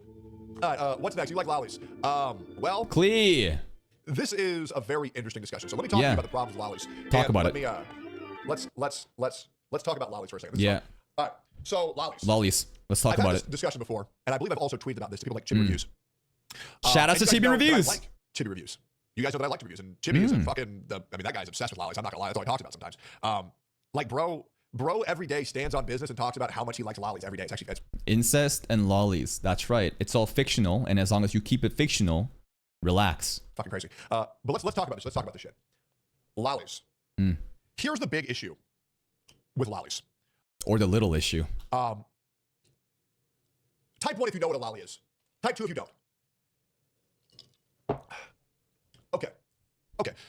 What's next? You like lollies? Well, Clee. This is a very interesting discussion. So let me talk to you about the problems with lollies. Talk about it. Let's talk about lollies for a second. Yeah. All right. So lollies. Lollies. Let's talk about it. I've had this discussion before, and I believe I've also tweeted about this to people like Chibi Reviews. Shout out to Chibi Reviews. I like Chibi Reviews. You guys know that I like Chibi Reviews, and Chibi is a fucking. I mean, that guy's obsessed with lollies. I'm not gonna lie. That's all he talks about sometimes. Like bro every day stands on business and talks about how much he likes lollies every day. It's incest and lollies. That's right. It's all fictional, and as long as you keep it fictional, relax. Fucking crazy. But let's talk about this. Let's talk about this shit. Lollies. Here's the big issue with lollies. Or the little issue. Type 1 if you know what a lolly is. Type 2 if you don't. Okay.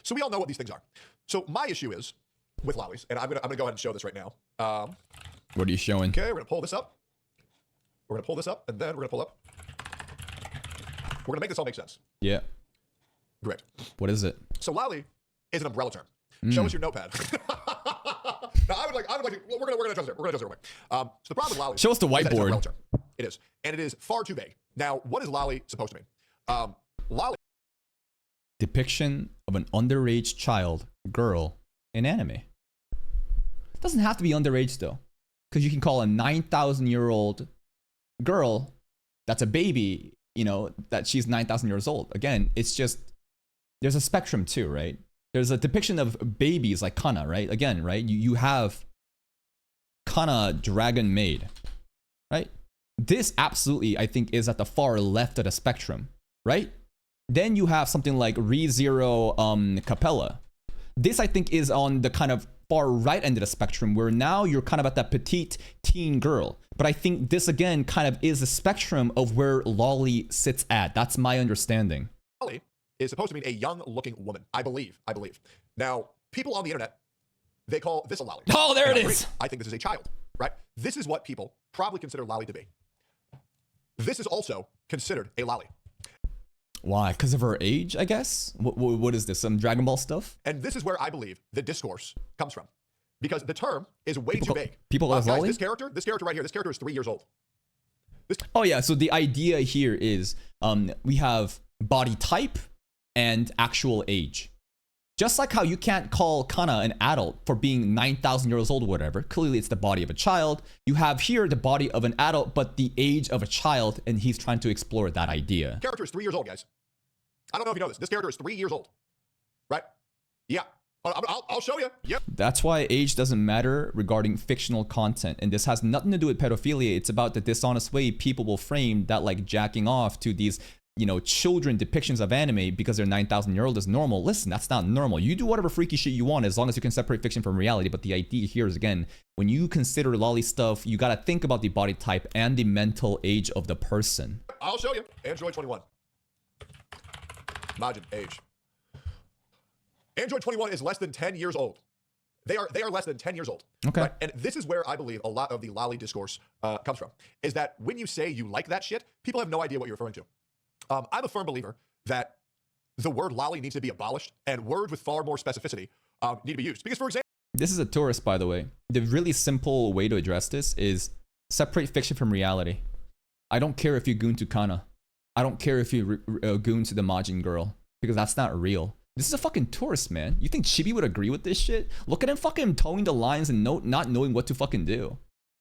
So we all know what these things are. So my issue is with lollies, and I'm gonna go ahead and show this right now. What are you showing? Okay, we're gonna pull this up. And then we're gonna pull up. We're gonna make this all make sense. Yeah. Great. What is it? So lolly is an umbrella term. Show us your notepad. Now, I would like to, we're gonna adjust it. We're gonna adjust it real quick. So the problem with lolly. Show us the whiteboard. It is, and it is far too vague. Now, what is lolly supposed to mean? Lolly. Depiction of an underage child, girl, in anime. It doesn't have to be underage though, because you can call a 9,000-year-old girl that's a baby, you know, that she's 9,000 years old. Again, it's just, there's a spectrum too, right? There's a depiction of babies like Kana, right? Again, right? You have Kana Dragon Maid, right? This absolutely, I think, is at the far left of the spectrum, right? Then you have something like ReZero Capella. This, I think, is on the kind of far right end of the spectrum, where now you're kind of at that petite teen girl. But I think this, again, kind of is a spectrum of where lolly sits at. That's my understanding. Lolly is supposed to mean a young-looking woman, I believe. Now, people on the internet, they call this a lolly. Oh, there it is. I think this is a child, right? This is what people probably consider lolly to be. This is also considered a lolly. Why? Because of her age, I guess? What is this? Some Dragon Ball stuff? And this is where I believe the discourse comes from. Because the term is way too vague. People call lolly? This character right here, this character is 3 years old. Oh yeah, so the idea here is we have body type and actual age. Just like how you can't call Kana an adult for being 9,000 years old or whatever. Clearly it's the body of a child. You have here the body of an adult, but the age of a child, and he's trying to explore that idea. The character is 3 years old, guys. I don't know if you know this. This character is 3 years old, right? Yeah. I'll show you. Yep. That's why age doesn't matter regarding fictional content. And this has nothing to do with pedophilia. It's about the dishonest way people will frame that, like, jacking off to these, you know, children depictions of anime because they're 9,000-year-old is normal. Listen, that's not normal. You do whatever freaky shit you want as long as you can separate fiction from reality. But the idea here is, again, when you consider lolly stuff, you got to think about the body type and the mental age of the person. I'll show you. Android 21. Majin, age. Android 21 is less than 10 years old. They are less than 10 years old. Okay. Right? And this is where I believe a lot of the lolly discourse comes from, is that when you say you like that shit, people have no idea what you're referring to. I'm a firm believer that the word lolly needs to be abolished, and words with far more specificity need to be used. Because, for example, This is a tourist, by the way. The really simple way to address this is separate fiction from reality. I don't care if you goon to Kana. I don't care if you goon to the Majin girl, because that's not real. This is a fucking tourist, man. You think Chibi would agree with this shit? Look at him fucking towing the lines and not knowing what to fucking do.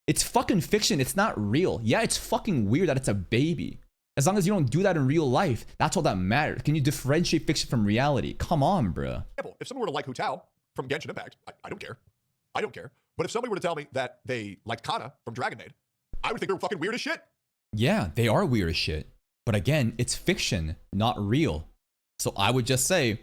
It's fucking fiction. It's not real. Yeah, it's fucking weird that it's a baby. As long as you don't do that in real life, that's all that matters. Can you differentiate fiction from reality? Come on, bruh. if someone were to like Hu Tao from Genshin Impact, I don't care. I don't care. But if somebody were to tell me that they liked Kana from Dragon Maid, I would think they're fucking weird as shit. Yeah, they are weird as shit. But again, it's fiction, not real. So I would just say,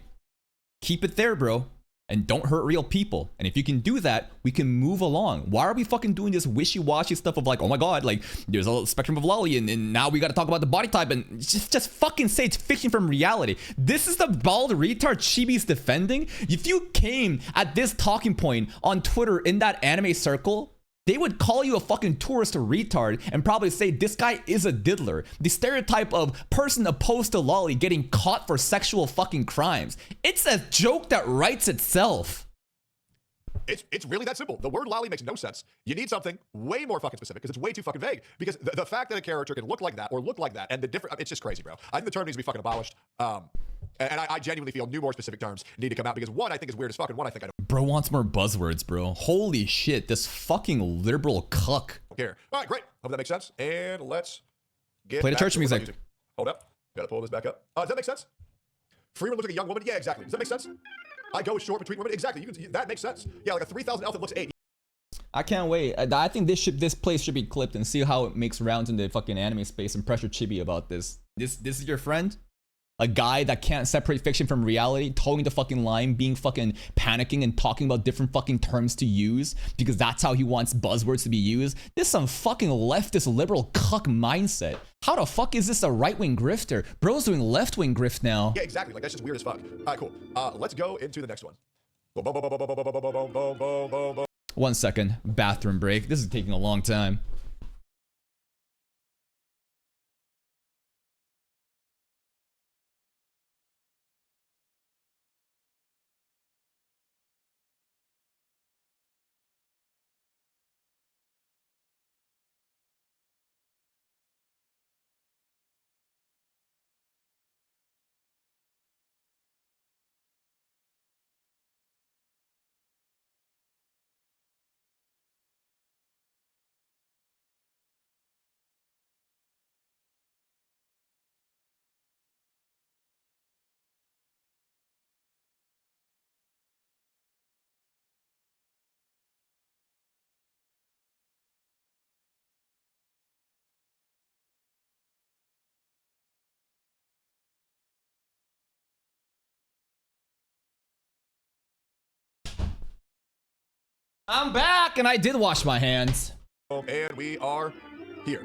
keep it there, bro. And don't hurt real people. And if you can do that, we can move along. Why are we fucking doing this wishy-washy stuff of like, oh my god, like there's a spectrum of lolly and now we gotta talk about the body type and just fucking say it's fiction from reality. This is the bald retard Chibi's defending. If you came at this talking point on Twitter in that anime circle, they would call you a fucking tourist retard and probably say this guy is a diddler. The stereotype of person opposed to lolly getting caught for sexual fucking crimes. It's a joke that writes itself. It's really that simple. The word lolly makes no sense. You need something way more fucking specific because it's way too fucking vague. Because the fact that a character can look like that or look like that and the different, it's just crazy, bro. I think the term needs to be fucking abolished. And I genuinely feel new more specific terms need to come out because one I think is weird as fuck and one I think I don't. Bro wants more buzzwords, bro. Holy shit, this fucking liberal cuck. Care. All right, great. Hope that makes sense. And let's get Play the back church to what we're music. using. Hold up. Gotta pull this back up. Does that make sense? Freeman looks like a young woman. Yeah, exactly. Does that make sense? I go short between women. Exactly. That makes sense. Yeah, like a 3,000 elf that looks 8. I can't wait. I think this place should be clipped and see how it makes rounds in the fucking anime space and pressure Chibi about this. This is your friend? A guy that can't separate fiction from reality, towing the fucking line, being fucking panicking and talking about different fucking terms to use because that's how he wants buzzwords to be used. This is some fucking leftist liberal cuck mindset. How the fuck is this a right-wing grifter? Bro's doing left-wing grift now. Yeah, exactly. Like that's just weird as fuck. All right, cool. Let's go into the next one. 1 second. Bathroom break. This is taking a long time. I'm back and I did wash my hands. And we are here.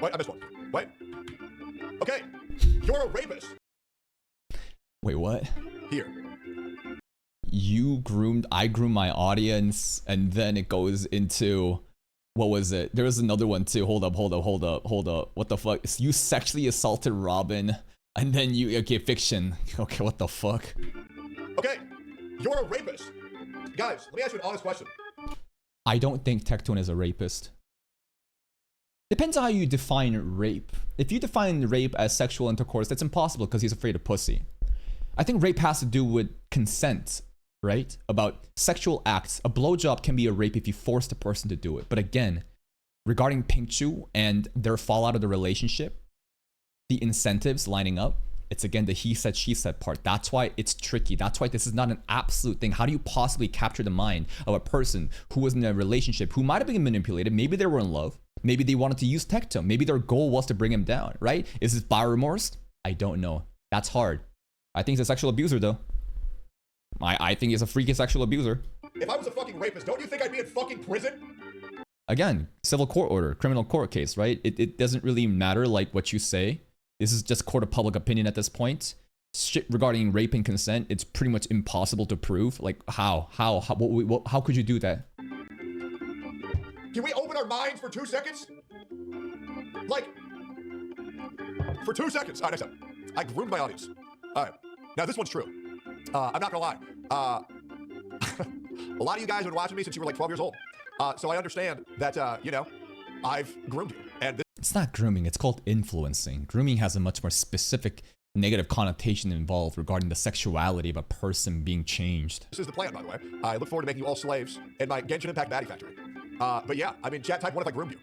Wait, I missed one. Wait. Okay, you're a rapist. Wait, what? Here. I groomed my audience, and then it goes into, what was it? There was another one too. Hold up. What the fuck? You sexually assaulted Robin, and then okay, fiction. Okay, what the fuck? Okay, you're a rapist. Guys, let me ask you an honest question. I don't think Tectone is a rapist. Depends on how you define rape. If you define rape as sexual intercourse, that's impossible because he's afraid of pussy. I think rape has to do with consent, right? About sexual acts. A blowjob can be a rape if you force the person to do it. But again, regarding Pinkchu and their fallout of the relationship, the incentives lining up, it's again the he said, she said part. That's why it's tricky. That's why this is not an absolute thing. How do you possibly capture the mind of a person who was in a relationship, who might have been manipulated? Maybe they were in love. Maybe they wanted to use Tectone. Maybe their goal was to bring him down, right? Is this bio remorse? I don't know. That's hard. I think he's a sexual abuser, though. I think he's a freaky sexual abuser. If I was a fucking rapist, don't you think I'd be in fucking prison? Again, civil court order, criminal court case, right? It doesn't really matter like what you say. This is just court of public opinion at this point. Shit regarding rape and consent, it's pretty much impossible to prove. Like how could you do that? Can we open our minds for 2 seconds? Like, for 2 seconds. All right, next up. I groomed my audience. All right. Now, this one's true. I'm not gonna lie. A lot of you guys have been watching me since you were like 12 years old. So I understand that, you know, I've groomed you. And It's not grooming, it's called influencing. Grooming has a much more specific negative connotation involved regarding the sexuality of a person being changed. this is the plan, by the way. I look forward to making you all slaves in my Genshin Impact baddie factory. But yeah, I mean, chat type, what if I groomed you?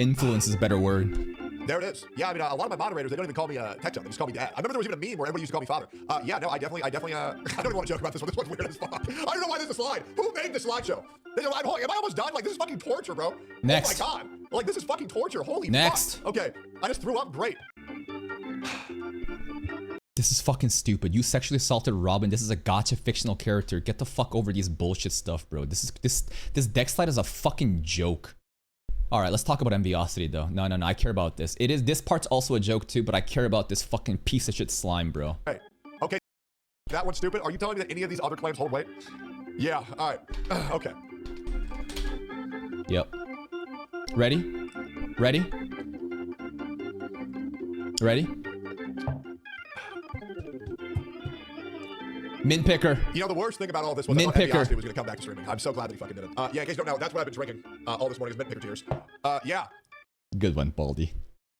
Influence is a better word. There it is. Yeah, I mean, a lot of my moderators, they don't even call me Tectone. They just call me Dad. I remember there was even a meme where everybody used to call me Father. Yeah, no, I definitely, I don't even want to joke about this one. This one's weird as fuck. I don't know why this is a slide. Who made this slideshow? Am I almost done? Like, this is fucking torture, bro. Next. Oh my God. Like, this is fucking torture. Holy Next. fuck. Okay, I just threw up. Great. This is fucking stupid. You sexually assaulted Robin. This is a gotcha fictional character. Get the fuck over these bullshit stuff, bro. This deck slide is a fucking joke. All right, let's talk about Enviosity though. No, I care about this. This part's also a joke too, but I care about this fucking piece of shit slime, bro. Hey, okay, that one's stupid. Are you telling me that any of these other claims hold weight? Yeah, all right, okay. Yep. Ready? Ready? Ready? Mint picker. You know, the worst thing about all this was Mint I thought picker. Enviosity was going to come back to streaming. I'm so glad that he fucking did it. Yeah, in case you don't know, that's what I've been drinking all this morning is mint picker tears. Yeah. Good one, Baldy.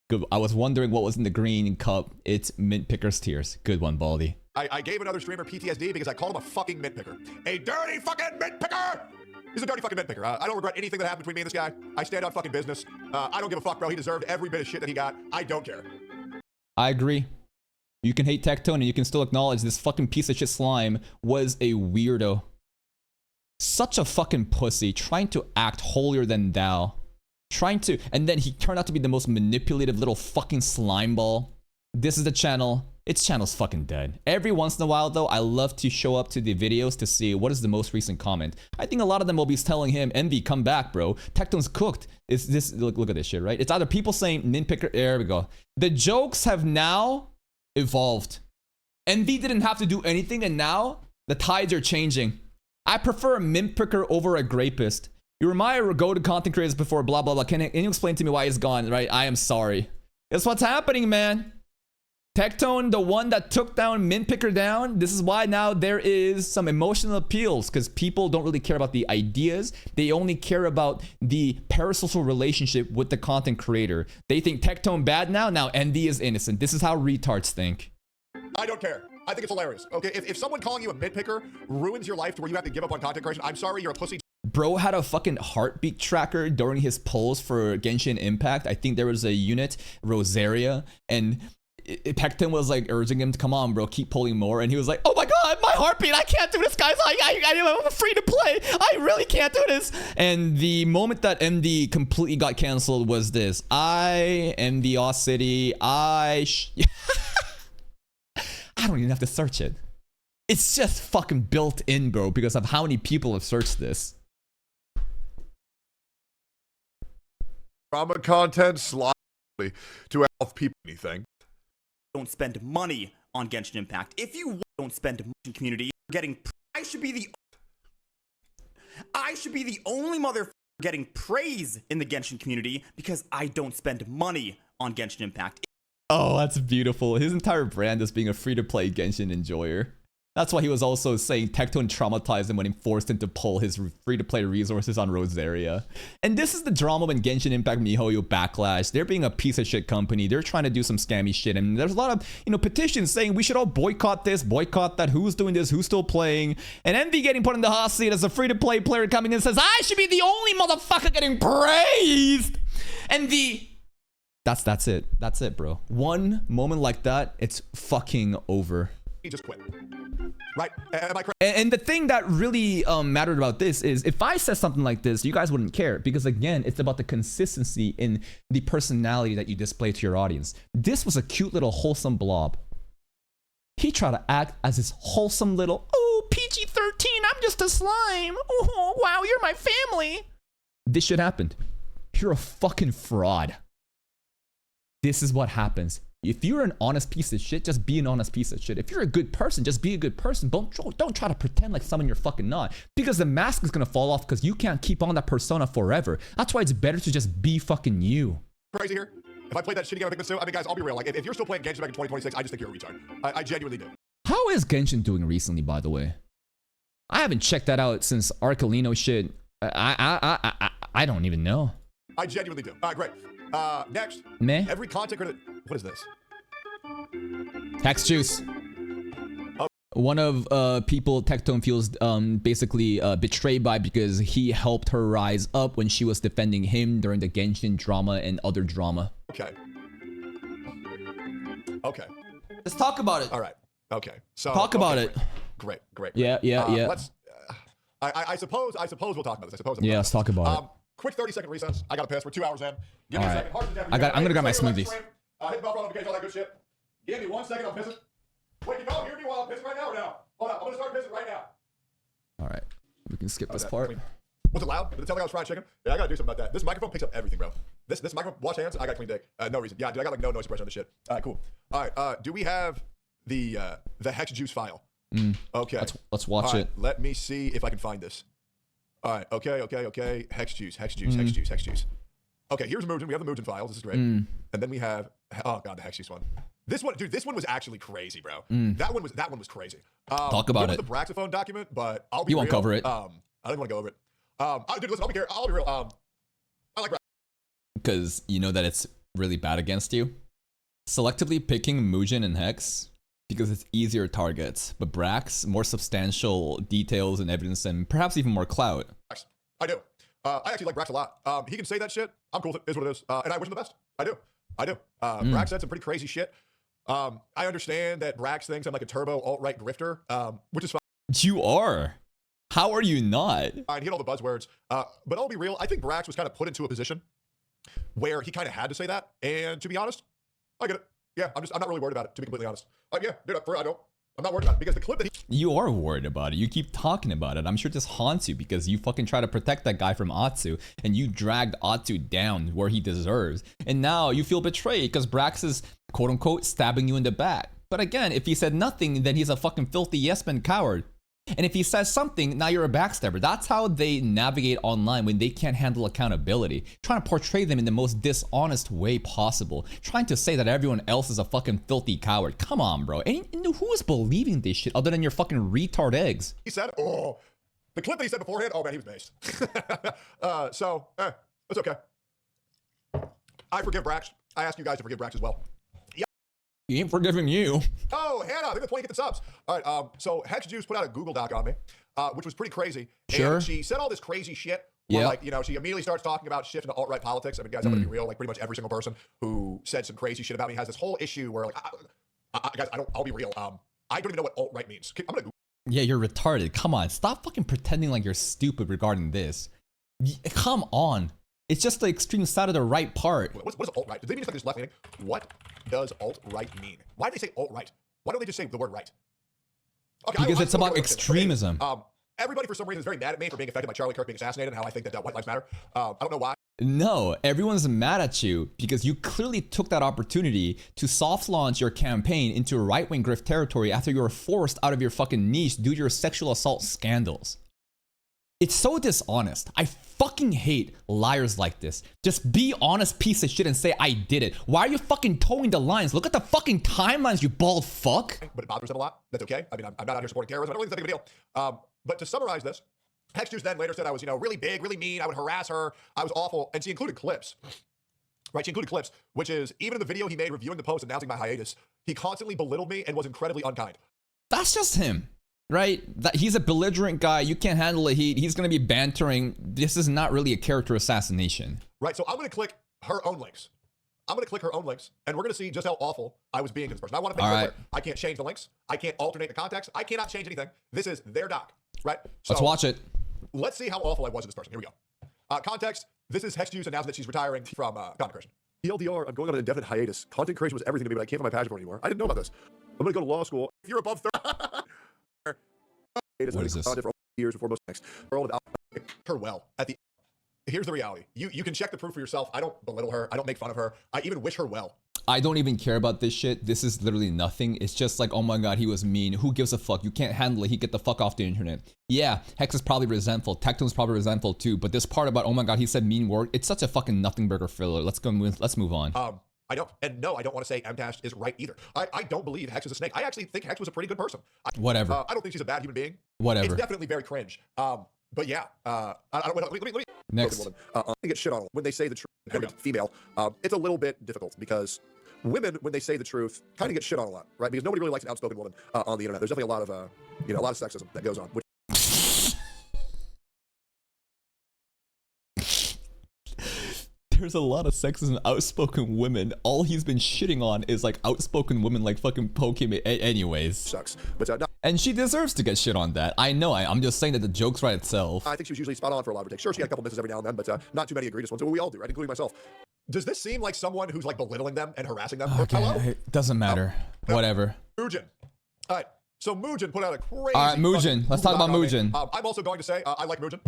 Good. I was wondering what was in the green cup. It's mint picker's tears. Good one, Baldy. I gave another streamer PTSD because I called him a fucking mint picker. A dirty fucking mint picker! He's a dirty fucking mint picker. I don't regret anything that happened between me and this guy. I stand on fucking business. I don't give a fuck, bro. He deserved every bit of shit that he got. I don't care. I agree. You can hate Tectone and you can still acknowledge this fucking piece of shit slime was a weirdo. Such a fucking pussy, trying to act holier than thou. And then he turned out to be the most manipulative little fucking slime ball. This is the channel. Its channel's fucking dead. Every once in a while though, I love to show up to the videos to see what is the most recent comment. I think a lot of them will be telling him, Envy, come back, bro. Tectone's cooked. It's this, look at this shit, right? It's either people saying mint picker, there we go. The jokes have now evolved. Envy didn't have to do anything and now the tides are changing. I prefer a mint picker over a grapist. You were my go-to content creators before blah blah blah. Can you explain to me why he's gone, right? I am sorry. That's what's happening, man. Tectone, the one that took down Mint Picker down, this is why now there is some emotional appeals because people don't really care about the ideas. They only care about the parasocial relationship with the content creator. They think Tectone bad now Envy is innocent. This is how retards think. I don't care. I think it's hilarious. Okay, if someone calling you a mint picker ruins your life to where you have to give up on content creation, I'm sorry, you're a pussy. Bro had a fucking heartbeat tracker during his polls for Genshin Impact. I think there was a unit, Rosaria, and Tectone was like urging him to come on, bro, keep pulling more. And he was like, oh my God, my heartbeat, I can't do this, guys. I'm free to play. I really can't do this. And the moment that MD completely got canceled was this. Enviosity, I don't even have to search it. It's just fucking built in, bro, because of how many people have searched this. Drama content slightly to help people anything. Don't spend money on Genshin Impact. If you don't spend money in community, you're getting. I should be the only motherfucker getting praise in the Genshin community because I don't spend money on Genshin Impact. Oh, that's beautiful. His entire brand is being a free-to-play Genshin enjoyer. That's why he was also saying Tectone traumatized him when he forced him to pull his free-to-play resources on Rosaria. And this is the drama when Genshin Impact MiHoYo backlash. They're being a piece of shit company. They're trying to do some scammy shit. And there's a lot of, petitions saying we should all boycott this, boycott that. Who's doing this? Who's still playing? And Envy getting put in the hot seat as a free-to-play player coming in and says, I should be the only motherfucker getting praised. And that's it. That's it, bro. One moment like that, it's fucking over. He just quit. Right? Am I correct? And the thing that really mattered about this is if I said something like this, you guys wouldn't care because again, it's about the consistency in the personality that you display to your audience. This was a cute little wholesome blob. He tried to act as this wholesome little, oh, PG-13, I'm just a slime. Oh, wow, you're my family. This shit happened. You're a fucking fraud. This is what happens. If you're an honest piece of shit, just be an honest piece of shit. If you're a good person, just be a good person. Don't try to pretend like someone you're fucking not. Because the mask is gonna fall off because you can't keep on that persona forever. That's why it's better to just be fucking you. Crazy here? If I played that shitty game of Pikmin 2, I mean, guys, I'll be real. Like, if you're still playing Genshin back in 2026, I just think you're a retard. I genuinely do. How is Genshin doing recently, by the way? I haven't checked that out since Arcolino shit. I don't even know. I genuinely do. All right, great. Next. Meh? Every content creator... What is this? Hex Juice. Oh. One of people Tectone feels basically betrayed by because he helped her rise up when she was defending him during the Genshin drama and other drama. Okay. Okay. Let's talk about it. All right. Okay. So talk about it. Great. Yeah. Let's. I suppose we'll talk about this. I suppose. Yeah, let's talk about it. Quick 30-second recess. I got to piss. We're 2 hours in. Give me a second. I'm gonna grab my smoothies. Hit the bell for notifications, all that good shit. Give me 1 second. I'm pissing. Wait, you don't hear me while I'm pissing right now or now? Hold up. I'm gonna start pissing right now. All right. We can skip this part. Was it loud? Did it tell me I was fried chicken? Yeah, I gotta do something about that. This microphone picks up everything, bro. This microphone, wash hands, I got clean dick. No reason. Yeah, dude, I got like no noise suppression on this shit. All right, cool. All right, do we have the Hex Juice file? Okay. Let's watch it. Let me see if I can find this. All right, okay. Hex Juice. Okay, here's Mugen. We have the Mugen files. This is great. And then we have, oh god, the Hex Juice one. This one, dude, this one was actually crazy, bro. That one was crazy. Talk about it. The Braxophone document, but I'll be You real. won't cover it. I don't want to go over it. Dude, listen, I'll be real. I like because you know that it's really bad against you. Selectively picking Mugen and Hex because it's easier targets, but Brax, more substantial details and evidence and perhaps even more clout. I do. I actually like Brax a lot. He can say that shit. I'm cool with it. Is what it is. And I wish him the best. I do. Brax said some pretty crazy shit. I understand that Brax thinks I'm like a turbo alt-right grifter, which is fine. You are. How are you not? He hit all the buzzwords. But I'll be real. I think Brax was kind of put into a position where he kind of had to say that. And to be honest, I get it. Yeah, I'm not really worried about it, to be completely honest. Yeah, dude, I'm not worried about it because the clip that You are worried about it. You keep talking about it. I'm sure this haunts you because you fucking try to protect that guy from Atsu and you dragged Atsu down where he deserves. And now you feel betrayed because Brax is quote unquote stabbing you in the back. But again, if he said nothing, then he's a fucking filthy yes-man coward. And if he says something, now you're a backstabber. That's how they navigate online when they can't handle accountability. Trying to portray them in the most dishonest way possible. Trying to say that everyone else is a fucking filthy coward. Come on, bro. And who is believing this shit other than your fucking retard eggs? he said, the clip that he said beforehand, oh man, he was based. It's okay. I forgive Brax. I ask you guys to forgive Brax as well. He ain't forgiving you. Oh, Hannah, I think that's why you get the subs. All right, so Hex Juice put out a Google Doc on me, which was pretty crazy. Sure. And she said all this crazy shit. Where, like, she immediately starts talking about shift into alt-right politics. I mean, guys, I'm gonna be real. Like, pretty much every single person who said some crazy shit about me has this whole issue where, like, guys, I'll be real. I don't even know what alt-right means. I'm gonna Google. Yeah, you're retarded. Come on. Stop fucking pretending like you're stupid regarding this. Come on. It's just the extreme side of the right part. What is alt-right? Did they mean just like this left-leaning? What does alt-right mean? Why do they say alt-right? Why don't they just say the word right? Okay, because it's about extremism. Everybody for some reason is very mad at me for being affected by Charlie Kirk being assassinated and how I think that white lives matter. I don't know why. No, everyone's mad at you because you clearly took that opportunity to soft launch your campaign into right-wing grift territory after you were forced out of your fucking niche due to your sexual assault scandals. It's so dishonest. I fucking hate liars like this. Just be honest piece of shit and say I did it. Why are you fucking towing the lines? Look at the fucking timelines, you bald fuck. But it bothers them a lot. That's okay. I mean, I'm not out here supporting terrorism. I don't really think it's that big of a deal. But to summarize this, Hex Juice then later said I was, really big, really mean. I would harass her. I was awful. And she included clips. Right, she included clips, which is even in the video he made reviewing the post announcing my hiatus, he constantly belittled me and was incredibly unkind. That's just him. Right? That he's a belligerent guy. You can't handle the heat. He's going to be bantering. This is not really a character assassination. Right. So I'm going to click her own links. And we're going to see just how awful I was being to this person. I want to make it clear. I can't change the links. I can't alternate the context. I cannot change anything. This is their doc. Right? So let's watch it. Let's see how awful I was to this person. Here we go. Context. This is Hex Juice announcing that she's retiring from content creation. TLDR, I'm going on an indefinite hiatus. Content creation was everything to me, but I can't find my passion for it anymore. I didn't know about this. I'm going to go to law school. If you're above 30... What is this? For years before most next. Her well. Here's the reality. You can check the proof for yourself. I don't belittle her. I don't make fun of her. I even wish her well. I don't even care about this shit. This is literally nothing. It's just like, oh my god, he was mean. Who gives a fuck? You can't handle it. He get the fuck off the internet. Yeah, Hex is probably resentful. Tectone's probably resentful too. But this part about, oh my god, he said mean word. It's such a fucking nothing burger filler. Let's move on. I don't. And no, I don't want to say MTash is right either. I don't believe Hex is a snake. I actually think Hex was a pretty good person. Whatever. I don't think she's a bad human being. Whatever. It's definitely very cringe. But yeah, I don't, let me Next. I get shit on when they say the truth and female. It's a little bit difficult because women, when they say the truth, kind of get shit on a lot, right? Because nobody really likes an outspoken woman on the internet. There's definitely a lot of a lot of sexism that goes on. There's a lot of sexism, outspoken women. All he's been shitting on is like outspoken women like fucking Pokemon. Anyways. Sucks. But no, and she deserves to get shit on that. I know. I'm just saying that the joke's right itself. I think she was usually spot on for a lot of her takes. Sure, she had a couple misses every now and then, but not too many egregious ones. We all do, right? Including myself. Does this seem like someone who's like belittling them and harassing them? Okay, it doesn't matter. Whatever. Muujin. All right. So Muujin put out a crazy. All right, Muujin. Let's talk about Muujin. I'm also going to say I like Muujin.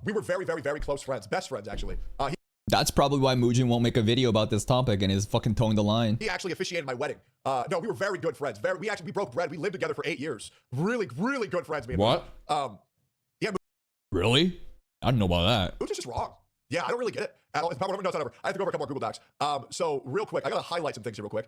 We were very, very, very close friends, best friends actually. That's probably why Muujin won't make a video about this topic and is fucking towing the line. He actually officiated my wedding. No, we were very good friends. We broke bread. We lived together for 8 years. Really, really good friends. Me and what? Yeah. Really? I don't know about that. Muujin's just wrong. Yeah, I don't really get it at all. It's probably no, it's not ever. I have to go over a couple more Google Docs. So real quick, I gotta highlight some things here real quick.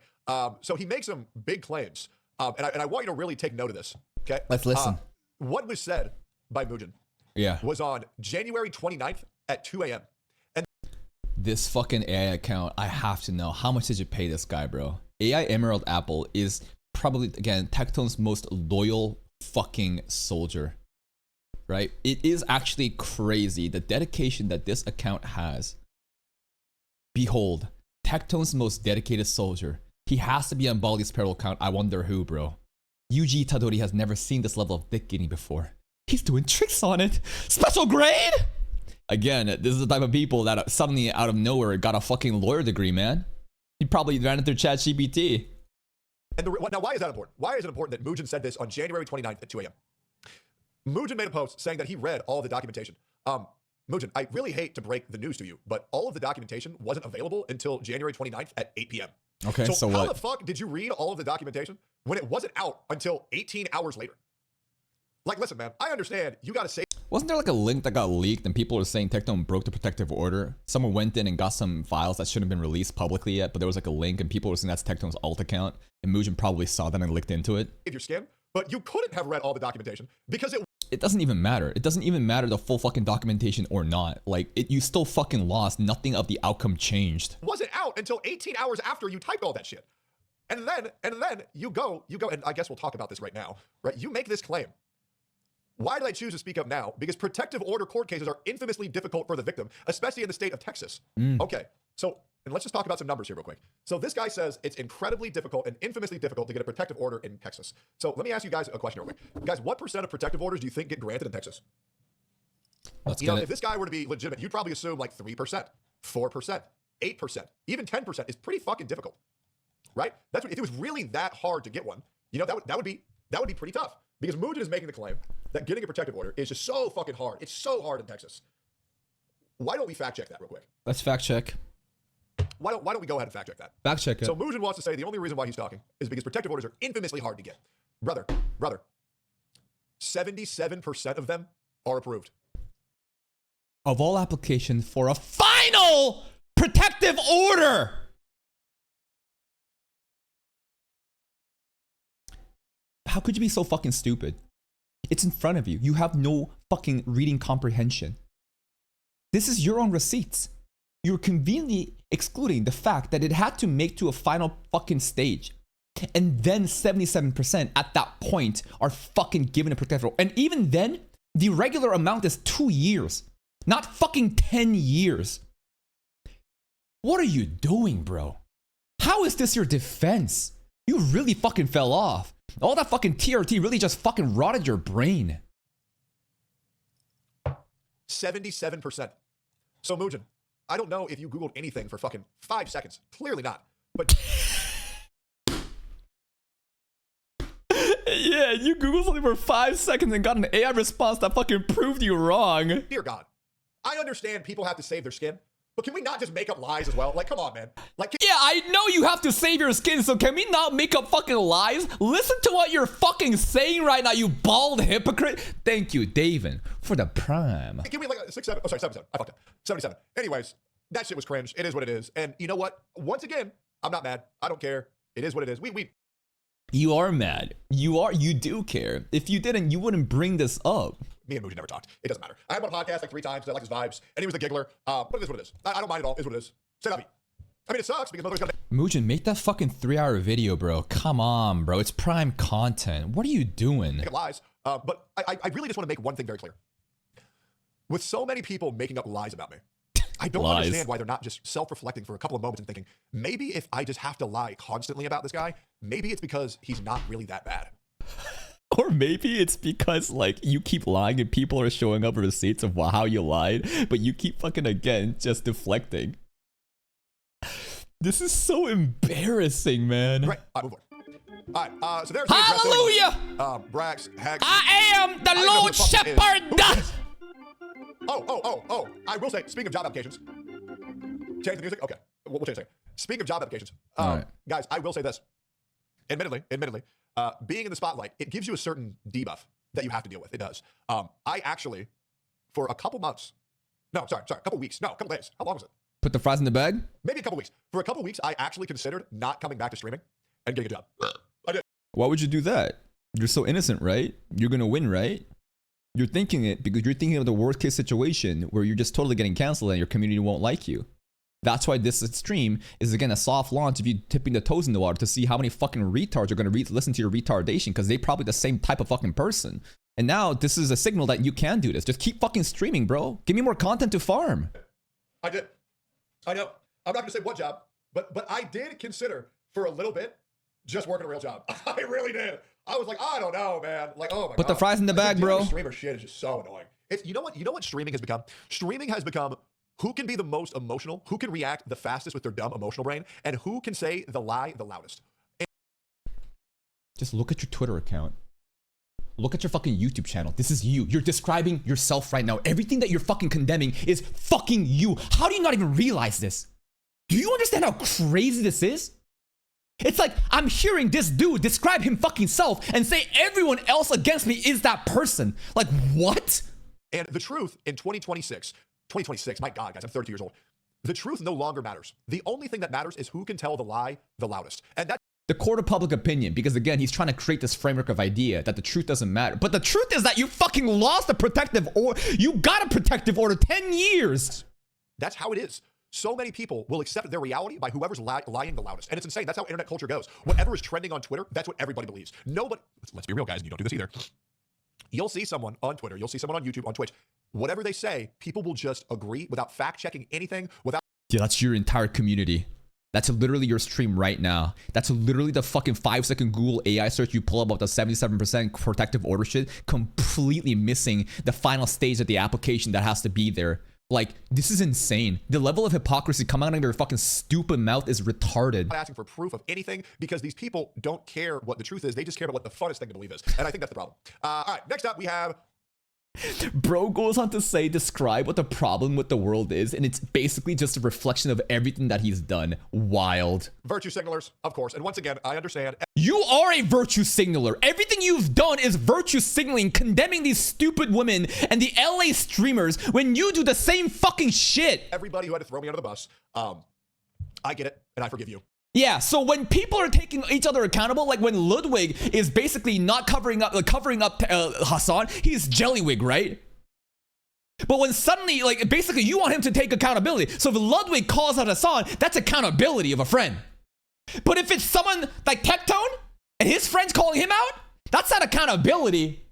So he makes some big claims, and I want you to really take note of this. Okay. Let's listen. What was said by Muujin? Yeah. Was on January 29th at 2 a.m. This fucking AI account, I have to know, how much did you pay this guy, bro? AI Emerald Apple is probably, again, Tectone's most loyal fucking soldier, right? It is actually crazy, the dedication that this account has. Behold, Tectone's most dedicated soldier. He has to be on Baldi's Peril account. I wonder who, bro. Yuji Itadori has never seen this level of dick getting before. He's doing tricks on it. Special grade? Again, this is the type of people that suddenly out of nowhere got a fucking lawyer degree, man. He probably ran it through ChatGPT. And now, why is that important? Why is it important that Muujin said this on January 29th at 2 a.m.? Muujin made a post saying that he read all of the documentation. Muujin, I really hate to break the news to you, but all of the documentation wasn't available until January 29th at 8 p.m. Okay, so how what? the fuck did you read all of the documentation when it wasn't out until 18 hours later? Like, listen, man, I understand you got to say. Wasn't there like a link that got leaked and people were saying Tectone broke the protective order? Someone went in and got some files that shouldn't have been released publicly yet, but there was like a link and people were saying that's Tectone's alt account. And Muujin probably saw that and licked into it. Your skin, but you couldn't have read all the documentation because it doesn't even matter. It doesn't even matter the full fucking documentation or not. Like, you still fucking lost. Nothing of the outcome changed. Wasn't out until 18 hours after you typed all that shit. And then you go, and I guess we'll talk about this right now, right? You make this claim. Why did I choose to speak up now? Because protective order court cases are infamously difficult for the victim, especially in the state of Texas. Okay, so and let's just talk about some numbers here real quick. So this guy says it's incredibly difficult and infamously difficult to get a protective order in Texas. So let me ask you guys a question real quick. Guys, what % of protective orders do you think get granted in Texas? If this guy were to be legitimate, you'd probably assume like 3%, 4%, 8%, even 10% is pretty fucking difficult, right? That's what, if it was really that hard to get one, that would be pretty tough. Because Muujin is making the claim that getting a protective order is just so fucking hard. It's so hard in Texas. Why don't we fact check that real quick? Let's fact check. Why don't we go ahead and fact check that? Fact check it. So Muujin wants to say the only reason why he's talking is because protective orders are infamously hard to get. Brother, 77% of them are approved. Of all applications for a final protective order. How could you be so fucking stupid? It's in front of you. You have no fucking reading comprehension. This is your own receipts. You're conveniently excluding the fact that it had to make to a final fucking stage. And then 77% at that point are fucking given a protective order. And even then, the regular amount is 2 years, not fucking 10 years. What are you doing, bro? How is this your defense? You really fucking fell off. All that fucking TRT really just fucking rotted your brain. 77%. So Muujin, I don't know if you Googled anything for fucking 5 seconds. Clearly not. But yeah, you Googled something for 5 seconds and got an AI response that fucking proved you wrong. Dear God, I understand people have to save their skin, but can we not just make up lies as well? Like, come on, man. Like, yeah, I know you have to save your skin, so can we not make up fucking lies? Listen to what you're fucking saying right now, you bald hypocrite. Thank you, David, for the prime. Give me like a 6, 7. Oh, sorry, 77. I fucked up. 77. Anyways, that shit was cringe. It is what it is. And you know what? Once again, I'm not mad. I don't care. It is what it is. You are mad. You do care. If you didn't, you wouldn't bring this up. Me and Muji never talked. It doesn't matter. I had him on a podcast like 3 times. I like his vibes. And he was a giggler. But it is what it is. I don't mind at all. It is what it is. Say that. I mean, it sucks because motherfuckers gotta Muji, make that fucking 3-hour video, bro. Come on, bro. It's prime content. What are you doing? make up lies. But I really just want to make one thing very clear. With so many people making up lies about me, I don't Lies. understand why they're not just self-reflecting for a couple of moments and thinking, maybe if I just have to lie constantly about this guy, maybe it's because he's not really that bad. Or maybe it's because, like, you keep lying and people are showing up receipts of how you lied, but you keep fucking, again, just deflecting. This is so embarrassing, man. Right. All right, move on. All right. So there's Hallelujah! Brax, Hex. I am the Lord Shepherd! Oh. I will say, speaking of job applications. Change the music? Okay. We'll change the second. Speaking of job applications. Right. Guys, I will say this. Admittedly, being in the spotlight, it gives you a certain debuff that you have to deal with. It does. I actually, for a couple months, a couple weeks, a couple days. How long was it? Put the fries in the bag? Maybe a couple weeks. For a couple weeks, I actually considered not coming back to streaming and getting a job. I did. Why would you do that? You're so innocent, right? You're gonna win, right? You're thinking it because you're thinking of the worst case situation where you're just totally getting canceled and your community won't like you. That's why this stream is, again, a soft launch of you tipping the toes in the water to see how many fucking retards are going to listen to your retardation because they're probably the same type of fucking person. And now this is a signal that you can do this. Just keep fucking streaming, bro. Give me more content to farm. I did. I know. I'm not going to say what job, but I did consider for a little bit just working a real job. I really did. I was like, I don't know, man. Like, oh my god. Put the fries in the bag, bro. Streamer shit is just so annoying. It's you know what streaming has become? Streaming has become who can be the most emotional, who can react the fastest with their dumb emotional brain, and who can say the lie the loudest. Just look at your Twitter account. Look at your fucking YouTube channel. This is you. You're describing yourself right now. Everything that you're fucking condemning is fucking you. How do you not even realize this? Do you understand how crazy this is? It's like I'm hearing this dude describe him fucking self and say everyone else against me is that person. Like, what? And the truth in 2026, my God, guys, I'm 32 years old. The truth no longer matters. The only thing that matters is who can tell the lie the loudest. And that's the court of public opinion, because again, he's trying to create this framework of idea that the truth doesn't matter. But the truth is that you fucking lost a protective order. You got a protective order 10 years. That's how it is. So many people will accept their reality by whoever's lying the loudest. And it's insane. That's how internet culture goes. Whatever is trending on Twitter, that's what everybody believes. Nobody, let's be real, guys, and you don't do this either. You'll see someone on Twitter, you'll see someone on YouTube, on Twitch. Whatever they say, people will just agree without fact-checking anything, without... Yeah, that's your entire community. That's literally your stream right now. That's literally the fucking 5-second Google AI search you pull up about the 77% protective order shit, completely missing the final stage of the application that has to be there. Like, this is insane. The level of hypocrisy coming out of their fucking stupid mouth is retarded. Asking for proof of anything because these people don't care what the truth is. They just care about what the funnest thing to believe is. And I think that's the problem. All right, next up we have... Bro goes on to say, describe what the problem with the world is, and it's basically just a reflection of everything that he's done. Wild. Virtue signalers, of course. And once again, I understand. You are a virtue signaler. Everything you've done is virtue signaling, condemning these stupid women and the LA streamers when you do the same fucking shit. Everybody who had to throw me under the bus, I get it, and I forgive you. Yeah, so when people are taking each other accountable, like when Ludwig is basically not covering up Hassan, he's Jellywig, right? But when suddenly, like, basically you want him to take accountability. So if Ludwig calls out Hassan, that's accountability of a friend. But if it's someone like Tectone and his friends calling him out, that's not accountability.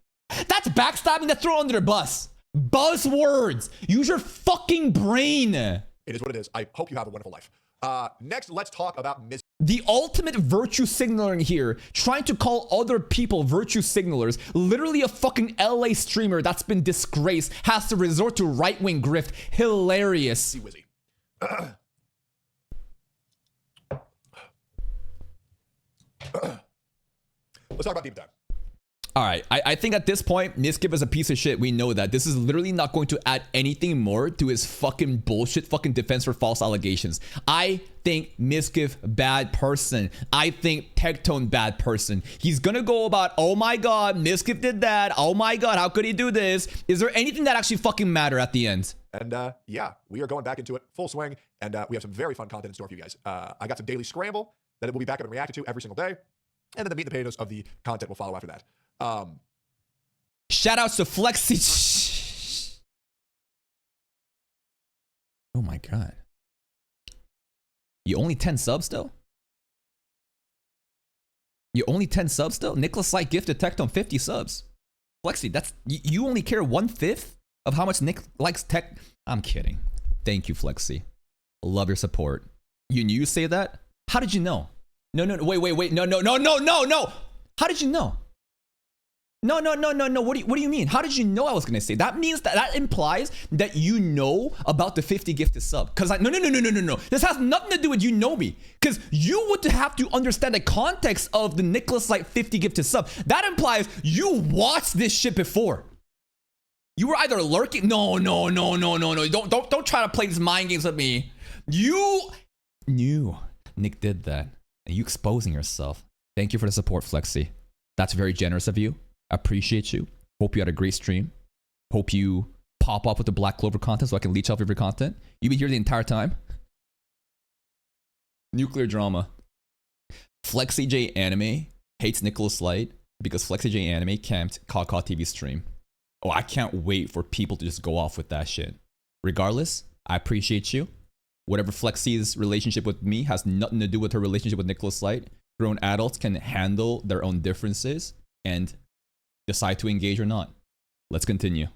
That's backstabbing, that's thrown under the bus. Buzzwords. Use your fucking brain. It is what it is. I hope you have a wonderful life. Next, let's talk about the ultimate virtue signaling here, trying to call other people virtue signalers. Literally a fucking LA streamer that's been disgraced has to resort to right-wing grift. Hilarious. Wizzy. Let's talk about deep dive. All right, I think at this point, Miskiv is a piece of shit. We know that. This is literally not going to add anything more to his fucking bullshit fucking defense for false allegations. I think Miskiv, bad person. I think Tectone, bad person. He's gonna go about, oh my god, Miskiv did that. Oh my god, how could he do this? Is there anything that actually fucking matter at the end? And yeah, we are going back into it full swing, and we have some very fun content in store for you guys. I got some daily scramble that it will be back up and reacted to every single day, and then the meat and potatoes of the content will follow after that. Shout outs to Flexi. Oh my god. You only 10 subs though? You only 10 subs still? Nicholas Light gifted Tectone 50 subs. Flexi, that's you only care 1/5 of how much Nick likes tech. I'm kidding. Thank you, Flexi. Love your support. You say that? How did you know? No, wait. No. How did you know? No. What do you mean? How did you know I was gonna say? That means that implies that you know about the 50 gifted sub. Cause no. This has nothing to do with you know me. Cause you would have to understand the context of the Nicholas Light 50 gifted sub. That implies you watched this shit before. You were either lurking. No. Don't try to play these mind games with me. You knew Nick did that. And you exposing yourself. Thank you for the support, Flexi. That's very generous of you. Appreciate you. Hope you had a great stream. Hope you pop up with the Black Clover content so I can leech off of your content. You've been here the entire time. Nuclear drama. FlexiJ Anime hates Nicholas Light because FlexiJ Anime camped Kaka TV stream. Oh, I can't wait for people to just go off with that shit. Regardless, I appreciate you. Whatever Flexi's relationship with me has nothing to do with her relationship with Nicholas Light. Grown adults can handle their own differences and decide to engage or not. Let's continue.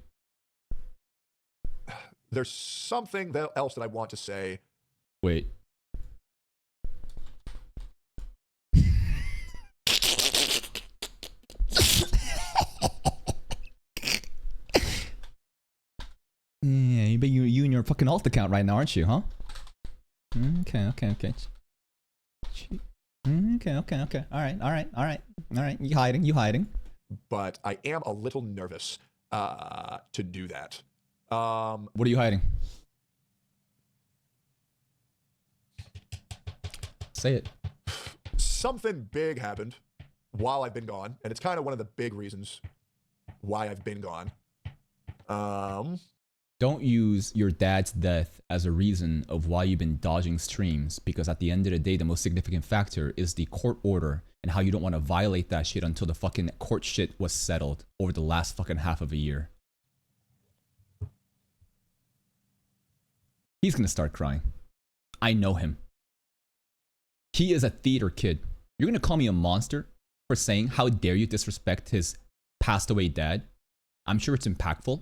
There's something else that I want to say. Wait. Yeah, you and your fucking alt account right now, aren't you, huh? Okay. Okay. All right. You hiding. But I am a little nervous to do that. What are you hiding? Say it. Something big happened while I've been gone, and it's kind of one of the big reasons why I've been gone. Don't use your dad's death as a reason of why you've been dodging streams, because at the end of the day, the most significant factor is the court order and how you don't want to violate that shit until the fucking court shit was settled over the last fucking half of a year. He's gonna start crying. I know him. He is a theater kid. You're gonna call me a monster for saying, how dare you disrespect his passed away dad? I'm sure it's impactful.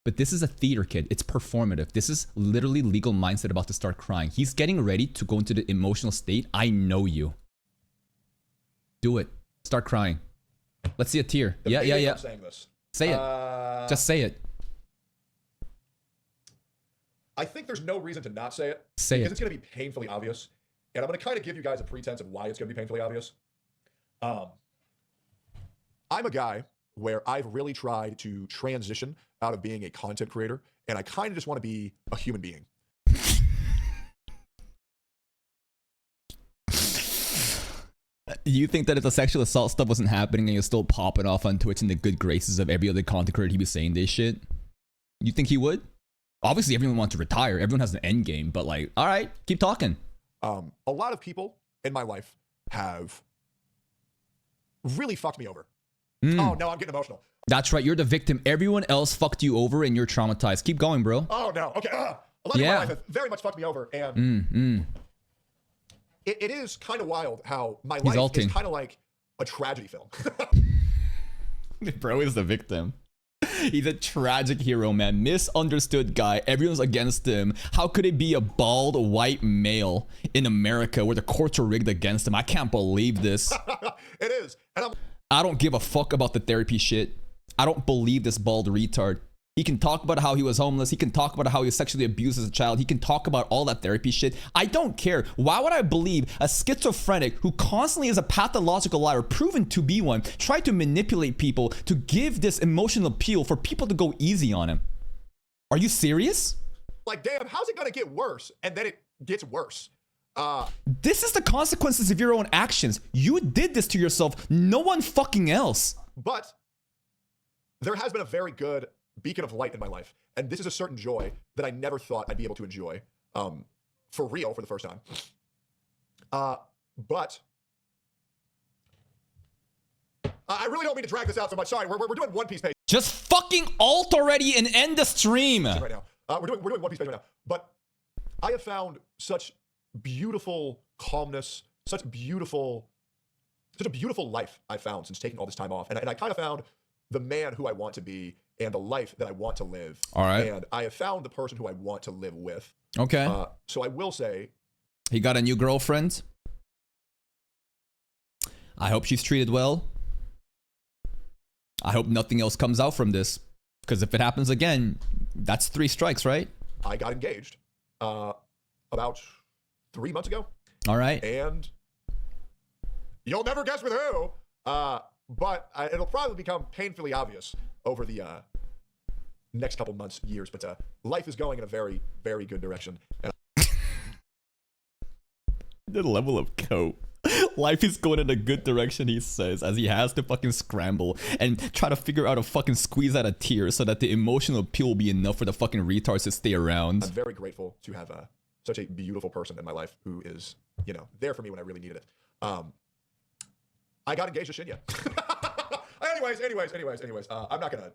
But this is a theater kid. It's performative. This is literally legal mindset about to start crying. He's getting ready to go into the emotional state. I know you. Do it. Start crying. Let's see a tear. Yeah. I'm saying this. Say it. Just say it. I think there's no reason to not say it. Say because it. It's going to be painfully obvious. And I'm going to kind of give you guys a pretense of why it's going to be painfully obvious. I'm a guy where I've really tried to transition out of being a content creator, and I kind of just want to be a human being. You think that if the sexual assault stuff wasn't happening and you're still popping off on Twitch in the good graces of every other content creator, he'd be saying this shit? You think he would? Obviously, everyone wants to retire. Everyone has an end game, but like, all right, keep talking. A lot of people in my life have really fucked me over. Oh, no, I'm getting emotional. That's right. You're the victim. Everyone else fucked you over and you're traumatized. Keep going, bro. Oh, no. Okay. A lot of my life have very much fucked me over. And it is kind of wild how my life is kind of like a tragedy film. Bro is the victim. He's a tragic hero, man. Misunderstood guy. Everyone's against him. How could it be a bald white male in America where the courts are rigged against him? I can't believe this. It is. And I don't give a fuck about the therapy shit. I don't believe this bald retard. He can talk about how he was homeless. He can talk about how he was sexually abused as a child. He can talk about all that therapy shit. I don't care. Why would I believe a schizophrenic who constantly is a pathological liar, proven to be one, try to manipulate people to give this emotional appeal for people to go easy on him? Are you serious? like, damn, how's it gonna get worse? And then it gets worse. This is the consequences of your own actions. You did this to yourself. No one fucking else. But there has been a very good beacon of light in my life. And this is a certain joy that I never thought I'd be able to enjoy for real for the first time. But I really don't mean to drag this out so much. Sorry, we're doing One Piece page Just fucking alt already and end the stream. right now. We're doing One Piece page right now. But I have found such beautiful calmness, such a beautiful life I've found since taking all this time off. And I kind of found the man who I want to be and the life that I want to live. All right. And I have found the person who I want to live with. Okay. So I will say, He got a new girlfriend. I hope she's treated well. I hope nothing else comes out from this. Because if it happens again, that's 3 strikes, right? I got engaged about 3 months ago. All right. And you'll never guess with who. But it'll probably become painfully obvious over the next couple months, years. But life is going in a very, very good direction. And The level of cope. Life is going in a good direction, he says, as he has to fucking scramble and try to figure out a fucking squeeze out a tear so that the emotional appeal will be enough for the fucking retards to stay around. I'm very grateful to have such a beautiful person in my life who is, there for me when I really needed it. I got engaged to Shinya. anyways, I'm not gonna,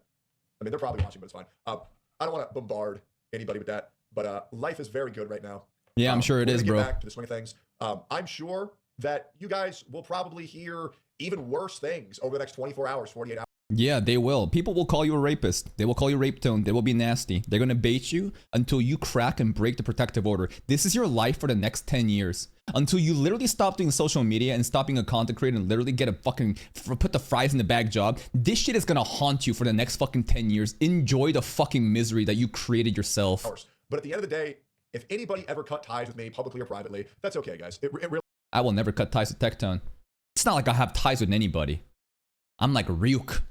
they're probably watching, but it's fine. I don't want to bombard anybody with that, but life is very good right now. Yeah, I'm sure it is, get bro. Back to the swing of things. I'm sure that you guys will probably hear even worse things over the next 24 hours, 48 hours. Yeah, they will. People will call you a rapist. They will call you Rapetone. They will be nasty. They're going to bait you until you crack and break the protective order. This is your life for the next 10 years. Until you literally stop doing social media and stop being a content creator and literally get a fucking put the fries in the bag job. This shit is going to haunt you for the next fucking 10 years. Enjoy the fucking misery that you created yourself. But at the end of the day, if anybody ever cut ties with me publicly or privately, that's okay, guys. It really I will never cut ties with Tectone. It's not like I have ties with anybody. I'm like Ryuk.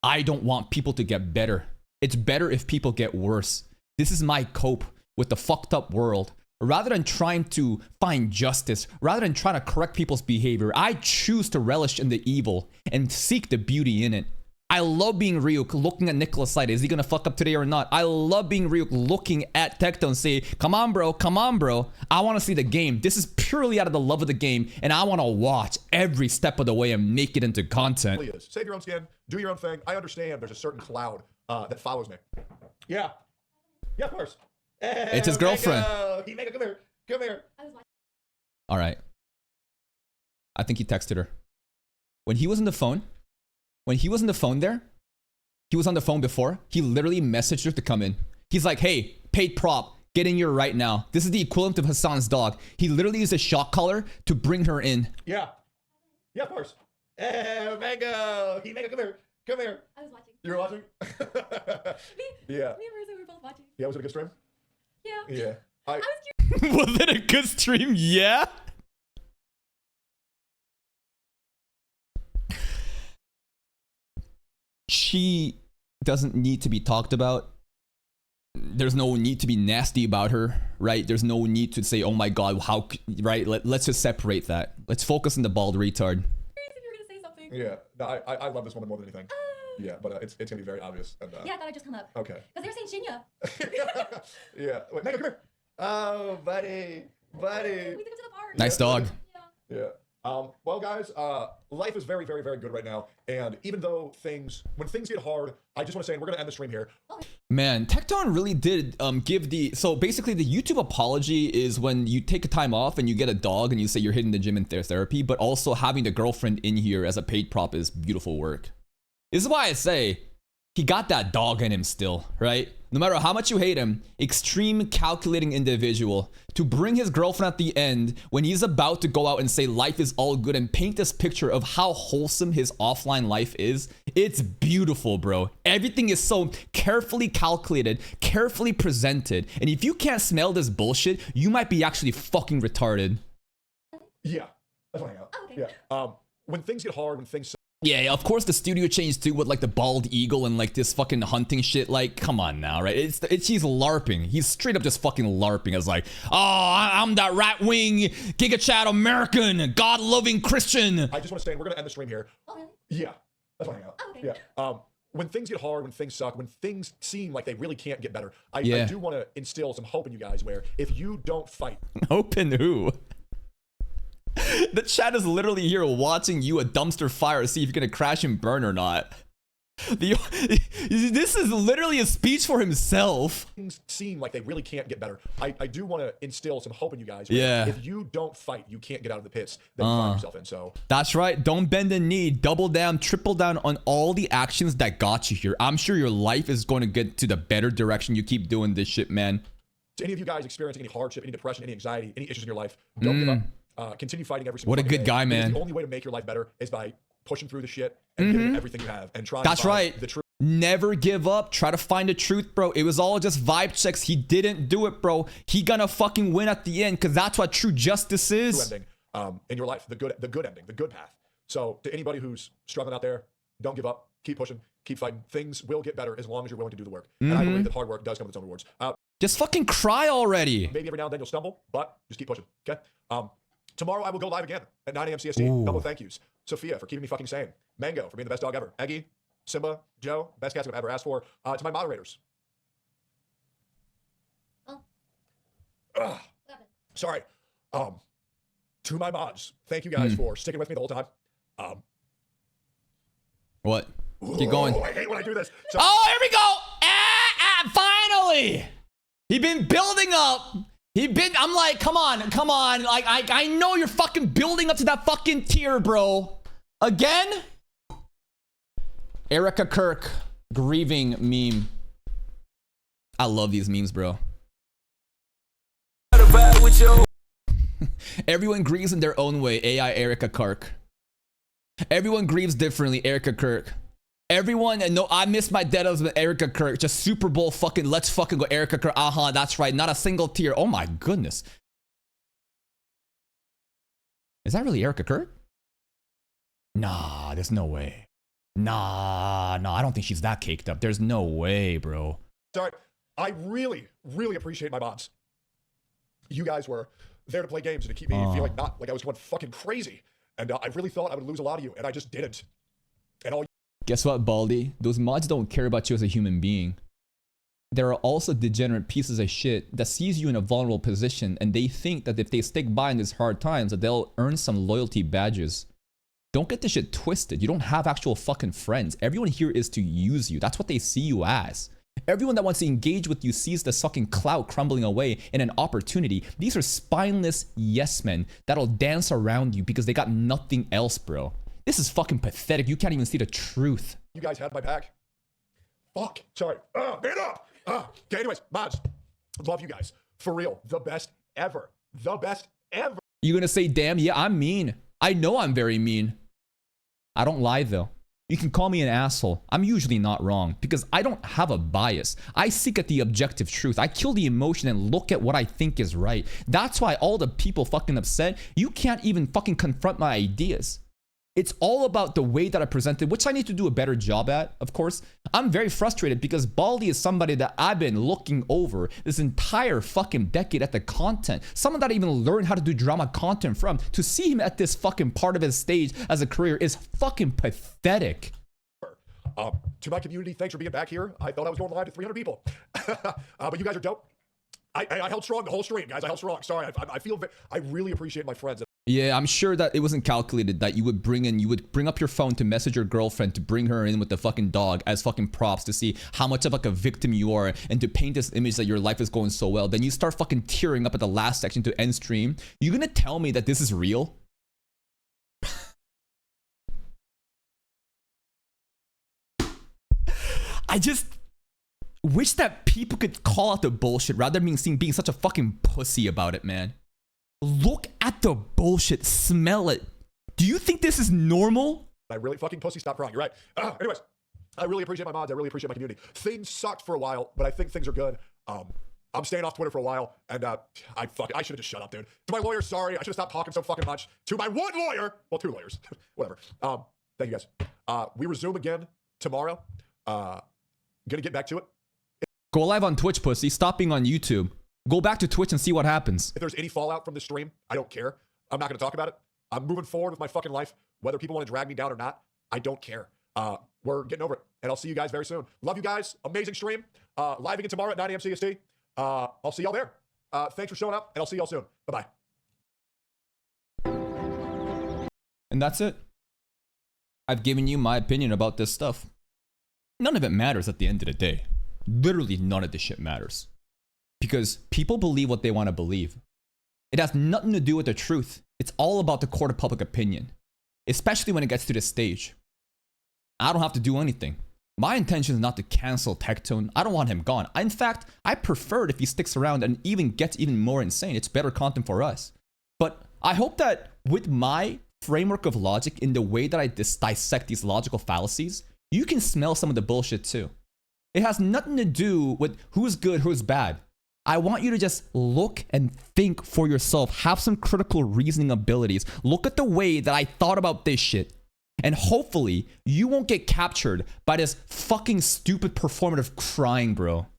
I don't want people to get better. It's better if people get worse. This is my cope with the fucked up world. Rather than trying to find justice, rather than trying to correct people's behavior, I choose to relish in the evil and seek the beauty in it. I love being Ryuk looking at Nicholas Light. Is he gonna fuck up today or not? I love being Ryuk looking at Tectone and say, come on, bro. I wanna see the game. This is purely out of the love of the game, and I wanna watch every step of the way and make it into content. is. Save your own skin, do your own thing. I understand there's a certain cloud that follows me. Yeah, of course. It's his girlfriend. Come here. All right. I think he texted her. When he was on the phone there, he was on the phone before, he literally messaged her to come in. He's like, hey, paid prop, get in here right now. This is the equivalent of Hassan's dog. He literally used a shock collar to bring her in. Yeah, of course. Mango, come here. I was watching. You were watching? Me Yeah. and Marissa were both watching. Yeah, was it a good stream? Yeah. I was curious. Was it a good stream? Yeah. She doesn't need to be talked about. There's no need to be nasty about her, right? There's no need to say, oh my god, how, right? Let's just separate that. Let's focus on the bald retard. If you were gonna say something. Yeah, no, I love this woman more than anything. Yeah, but it's gonna be very obvious. And, Yeah, I thought I'd just come up. Okay. Because they were saying Shinya. Yeah. Wait, Megan, come here. Oh, buddy. We took him to the park. Nice dog. Yeah. Yeah. Well, guys, life is very, very, very good right now. And even though when things get hard, I just want to say, and we're going to end the stream here. Man, Tectone really did give so basically the YouTube apology is when you take a time off and you get a dog and you say you're hitting the gym and therapy, but also having the girlfriend in here as a paid prop is beautiful work. This is why I say he got that dog in him still, right? No matter how much you hate him, extreme calculating individual to bring his girlfriend at the end when he's about to go out and say life is all good and paint this picture of how wholesome his offline life is. It's beautiful, bro. Everything is so carefully calculated, carefully presented. And if you can't smell this bullshit, you might be actually fucking retarded. Yeah. Let's hang out. Oh, okay. Yeah. When things get hard, when things... Yeah, of course the studio changed too with like the bald eagle and like this fucking hunting shit. Like, come on now, right? He's LARPing. He's straight up just fucking LARPing as like, oh, I'm that right-wing, giga-chat American, God-loving Christian. I just want to say, and we're going to end the stream here. Oh, really? Yeah. Let's hang out. Oh, okay. Yeah. when things get hard, when things suck, when things seem like they really can't get better, I Yeah. do want to instill some hope in you guys where if you don't fight, Open who? The chat is literally here watching you a dumpster fire to see if you're gonna crash and burn or not. This is literally a speech for himself. things seem like they really can't get better, I do want to instill some hope in you guys where Yeah. if you don't fight, you can't get out of the pits that you find yourself in. So That's right. Don't bend the knee. Double down, triple down on all the actions that got you here. I'm sure your life is going to get to the better direction. You keep doing this shit, man. to any of you guys experiencing any hardship, any depression, any anxiety, any issues in your life, don't give up. Continue fighting every single What a fucking good day, guy, because man. The only way to make your life better is by pushing through the shit and giving it everything you have and trying That's to find right. the truth. Never give up. Try to find the truth, bro. It was all just vibe checks. He didn't do it, bro. He gonna fucking win at the end because that's what true justice is. Ending in your life, the good ending, the good path. So to anybody who's struggling out there, don't give up. Keep pushing. Keep fighting. Things will get better as long as you're willing to do the work. And I believe that hard work does come with its own rewards. Just fucking cry already. Maybe every now and then you'll stumble, but just keep pushing. Okay. Tomorrow I will go live again at 9 a.m. CST. Double thank yous. Sophia for keeping me fucking sane. Mango for being the best dog ever. Eggy, Simba, Joe, best cats I've ever asked for. To my moderators. Oh. Ugh. What happened? Sorry. To my mods, thank you guys for sticking with me the whole time. What? Keep going. I hate when I do this. So, Oh, here we go. Finally. He been building up. I'm like, come on. Like, I know you're fucking building up to that fucking tier, bro. Again? Erica Kirk grieving meme. I love these memes, bro. Everyone grieves in their own way. AI Erica Kirk. Everyone grieves differently. Erica Kirk. Everyone, no, I miss my dead husband, Erica Kirk. Just Super Bowl fucking, let's fucking go, Erica Kirk. That's right. Not a single tear. Oh my goodness. Is that really Erica Kirk? Nah, there's no way. Nah, I don't think she's that caked up. There's no way, bro. sorry. I really, really appreciate my mods. You guys were there to play games and to keep me feeling not like I was going fucking crazy. And I really thought I would lose a lot of you, and I just didn't. And all Guess what, Baldy? Those mods don't care about you as a human being. There are also degenerate pieces of shit that sees you in a vulnerable position, and they think that if they stick by in these hard times, that they'll earn some loyalty badges. Don't get this shit twisted. You don't have actual fucking friends. Everyone here is to use you. That's what they see you as. Everyone that wants to engage with you sees the fucking clout crumbling away in an opportunity. These are spineless yes men that'll dance around you because they got nothing else, bro. This is fucking pathetic. You can't even see the truth. you guys had my back. Fuck. Sorry. Man up. Okay, anyways, mods. Love you guys. For real. The best ever. The best ever. You gonna say, damn, yeah, I'm mean. I know I'm very mean. I don't lie though. You can call me an asshole. I'm usually not wrong because I don't have a bias. I seek at the objective truth. I kill the emotion and look at what I think is right. That's why all the people fucking upset, you can't even fucking confront my ideas. It's all about the way that I presented, which I need to do a better job at, of course. I'm very frustrated because Baldy is somebody that I've been looking over this entire fucking decade at the content. Someone that I even learned how to do drama content from. To see him at this fucking part of his stage as a career is fucking pathetic. To my community, thanks for being back here. I thought I was going live to 300 people. But you guys are dope. I held strong the whole stream, guys. I held strong. Sorry, I really appreciate my friends. Yeah, I'm sure that it wasn't calculated that you would bring up your phone to message your girlfriend to bring her in with the fucking dog as fucking props to see how much of like a victim you are and to paint this image that your life is going so well. Then you start fucking tearing up at the last section to end stream. You gonna tell me that this is real? I just wish that people could call out the bullshit rather than being such a fucking pussy about it, man. Look at the bullshit. Smell it. Do you think this is normal? I really fucking pussy. Stop crying. You're right. Anyways, I really appreciate my mods. I really appreciate my community. Things sucked for a while, but I think things are good. I'm staying off Twitter for a while, and I should have just shut up, dude. To my lawyer, sorry. I should have stopped talking so fucking much. To my one lawyer, well, two lawyers, whatever. Thank you guys. We resume again tomorrow. Gonna get back to it. Go live on Twitch, pussy. Stop being on YouTube. Go back to Twitch and see what happens. If there's any fallout from this stream, I don't care. I'm not gonna talk about it. I'm moving forward with my fucking life. Whether people want to drag me down or not, I don't care. we're getting over it. And I'll see you guys very soon. Love you guys. Amazing stream. Live again tomorrow at 9 a.m. CST. I'll see y'all there. Thanks for showing up, and I'll see y'all soon. Bye-bye. And that's it. I've given you my opinion about this stuff. None of it matters at the end of the day. Literally none of this shit matters. Because people believe what they want to believe. It has nothing to do with the truth. It's all about the court of public opinion. Especially when it gets to this stage. I don't have to do anything. My intention is not to cancel Tectone. I don't want him gone. In fact, I prefer it if he sticks around and even gets even more insane. It's better content for us. But I hope that with my framework of logic in the way that I dissect these logical fallacies, you can smell some of the bullshit too. It has nothing to do with who's good, who's bad. I want you to just look and think for yourself. Have some critical reasoning abilities. Look at the way that I thought about this shit. And hopefully, you won't get captured by this fucking stupid performative crying, bro.